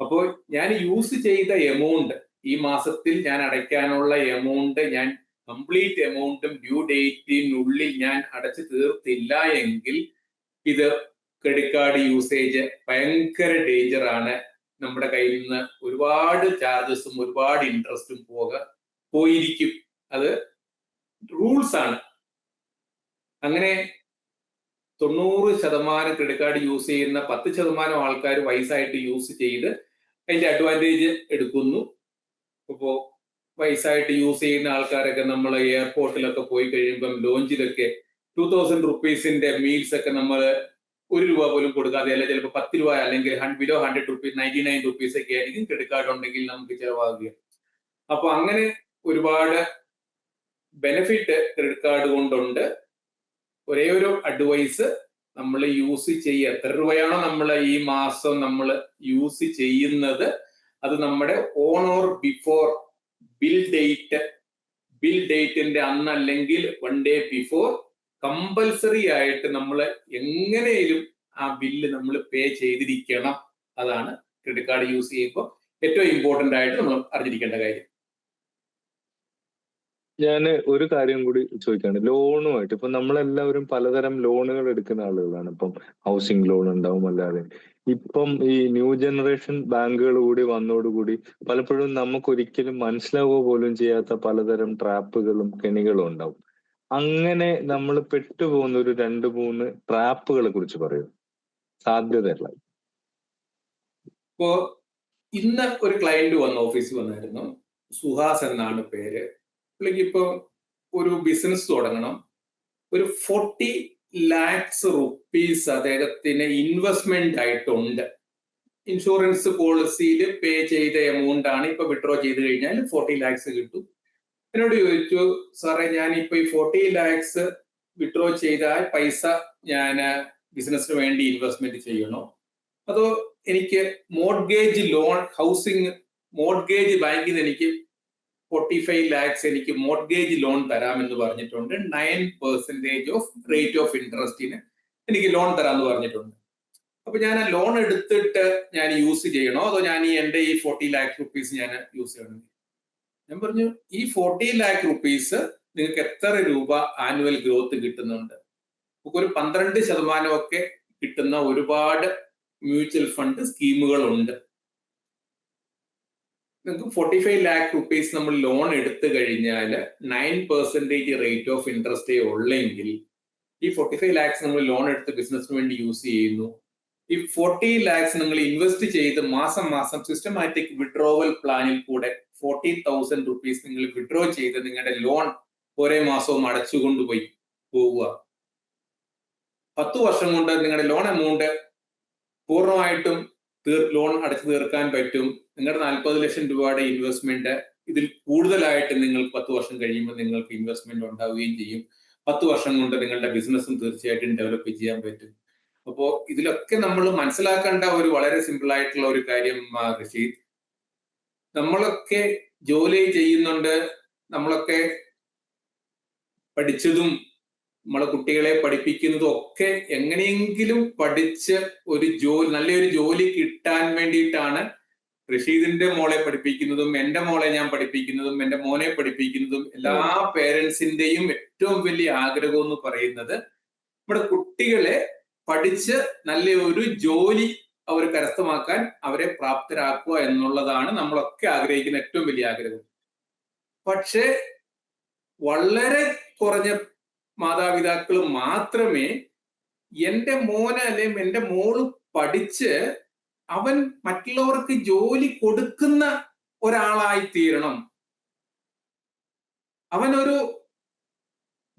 അപ്പോൾ ഞാൻ യൂസ് ചെയ്ത എമൗണ്ട്, ഈ മാസത്തിൽ ഞാൻ അടയ്ക്കാനുള്ള എമൗണ്ട്, ഞാൻ കംപ്ലീറ്റ് എമൗണ്ടും ഡ്യൂ ഡേറ്റിനുള്ളിൽ ഞാൻ അടച്ചു തീർത്തില്ല എങ്കിൽ ഇത് ക്രെഡിറ്റ് കാർഡ് യൂസേജ് ഭയങ്കര ഡേഞ്ചർ ആണ്. നമ്മുടെ കയ്യിൽ നിന്ന് ഒരുപാട് ചാർജസും ഒരുപാട് ഇൻട്രസ്റ്റും പോയിരിക്കും. അത് റൂൾസ് ആണ്. അങ്ങനെ 90% ക്രെഡിറ്റ് കാർഡ് യൂസ് ചെയ്യുന്ന 10% ആൾക്കാർ വയസ്സായിട്ട് യൂസ് ചെയ്ത് അതിന്റെ അഡ്വാൻറ്റേജ് എടുക്കുന്നു. ഇപ്പോ വയസ്സായിട്ട് യൂസ് ചെയ്യുന്ന ആൾക്കാരൊക്കെ നമ്മൾ എയർപോർട്ടിലൊക്കെ പോയി കഴിയുമ്പം ലോഞ്ചിലൊക്കെ 2000 റുപ്പീസിന്റെ മീൽസ് ഒക്കെ നമ്മൾ 1 രൂപ പോലും കൊടുക്കാതെ, അല്ലെങ്കിൽ ചിലപ്പോൾ 10 രൂപ അല്ലെങ്കിൽ ബിലോ 100 റുപ്പീസ് 99 റുപ്പീസ് ഒക്കെ ആയിരിക്കും ക്രെഡിറ്റ് കാർഡ് ഉണ്ടെങ്കിൽ നമുക്ക് ചിലവാകുക. അപ്പൊ അങ്ങനെ ഒരുപാട് ബെനിഫിറ്റ് ക്രെഡിറ്റ് കാർഡ് കൊണ്ടുണ്ട്. ഒരേ ഒരു അഡ്വൈസ്, നമ്മൾ യൂസ് ചെയ്യുക, എത്ര രൂപയാണോ നമ്മൾ ഈ മാസം നമ്മൾ യൂസ് ചെയ്യുന്നത് അത് നമ്മുടെ ഓൺ ഓർ ബിഫോർ ബിൽ ഡേറ്റിന്റെ അന്ന് അല്ലെങ്കിൽ 1 ഡേ ബിഫോർ കമ്പൽസറി ആയിട്ട് നമ്മൾ എങ്ങനെയും ആ ബില്ല് നമ്മൾ പേ ചെയ്തിരിക്കണം. അതാണ് ക്രെഡിറ്റ് കാർഡ് യൂസ് ചെയ്യുമ്പോൾ ഏറ്റവും ഇമ്പോർട്ടന്റ് ആയിട്ട് നമ്മൾ അറിഞ്ഞിരിക്കേണ്ട കാര്യം. ഞാൻ ഒരു കാര്യം കൂടി ചോദിക്കാണ്. ലോണുമായിട്ട് ഇപ്പൊ നമ്മളെല്ലാവരും പലതരം ലോണുകൾ എടുക്കുന്ന ആളുകളാണ്. ഇപ്പം ഹൗസിംഗ് ലോൺ ഉണ്ടാവും, അല്ലാതെ ഇപ്പം ഈ ന്യൂ ജനറേഷൻ ബാങ്കുകൾ കൂടി വന്നോടുകൂടി പലപ്പോഴും നമുക്ക് ഒരിക്കലും മനസ്സിലാവുക പോലും ചെയ്യാത്ത പലതരം ട്രാപ്പുകളും കെണികളും ഉണ്ടാവും. അങ്ങനെ നമ്മൾ പെട്ടുപോകുന്ന ഒരു 2-3 ട്രാപ്പുകളെ കുറിച്ച് പറയൂ, സാധ്യതയുള്ള. ഇപ്പോ ഇന്ന് ഒരു ക്ലയന്റ് വന്ന് ഓഫീസിൽ വന്നായിരുന്നു. സുഹാസ് എന്നാണ് പേര്. പുള്ളിക്ക് ഇപ്പൊ ഒരു ബിസിനസ് തുടങ്ങണം. ഒരു 40 lakhs റുപ്പീസ് അദ്ദേഹത്തിന് ഇൻവെസ്റ്റ്മെന്റ് ആയിട്ടുണ്ട്. ഇൻഷുറൻസ് പോളിസിയിൽ പേ ചെയ്ത എമൗണ്ട് ആണ്. ഇപ്പൊ വിഡ്രോ ചെയ്ത് കഴിഞ്ഞാൽ 40 lakhs കിട്ടും. എന്നോട് ചോദിച്ചു, സാറേ ഞാൻ ഇപ്പൊ ഈ 40 lakhs വിഡ്രോ ചെയ്ത പൈസ ഞാൻ ബിസിനസ്സിന് വേണ്ടി ഇൻവെസ്റ്റ്മെന്റ് ചെയ്യണോ, അതോ എനിക്ക് മോർഗേജ് ലോൺ, ഹൗസിംഗ് മോർഗേജ് ബാങ്കിൽ നിന്ന് എനിക്ക് 45 lakhs എനിക്ക് മോർഗേജ് ലോൺ തരാമെന്ന് പറഞ്ഞിട്ടുണ്ട്. 9% ഓഫ് റേറ്റ് ഓഫ് ഇൻട്രസ്റ്റിന് എനിക്ക് ലോൺ തരാമെന്ന് പറഞ്ഞിട്ടുണ്ട്. അപ്പൊ ഞാൻ ആ ലോൺ എടുത്തിട്ട് ഞാൻ യൂസ് ചെയ്യണോ, അതോ ഞാൻ എന്റെ ഈ 40 lakh റുപ്പീസ് ഞാൻ യൂസ് ചെയ്യണം? ഞാൻ പറഞ്ഞു, ഈ 40 lakh റുപ്പീസ് നിങ്ങൾക്ക് എത്ര രൂപ ആനുവൽ ഗ്രോത്ത് കിട്ടുന്നുണ്ട്? ഒരു 12% ഒക്കെ കിട്ടുന്ന ഒരുപാട് മ്യൂച്വൽ ഫണ്ട് സ്കീമുകളുണ്ട്. നിങ്ങൾക്ക് 45 lakh റുപ്പീസ് നമ്മൾ ലോൺ എടുത്തു കഴിഞ്ഞാൽ 9% റേറ്റ് ഓഫ് ഇൻട്രസ്റ്റേ ഉള്ളെങ്കിൽ ഈ 45 lakhs നമ്മൾ ലോൺ എടുത്ത് ബിസിനസ്സിന് വേണ്ടി യൂസ് ചെയ്യുന്നു. ഈ 40 lakhs നിങ്ങൾ ഇൻവെസ്റ്റ് ചെയ്ത് മാസം മാസം സിസ്റ്റമാറ്റിക് വിഡ്രോവൽ പ്ലാനിൽ കൂടെ 40,000 റുപ്പീസ് നിങ്ങൾ വിഡ്രോ ചെയ്ത് നിങ്ങളുടെ ലോൺ ഓരോ മാസവും അടച്ചുകൊണ്ട് പോവുക. 10 വർഷം കൊണ്ട് നിങ്ങളുടെ ലോൺ എമൗണ്ട് പൂർണ്ണമായിട്ടും ലോൺ അടച്ചു തീർക്കാൻ പറ്റും. നിങ്ങളുടെ 40 ലക്ഷം രൂപയുടെ ഇൻവെസ്റ്റ്മെന്റ് ഇതിൽ കൂടുതലായിട്ട് നിങ്ങൾക്ക് 10 വർഷം കഴിയുമ്പോൾ നിങ്ങൾക്ക് ഇൻവെസ്റ്റ്മെന്റ് ഉണ്ടാവുകയും ചെയ്യും. 10 വർഷം കൊണ്ട് നിങ്ങളുടെ ബിസിനസ്സും തീർച്ചയായിട്ടും ഡെവലപ്പ് ചെയ്യാൻ പറ്റും. അപ്പോ ഇതിലൊക്കെ നമ്മൾ മനസ്സിലാക്കേണ്ട ഒരു വളരെ സിമ്പിൾ ആയിട്ടുള്ള ഒരു കാര്യം റഷീദ്, നമ്മളൊക്കെ ജോലി ചെയ്യുന്നുണ്ട്, നമ്മളൊക്കെ പഠിച്ചതും നമ്മളെ കുട്ടികളെ പഠിപ്പിക്കുന്നതും ഒക്കെ എങ്ങനെയെങ്കിലും പഠിച്ച് ഒരു നല്ലൊരു ജോലി കിട്ടാൻ വേണ്ടിയിട്ടാണ് റഷീദിന്റെ മോളെ പഠിപ്പിക്കുന്നതും എൻ്റെ മോളെ ഞാൻ പഠിപ്പിക്കുന്നതും എൻ്റെ മോനെ പഠിപ്പിക്കുന്നതും എല്ലാ പേരൻസിന്റെയും ഏറ്റവും വലിയ ആഗ്രഹം എന്ന് പറയുന്നത് നമ്മുടെ കുട്ടികളെ പഠിച്ച് നല്ലൊരു ജോലി അവർ കരസ്ഥമാക്കാൻ അവരെ പ്രാപ്തരാക്കുക എന്നുള്ളതാണ് നമ്മളൊക്കെ ആഗ്രഹിക്കുന്ന ഏറ്റവും വലിയ ആഗ്രഹം. പക്ഷേ വളരെ കുറഞ്ഞ മാതാപിതാക്കൾ മാത്രമേ എൻ്റെ മോന് അല്ലെങ്കിൽ എൻ്റെ മോള് പഠിച്ച് അവൻ മറ്റുള്ളവർക്ക് ജോലി കൊടുക്കുന്ന ഒരാളായി തീരണം, അവനൊരു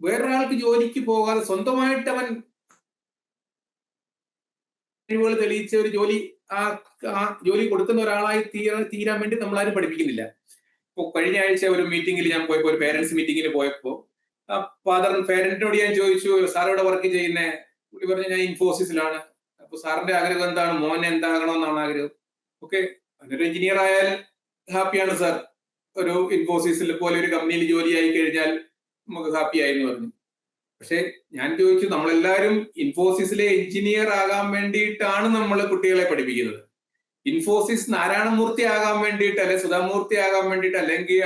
വേറൊരാൾക്ക് ജോലിക്ക് പോകാതെ സ്വന്തമായിട്ട് അവൻ കഴിവുകൾ തെളിയിച്ച ഒരു ജോലി ജോലി കൊടുക്കുന്ന ഒരാളായി തീരാൻ വേണ്ടി നമ്മളാരും പഠിപ്പിക്കുന്നില്ല. ഇപ്പൊ കഴിഞ്ഞ ആഴ്ച ഒരു മീറ്റിംഗിൽ ഞാൻ പോയപ്പോ, ഒരു പേരൻസ് മീറ്റിംഗിൽ പോയപ്പോ പേരന്റിനോട് ഞാൻ ചോദിച്ചു, സാർ ഇവിടെ വർക്ക് ചെയ്യുന്നേ? പുള്ളി പറഞ്ഞു, ഞാൻ ഇൻഫോസിസിലാണ്. അപ്പൊ സാറിന്റെ ആഗ്രഹം എന്താണ്? മോൻ എന്താകണമെന്നാണ് ആഗ്രഹം. ഓക്കെ, അതൊരു എഞ്ചിനീയർ ആയാൽ ഹാപ്പിയാണ് സാർ, ഒരു ഇൻഫോസിസിൽ പോലെ ഒരു കമ്പനിയിൽ ജോലി ആയി കഴിഞ്ഞാൽ നമുക്ക് ഹാപ്പി ആയി എന്ന് പറഞ്ഞു. പക്ഷെ ഞാൻ ചോദിച്ചു, നമ്മളെല്ലാവരും ഇൻഫോസിസിലെ എഞ്ചിനീയർ ആകാൻ വേണ്ടിയിട്ടാണ് നമ്മൾ കുട്ടികളെ പഠിപ്പിക്കുന്നത്. ഇൻഫോസിസ് നാരായണമൂർത്തി ആകാൻ വേണ്ടിയിട്ട്, അല്ലെങ്കിൽ സുധാമൂർത്തി ആകാൻ വേണ്ടിയിട്ട്, അല്ലെങ്കിൽ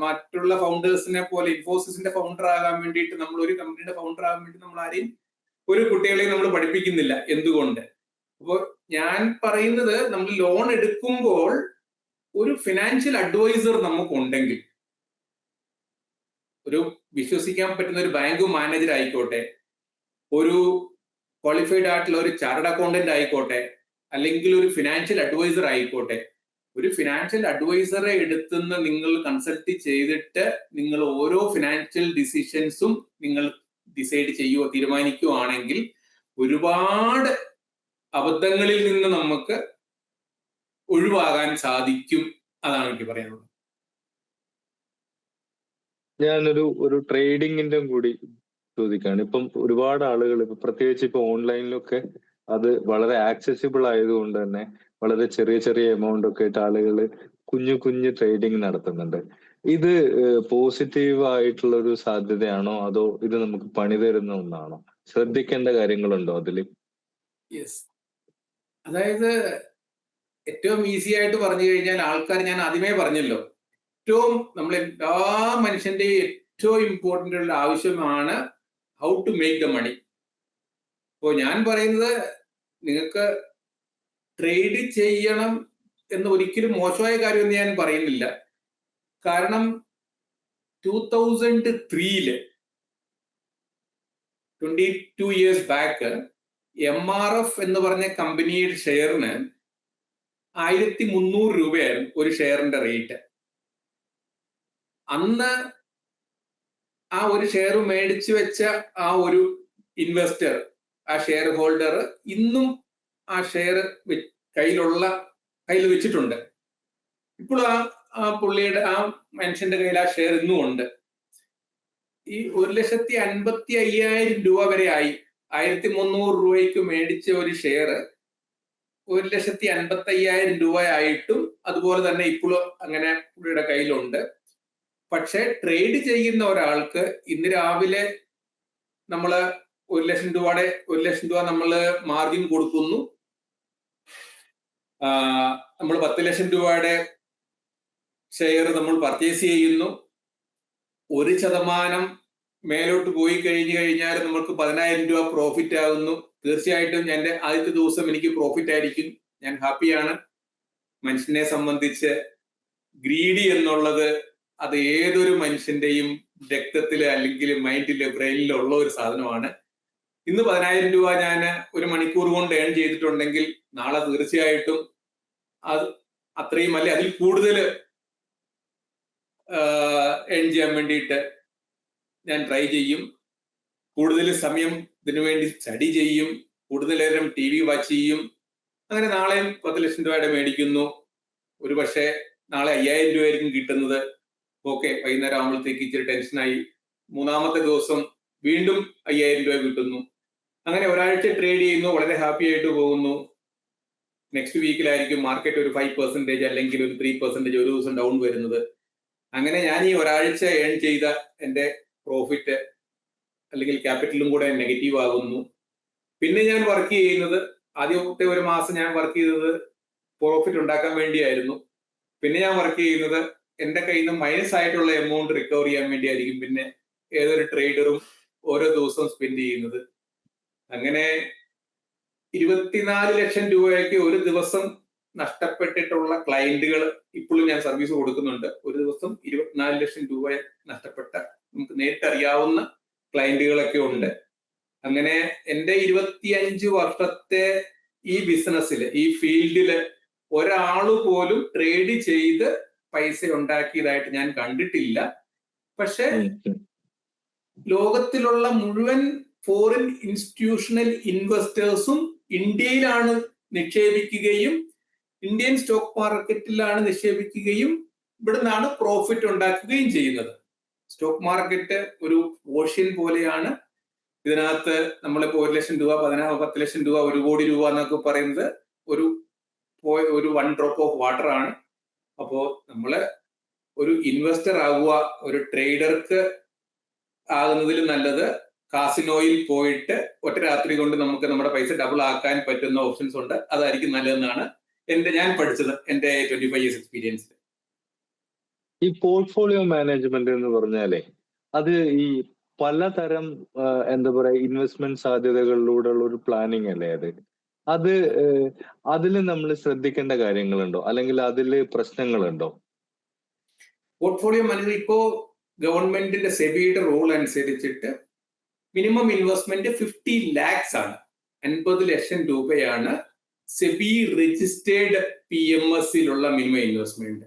മറ്റുള്ള ഫൗണ്ടേഴ്സിനെ പോലെ ഇൻഫോസിസിന്റെ ഫൗണ്ടർ ആകാൻ വേണ്ടിയിട്ട്, നമ്മൾ ഒരു കമ്പനിയുടെ ഫൗണ്ടർ ആകാൻ വേണ്ടി നമ്മൾ ആരെയും ഒരു കുട്ടികളെയും നമ്മൾ പഠിപ്പിക്കുന്നില്ല. എന്തുകൊണ്ട്? അപ്പോൾ ഞാൻ പറയുന്നത്, നമ്മൾ ലോൺ എടുക്കുമ്പോൾ ഒരു ഫിനാൻഷ്യൽ അഡ്വൈസർ നമുക്കുണ്ടെങ്കിൽ, ഒരു വിശ്വസിക്കാൻ പറ്റുന്ന ഒരു ബാങ്ക് മാനേജർ ആയിക്കോട്ടെ, ഒരു ക്വാളിഫൈഡ് ആയിട്ടുള്ള ഒരു ചാർട്ടേഡ് അക്കൗണ്ടന്റ് ആയിക്കോട്ടെ, അല്ലെങ്കിൽ ഒരു ഫിനാൻഷ്യൽ അഡ്വൈസർ ആയിക്കോട്ടെ, ഒരു ഫിനാൻഷ്യൽ അഡ്വൈസറെ എടുത്തുനിന്ന് നിങ്ങൾ കൺസൾട്ട് ചെയ്തിട്ട് നിങ്ങൾ ഓരോ ഫിനാൻഷ്യൽ ഡിസിഷൻസും നിങ്ങൾ ഡിസൈഡ് ചെയ്യുകയോ തീരുമാനിക്കുകയാണെങ്കിൽ ഒരുപാട് അബദ്ധങ്ങളിൽ നിന്ന് നമുക്ക് ഒഴിവാകാൻ സാധിക്കും. അതാണ് എനിക്ക് പറയാനുള്ളത്. ഞാനൊരു ട്രേഡിങ്ങിന്റെ കൂടി ചോദിക്കാണ്. ഇപ്പം ഒരുപാട് ആളുകൾ, ഇപ്പൊ പ്രത്യേകിച്ച് ഇപ്പൊ ഓൺലൈനിലൊക്കെ അത് വളരെ ആക്സസിബിൾ ആയതുകൊണ്ട് തന്നെ വളരെ ചെറിയ ചെറിയ എമൗണ്ട് ഒക്കെ ആയിട്ട് ആളുകൾ കുഞ്ഞു ട്രേഡിങ് നടത്തുന്നുണ്ട്. ഇത് പോസിറ്റീവ് ആയിട്ടുള്ള ഒരു സാധ്യതയാണോ, അതോ ഇത് നമുക്ക് പണി തരുന്ന ഒന്നാണോ? ശ്രദ്ധിക്കേണ്ട കാര്യങ്ങളുണ്ടോ അതില്? യെസ്, അതായത് ഏറ്റവും ഈസി ആയിട്ട് പറഞ്ഞു കഴിഞ്ഞാൽ, ആൾക്കാർ, ഞാൻ ആദ്യമേ പറഞ്ഞല്ലോ, ഏറ്റവും എല്ലാ മനുഷ്യന്റെയും ഏറ്റവും ഇമ്പോർട്ടൻ്റ് ഉള്ള ആവശ്യമാണ് how to make the money. അപ്പോൾ ഞാൻ പറയുന്നത്, നിങ്ങൾക്ക് ട്രേഡ് ചെയ്യണം എന്ന് ഒരിക്കലും മോശമായ കാര്യമൊന്നും ഞാൻ പറയുന്നില്ല. കാരണം 2003 22 ഇയേഴ്സ് ബാക്ക് MRF എന്ന് പറഞ്ഞ കമ്പനിയുടെ ഷെയറിന് 1300 രൂപയായിരുന്നു ഒരു ഷെയറിന്റെ റേറ്റ്. അന്ന് ആ ഒരു ഷെയർ മേടിച്ചു വെച്ച ആ ഒരു ഇൻവെസ്റ്റർ, ആ ഷെയർ ഹോൾഡർ, ഇന്നും ആ ഷെയർ കയ്യിൽ വെച്ചിട്ടുണ്ട്. ഇപ്പോൾ ആ പുള്ളിയുടെ, ആ മനുഷ്യന്റെ കയ്യിൽ ആ ഷെയർ ഇന്നും ഉണ്ട്. ഈ 1,55,000 രൂപ വരെ ആയി. 1300 രൂപയ്ക്ക് മേടിച്ച ഒരു ഷെയർ 1,55,000 രൂപയായിട്ടും അതുപോലെ തന്നെ ഇപ്പോഴും അങ്ങനെ പുള്ളിയുടെ കയ്യിലുണ്ട്. പക്ഷെ ട്രേഡ് ചെയ്യുന്ന ഒരാൾക്ക് ഇന്ന് രാവിലെ നമ്മള് 1,00,000 രൂപ നമ്മൾ മാർജിൻ കൊടുക്കുന്നു, നമ്മൾ 10,00,000 രൂപയുടെ ഷെയർ നമ്മൾ പർച്ചേസ് ചെയ്യുന്നു. 1% മേലോട്ട് പോയി കഴിഞ്ഞാൽ നമുക്ക് 10,000 രൂപ പ്രോഫിറ്റ് ആകുന്നു. തീർച്ചയായിട്ടും എൻ്റെ ആദ്യത്തെ ദിവസം എനിക്ക് പ്രോഫിറ്റ് ആയിരിക്കും, ഞാൻ ഹാപ്പിയാണ്. മനുഷ്യനെ സംബന്ധിച്ച് ഗ്രീഡി എന്നുള്ളത് അത് ഏതൊരു മനുഷ്യന്റെയും രക്തത്തില് അല്ലെങ്കിൽ മൈൻഡില് ബ്രെയിനിലോ ഉള്ള ഒരു സാധനമാണ്. ഇന്ന് 10,000 രൂപ ഞാൻ ഒരു മണിക്കൂർ കൊണ്ട് ഏൺ ചെയ്തിട്ടുണ്ടെങ്കിൽ നാളെ തീർച്ചയായിട്ടും അത് അത്രയും അല്ലെ അതിൽ കൂടുതൽ ഏൺ ചെയ്യാൻ വേണ്ടിയിട്ട് ഞാൻ ട്രൈ ചെയ്യും. കൂടുതൽ സമയം ഇതിനു വേണ്ടി സ്റ്റഡി ചെയ്യും, കൂടുതൽ നേരം TV വാച്ച് ചെയ്യും. അങ്ങനെ നാളെയും 10,00,000 രൂപയുടെ മേടിക്കുന്നു. ഒരു പക്ഷേ നാളെ 5,000 രൂപയായിരിക്കും കിട്ടുന്നത്. ഓക്കെ, വൈകുന്നേരം ആകുമ്പോഴത്തേക്ക് ഇച്ചിരി ടെൻഷനായി. മൂന്നാമത്തെ ദിവസം വീണ്ടും 5000 രൂപ കിട്ടുന്നു. അങ്ങനെ ഒരാഴ്ച ട്രേഡ് ചെയ്യുന്നു, വളരെ ഹാപ്പി ആയിട്ട് പോകുന്നു. നെക്സ്റ്റ് വീക്കിലായിരിക്കും മാർക്കറ്റ് ഒരു 5% അല്ലെങ്കിൽ ഒരു 3% ഒരു ദിവസം ഡൗൺ വരുന്നത്. അങ്ങനെ ഞാൻ ഈ ഒരാഴ്ച ഏൺ ചെയ്ത എന്റെ പ്രോഫിറ്റ് അല്ലെങ്കിൽ ക്യാപിറ്റലും കൂടെ നെഗറ്റീവ് ആകുന്നു. പിന്നെ ഞാൻ വർക്ക് ചെയ്യുന്നത്, ആദ്യത്തെ ഒരു മാസം ഞാൻ വർക്ക് ചെയ്തത് പ്രോഫിറ്റ് ഉണ്ടാക്കാൻ വേണ്ടിയായിരുന്നു. പിന്നെ ഞാൻ വർക്ക് ചെയ്യുന്നത് എന്റെ കയ്യിൽ നിന്ന് മൈനസ് ആയിട്ടുള്ള എമൗണ്ട് റിക്കവർ ചെയ്യാൻ വേണ്ടിയായിരിക്കും പിന്നെ ഏതൊരു ട്രേഡറും ഓരോ ദിവസവും സ്പെൻഡ് ചെയ്യുന്നത്. അങ്ങനെ 24 ലക്ഷം രൂപയ്ക്ക് ഒരു ദിവസം നഷ്ടപ്പെട്ടിട്ടുള്ള ക്ലയന്റുകൾ ഇപ്പോഴും ഞാൻ സർവീസ് കൊടുക്കുന്നുണ്ട്. ഒരു ദിവസം 24 ലക്ഷം രൂപ നഷ്ടപ്പെട്ട നമുക്ക് നേരിട്ടറിയാവുന്ന ക്ലയന്റുകളൊക്കെ ഉണ്ട്. അങ്ങനെ എന്റെ 25 വർഷത്തെ ഈ ബിസിനസ്സിൽ, ഈ ഫീൽഡില് ഒരാള് പോലും ട്രേഡ് ചെയ്ത് പൈസ ഉണ്ടാക്കിയതായിട്ട് ഞാൻ കണ്ടിട്ടില്ല. പക്ഷെ ലോകത്തിലുള്ള മുഴുവൻ ഫോറിൻ ഇൻസ്റ്റിറ്റ്യൂഷണൽ ഇൻവെസ്റ്റേഴ്സും ഇന്ത്യയിലാണ് നിക്ഷേപിക്കുകയും ഇന്ത്യൻ സ്റ്റോക്ക് മാർക്കറ്റിലാണ് നിക്ഷേപിക്കുകയും ഇവിടുന്നാണ് പ്രോഫിറ്റ് ഉണ്ടാക്കുകയും ചെയ്യുന്നത്. സ്റ്റോക്ക് മാർക്കറ്റ് ഒരു ഓഷ്യൻ പോലെയാണ്. ഇതിനകത്ത് നമ്മളിപ്പോ 1 ലക്ഷം രൂപ, 10 ലക്ഷം രൂപ, 1 കോടി രൂപ എന്നൊക്കെ പറയുന്നത് ഒരു 1 ഡ്രോപ്പ് ഓഫ് വാട്ടർ ആണ്. അപ്പോ നമ്മള് ഒരു ഇൻവെസ്റ്റർ ആവുക, ഒരു ട്രേഡർക്ക് ആകുന്നതിലും നല്ലത് കാസിനോയിൽ പോയിട്ട് ഒറ്റ രാത്രി കൊണ്ട് നമുക്ക് നമ്മുടെ പൈസ ഡബിൾ ആക്കാൻ പറ്റുന്ന ഓപ്ഷൻസ് ഉണ്ട്. അതായിരിക്കും നല്ലതെന്നാണ് ഞാൻ പഠിച്ചത് എന്റെ 25 ഇയേഴ്സ് എക്സ്പീരിയൻസിൽ. ഈ പോർട്ട്ഫോളിയോ മാനേജ്മെന്റ് എന്ന് പറഞ്ഞാലേ അത് ഈ പലതരം എന്താ പറയാ ഇൻവെസ്റ്റ്മെന്റ് സാധ്യതകളിലൂടെ ഉള്ള ഒരു പ്ലാനിങ് അല്ലേ അത് അതിൽ നമ്മൾ ശ്രദ്ധിക്കേണ്ട കാര്യങ്ങളുണ്ടോ, അല്ലെങ്കിൽ അതിൽ പ്രശ്നങ്ങളുണ്ടോ? പോർട്ട്ഫോളിയോ മാനേജർ ഇപ്പോ ഗവൺമെന്റിന്റെ സെബിയുടെ റൂൾ അനുസരിച്ചിട്ട് മിനിമം ഇൻവെസ്റ്റ്മെന്റ് 50 ലാക്സ് ആണ്. 50 ലക്ഷം രൂപയാണ് സെബി രജിസ്റ്റേർഡ് PMSലുള്ള മിനിമം ഇൻവെസ്റ്റ്മെന്റ്.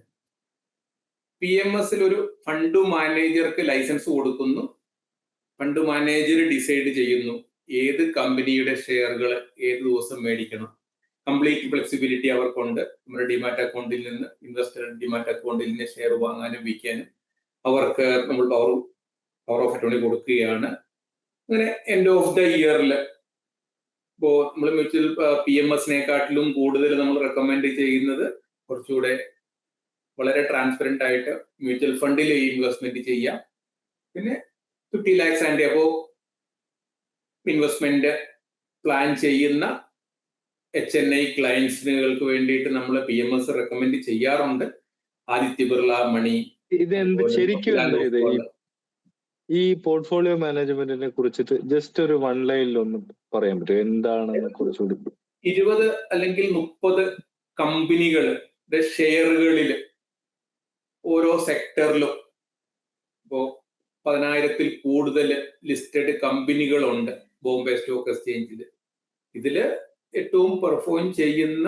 PMSൽ ഒരു ഫണ്ട് മാനേജർക്ക് ലൈസൻസ് കൊടുക്കുന്നു. ഫണ്ട് മാനേജർ ഡിസൈഡ് ചെയ്യുന്നു ഏത് കമ്പനിയുടെ ഷെയറുകൾ ഏത് ദിവസം മേടിക്കണം. കംപ്ലീറ്റ് ഫ്ലെക്സിബിലിറ്റി അവർക്കുണ്ട്. നമ്മുടെ ഡിമാറ്റ് അക്കൗണ്ടിൽ നിന്ന്, ഇൻവെസ്റ്റർ ഡിമാറ്റ് അക്കൗണ്ടിൽ നിന്ന് ഷെയർ വാങ്ങാനും വിൽക്കാനും അവർക്ക് നമ്മൾ പവർ ഓഫ് അറ്റോർണി കൊടുക്കുകയാണ്. അങ്ങനെ എൻഡ് ഓഫ് ദ ഇയറിൽ ഇപ്പോ നമ്മൾ മ്യൂച്വൽ PMSനെക്കാട്ടിലും കൂടുതൽ നമ്മൾ റെക്കമെൻഡ് ചെയ്യുന്നത് കുറച്ചുകൂടെ വളരെ ട്രാൻസ്പെറന്റ് ആയിട്ട് മ്യൂച്വൽ ഫണ്ടിൽ ഇൻവെസ്റ്റ്മെന്റ് ചെയ്യാം. പിന്നെ 50 ലാക്സ് ആൻഡ് അപ്പോ ഇൻവെസ്റ്റ്മെന്റ് പ്ലാൻ ചെയ്യുന്ന HNI ക്ലയൻസുകൾക്ക് വേണ്ടിയിട്ട് നമ്മൾ PMS റെക്കമെൻഡ് ചെയ്യാറുണ്ട്. ആദിത്യ ബിർള മണി, ഇതെന്ത് ശരിക്കും ഈ പോർട്ട്ഫോളിയോ മാനേജ്മെന്റിനെ കുറിച്ചിട്ട് ജസ്റ്റ് ഒരു 1 ലൈനിൽ ഒന്ന് പറയാൻ പറ്റുമോ? എന്താണെന്ന് കുറച്ചുകൂടി 20 അല്ലെങ്കിൽ 30 കമ്പനികളുടെ ഷെയറുകളിൽ ഓരോ സെക്ടറിലും ഇപ്പോ 10,000-ൽ കൂടുതൽ ലിസ്റ്റഡ് കമ്പനികളുണ്ട് ബോംബെ സ്റ്റോക്ക് എക്സ്ചേഞ്ചിൽ. ഇതില് ഏറ്റവും പെർഫോം ചെയ്യുന്ന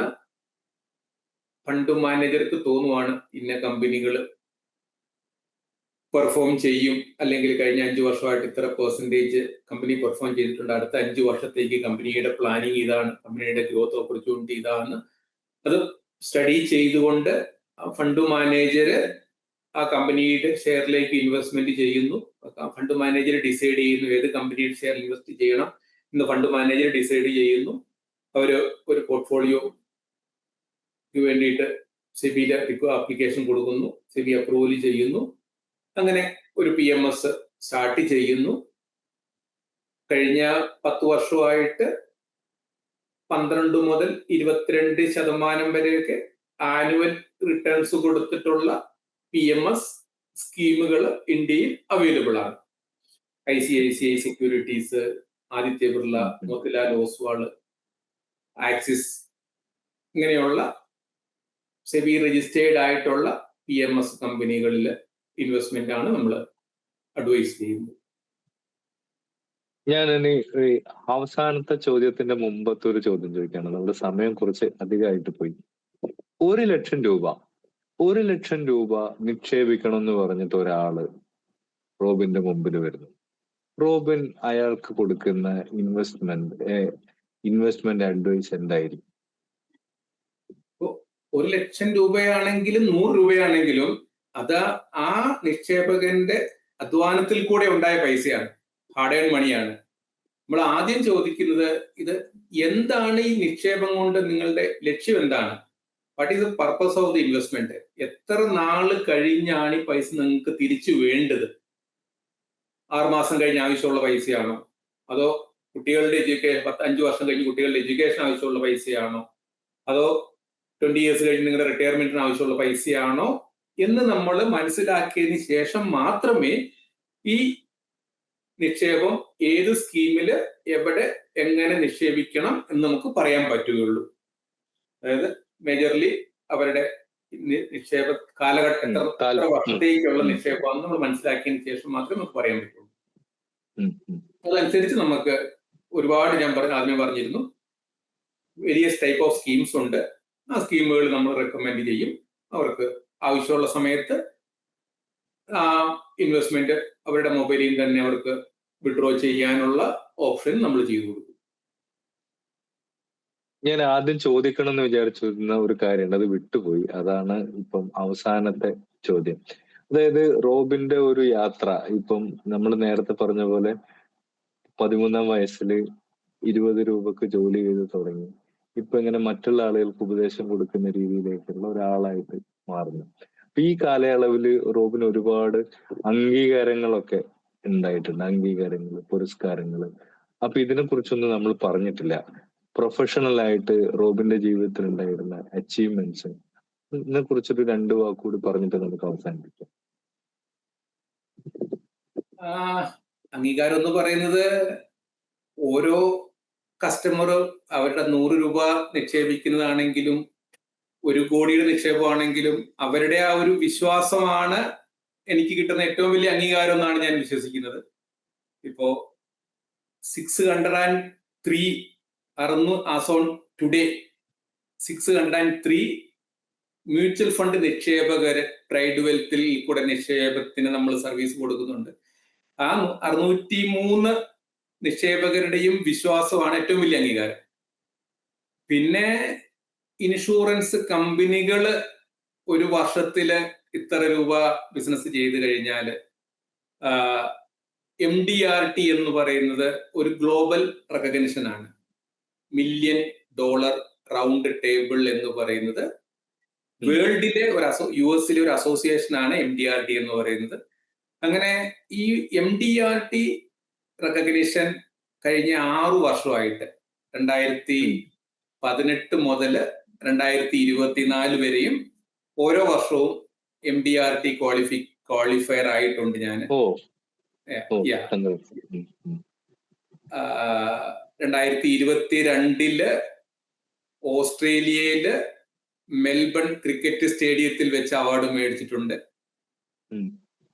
ഫണ്ട് മാനേജർക്ക് തോന്നുവാണ് ഇന്ന കമ്പനികൾ പെർഫോം ചെയ്യും, അല്ലെങ്കിൽ കഴിഞ്ഞ 5 വർഷമായിട്ട് ഇത്ര പെർസെൻറ്റേജ് കമ്പനി പെർഫോം ചെയ്തിട്ടുണ്ട്, അടുത്ത 5 വർഷത്തേക്ക് കമ്പനിയുടെ പ്ലാനിങ് ഇതാണ്, കമ്പനിയുടെ ഗ്രോത്ത് ഓപ്പർച്യൂണിറ്റി ഇതാണ്. അത് സ്റ്റഡി ചെയ്തുകൊണ്ട് ഫണ്ട് മാനേജർ ആ കമ്പനിയുടെ ഷെയറിലേക്ക് ഇൻവെസ്റ്റ്മെന്റ് ചെയ്യുന്നു. ഫണ്ട് മാനേജർ ഡിസൈഡ് ചെയ്യുന്നു ഏത് കമ്പനിയുടെ ഷെയർ ഇൻവെസ്റ്റ് ചെയ്യണം എന്ന് ഫണ്ട് മാനേജർ ഡിസൈഡ് ചെയ്യുന്നു. അവര് ഒരു പോർട്ട്ഫോളിയോക്ക് വേണ്ടിയിട്ട് സെബിയിൽ ആപ്ലിക്കേഷൻ കൊടുക്കുന്നു, സെബി അപ്രൂവൽ ചെയ്യുന്നു. അങ്ങനെ ഒരു PMS സ്റ്റാർട്ട് ചെയ്യുന്നു. കഴിഞ്ഞ 10 വർഷമായിട്ട് 12 മുതൽ 22% വരെയൊക്കെ ആനുവൽ റിട്ടേൺസ് കൊടുത്തിട്ടുള്ള PMS സ്കീമുകൾ ഇന്ത്യയിൽ അവൈലബിൾ ആണ്. ICICI securities, Aditya Birla, Motilal Oswald, axis, ഇങ്ങനെയുള്ള സെബി രജിസ്റ്റേർഡ് ആയിട്ടുള്ള PMS കമ്പനികളിൽ ഇൻവെസ്റ്റ്മെന്റ് ആണ് നമ്മൾ അഡ്വൈസ് ചെയ്യുന്നത്. ഞാൻ ഇനി അവസാനത്തെ ചോദ്യത്തിന്റെ മുമ്പത്തെ ഒരു ചോദ്യം ചോദിക്കുകയാണ്. നമ്മുടെ സമയം കുറച്ച് അധികമായിട്ട് പോയി. 1 ലക്ഷം രൂപ നിക്ഷേപിക്കണം എന്ന് പറഞ്ഞിട്ട് ഒരാള് റോബിന്റെ മുമ്പിൽ വരുന്നു. റോബിൻ അയാൾക്ക് കൊടുക്കുന്ന ഇൻവെസ്റ്റ്മെന്റ് അഡ്വൈസ് എന്തായിരിക്കും? 1 ലക്ഷം രൂപയാണെങ്കിലും 100 രൂപയാണെങ്കിലും അത് ആ നിക്ഷേപകന്റെ അധ്വാനത്തിൽ കൂടെ ഉണ്ടായ പൈസയാണ്, ഹാർഡ് ഏൺ മണിയാണ്. നമ്മൾ ആദ്യം ചോദിക്കുന്നത് ഇത് എന്താണ്, ഈ നിക്ഷേപം കൊണ്ട് നിങ്ങളുടെ ലക്ഷ്യം എന്താണ്? What is the purpose of the investment? എത്ര നാള് കഴിഞ്ഞാണ് ഈ പൈസ നിങ്ങൾക്ക് തിരിച്ചു വേണ്ടത്? 6 മാസം കഴിഞ്ഞ് ആവശ്യമുള്ള പൈസയാണോ? അതോ കുട്ടികളുടെ എഡ്യൂക്കേഷൻ 5 വർഷം കഴിഞ്ഞ് കുട്ടികളുടെ എഡ്യൂക്കേഷൻ ആവശ്യമുള്ള പൈസയാണോ? അതോ 20 ഇയേഴ്സ് കഴിഞ്ഞ് നിങ്ങളുടെ റിട്ടയർമെന്റിന് ആവശ്യമുള്ള പൈസയാണോ എന്ന് നമ്മൾ മനസ്സിലാക്കിയതിന് ശേഷം മാത്രമേ ഈ നിക്ഷേപം ഏത് സ്കീമിൽ എവിടെ എങ്ങനെ നിക്ഷേപിക്കണം എന്ന് നമുക്ക് പറയാൻ പറ്റുകയുള്ളൂ. അതായത് മേജർലി അവരുടെ നിക്ഷേപ കാലഘട്ടം എത്ര വർഷത്തേക്കുള്ള നിക്ഷേപമാണെന്ന് നമ്മൾ മനസ്സിലാക്കിയതിന് ശേഷം മാത്രമേ നമുക്ക് പറയാൻ പറ്റുള്ളൂ. അതനുസരിച്ച് നമുക്ക് ഒരുപാട്, ഞാൻ ആദ്യമേ പറഞ്ഞിരുന്നു, വേരിയസ് ടൈപ്പ് ഓഫ് സ്കീംസ് ഉണ്ട്. ആ സ്കീമുകൾ നമ്മൾ റെക്കമെൻഡ് ചെയ്യും. അവർക്ക് ആവശ്യമുള്ള സമയത്ത് ആ ഇൻവെസ്റ്റ്മെന്റ് അവരുടെ മൊബൈലിൽ തന്നെ അവർക്ക് വിഡ്രോ ചെയ്യാനുള്ള ഓപ്ഷൻ നമ്മൾ ചെയ്തു കൊടുക്കും. ഞാൻ ആദ്യം ചോദിക്കണം എന്ന് വിചാരിച്ചിരുന്ന ഒരു കാര്യമുണ്ട്, അത് വിട്ടുപോയി. അതാണ് ഇപ്പം അവസാനത്തെ ചോദ്യം. അതായത് റോബിന്റെ ഒരു യാത്ര, ഇപ്പം നമ്മൾ നേരത്തെ പറഞ്ഞ പോലെ 13-ാം വയസ്സിൽ 20 രൂപക്ക് ജോലി ചെയ്ത് തുടങ്ങി. ഇപ്പൊ ഇങ്ങനെ മറ്റുള്ള ആളുകൾക്ക് ഉപദേശം കൊടുക്കുന്ന രീതിയിലേക്കുള്ള ഒരാളായിട്ട് മാറുന്നു. അപ്പൊ ഈ കാലയളവില് റോബിന് ഒരുപാട് അംഗീകാരങ്ങളൊക്കെ ഉണ്ടായിട്ടുണ്ട്, അംഗീകാരങ്ങള്, പുരസ്കാരങ്ങള്. അപ്പൊ ഇതിനെ കുറിച്ചൊന്നും നമ്മൾ പറഞ്ഞിട്ടില്ല. പ്രൊഫഷണൽ ആയിട്ട് റോബിന്റെ ജീവിതത്തിൽ ഉണ്ടായിരുന്ന അച്ചീവ്മെന്റ്സ്, ഇതിനെ കുറിച്ചൊരു 2 വാക്കുകൂടി പറഞ്ഞിട്ട് നമുക്ക് അവസാനിപ്പിക്കാം. അംഗീകാരം എന്ന് പറയുന്നത് ഓരോ കസ്റ്റമറും അവരുടെ 100 രൂപ നിക്ഷേപിക്കുന്നതാണെങ്കിലും 1 കോടിയുടെ നിക്ഷേപമാണെങ്കിലും അവരുടെ ആ ഒരു വിശ്വാസമാണ് എനിക്ക് കിട്ടുന്ന ഏറ്റവും വലിയ അംഗീകാരം എന്നാണ് ഞാൻ വിശ്വസിക്കുന്നത്. ഇപ്പോ 603 as on today 603 mutual fund നിക്ഷേപകര് ട്രൈഡ് വെൽത്തിൽ കൂടെ നിക്ഷേപത്തിന് നമ്മൾ സർവീസ് കൊടുക്കുന്നുണ്ട്. ആ 603 നിക്ഷേപകരുടെയും വിശ്വാസമാണ് ഏറ്റവും വലിയ അംഗീകാരം. പിന്നെ ഇൻഷുറൻസ് കമ്പനികൾ ഒരു വർഷത്തില് ഇത്ര രൂപ ബിസിനസ് ചെയ്ത് കഴിഞ്ഞാൽ MDRT എന്ന് പറയുന്നത് ഒരു ഗ്ലോബൽ റെക്കഗ്നിഷൻ ആണ്. $1 മില്യൺ റൗണ്ട് ടേബിൾ എന്ന് പറയുന്നത് വേൾഡിലെ US ഒരു അസോസിയേഷൻ ആണ് MDRT എന്ന് പറയുന്നത്. അങ്ങനെ ഈ MDRT റെക്കഗ്നിഷൻ കഴിഞ്ഞ 6 വർഷമായിട്ട് 2018 മുതൽ 2024 വരെയും ഓരോ വർഷവും MDRT ക്വാളിഫയർ ആയിട്ടുണ്ട് ഞാൻ. 2022 ഓസ്ട്രേലിയയില് മെൽബൺ ക്രിക്കറ്റ് സ്റ്റേഡിയത്തിൽ വെച്ച് അവാർഡ് മേടിച്ചിട്ടുണ്ട്.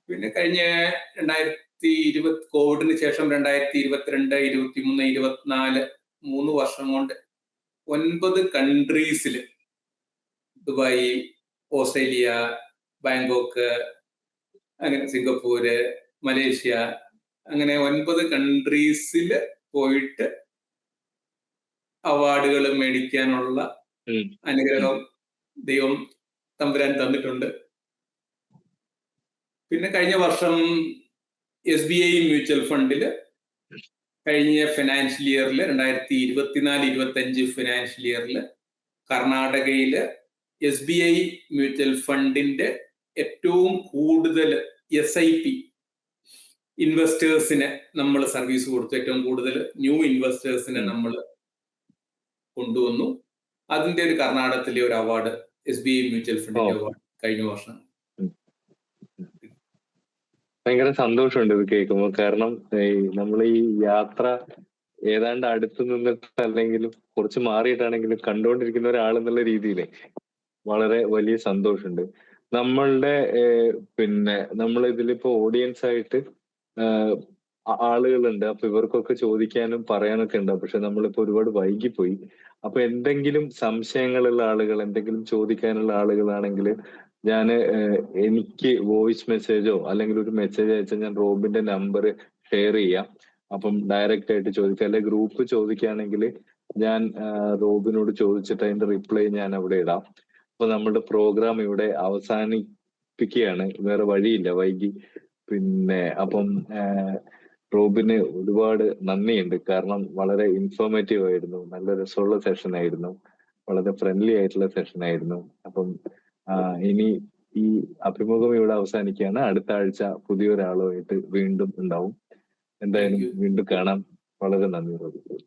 പിന്നെ കഴിഞ്ഞ 2020 കോവിഡിന് ശേഷം 2022, 23, 24 3 വർഷം കൊണ്ട് 9 കൺട്രീസിൽ, ദുബായ്, ഓസ്ട്രേലിയ, ബാങ്കോക്ക്, അങ്ങനെ സിംഗപ്പൂര്, മലേഷ്യ, അങ്ങനെ 9 കൺട്രീസിൽ പോയിട്ട് അവാർഡുകൾ മേടിക്കാനുള്ള അനുഗ്രഹം ദൈവം തമ്പുരാൻ തന്നിട്ടുണ്ട്. പിന്നെ കഴിഞ്ഞ വർഷം SBI മ്യൂച്വൽ ഫണ്ടില് കഴിഞ്ഞ ഫിനാൻഷ്യൽ ഇയറിൽ 2024-25 ഫിനാൻഷ്യൽ ഇയറിൽ കർണാടകയില് SBI മ്യൂച്വൽ ഫണ്ടിന്റെ ഏറ്റവും കൂടുതൽ SIP ഇൻവെസ്റ്റേഴ്സിന് നമ്മൾ സർവീസ് കൊടുത്തു. ഏറ്റവും കൂടുതൽ ന്യൂ ഇൻവെസ്റ്റേഴ്സിനെ നമ്മൾ കൊണ്ടുവന്നു. അതിന്റെ ഒരു കർണാടകത്തിലെ ഒരു അവാർഡ് SBI മ്യൂച്വൽ ഫണ്ടിന്റെ അവാർഡ് കഴിഞ്ഞ വർഷം. ഭയങ്കര സന്തോഷമുണ്ട് ഇത് കേൾക്കുമ്പോൾ. കാരണം നമ്മൾ ഈ യാത്ര ഏതാണ്ട് അടുത്ത് നിന്നിട്ട് അല്ലെങ്കിലും കുറച്ച് മാറിയിട്ടാണെങ്കിലും കണ്ടുകൊണ്ടിരിക്കുന്ന ഒരാളെന്നുള്ള രീതിയിൽ വളരെ വലിയ സന്തോഷമുണ്ട്. നമ്മളുടെ പിന്നെ നമ്മൾ ഇതിലിപ്പോ ഓഡിയൻസ് ആയിട്ട് ആളുകളുണ്ട്. അപ്പൊ ഇവർക്കൊക്കെ ചോദിക്കാനും പറയാനൊക്കെ ഉണ്ട്. പക്ഷെ നമ്മളിപ്പോ ഒരുപാട് വൈകിപ്പോയി. അപ്പൊ എന്തെങ്കിലും സംശയങ്ങളുള്ള ആളുകൾ, എന്തെങ്കിലും ചോദിക്കാനുള്ള ആളുകളാണെങ്കിൽ എനിക്ക് വോയിസ് മെസ്സേജോ അല്ലെങ്കിൽ ഒരു മെസ്സേജ് അയച്ചാൽ ഞാൻ റോബിന്റെ നമ്പർ ഷെയർ ചെയ്യാം. അപ്പം ഡയറക്റ്റ് ആയിട്ട് ചോദിക്കാം. അല്ലെങ്കിൽ ഗ്രൂപ്പ് ചോദിക്കുകയാണെങ്കിൽ ഞാൻ റോബിനോട് ചോദിച്ചിട്ട് അതിന്റെ റിപ്ലൈ ഞാൻ അവിടെ ഇടാം. അപ്പൊ നമ്മുടെ പ്രോഗ്രാം ഇവിടെ അവസാനിപ്പിക്കുകയാണ്. വേറെ വഴിയില്ല, വൈകി. പിന്നെ അപ്പം റോബിന് ഒരുപാട് നന്ദിയുണ്ട്. കാരണം വളരെ ഇൻഫോർമേറ്റീവ് ആയിരുന്നു, നല്ല രസമുള്ള സെഷൻ ആയിരുന്നു, വളരെ ഫ്രണ്ട്ലി ആയിട്ടുള്ള സെഷൻ ആയിരുന്നു. അപ്പം ഇനി ഈ അഭിമുഖം ഇവിടെ അവസാനിക്കുകയാണ്. അടുത്ത ആഴ്ച പുതിയൊരാളുമായിട്ട് വീണ്ടും ഉണ്ടാവും. എന്തായാലും വീണ്ടും കാണാം. വളരെ നന്ദി റോബിൻ.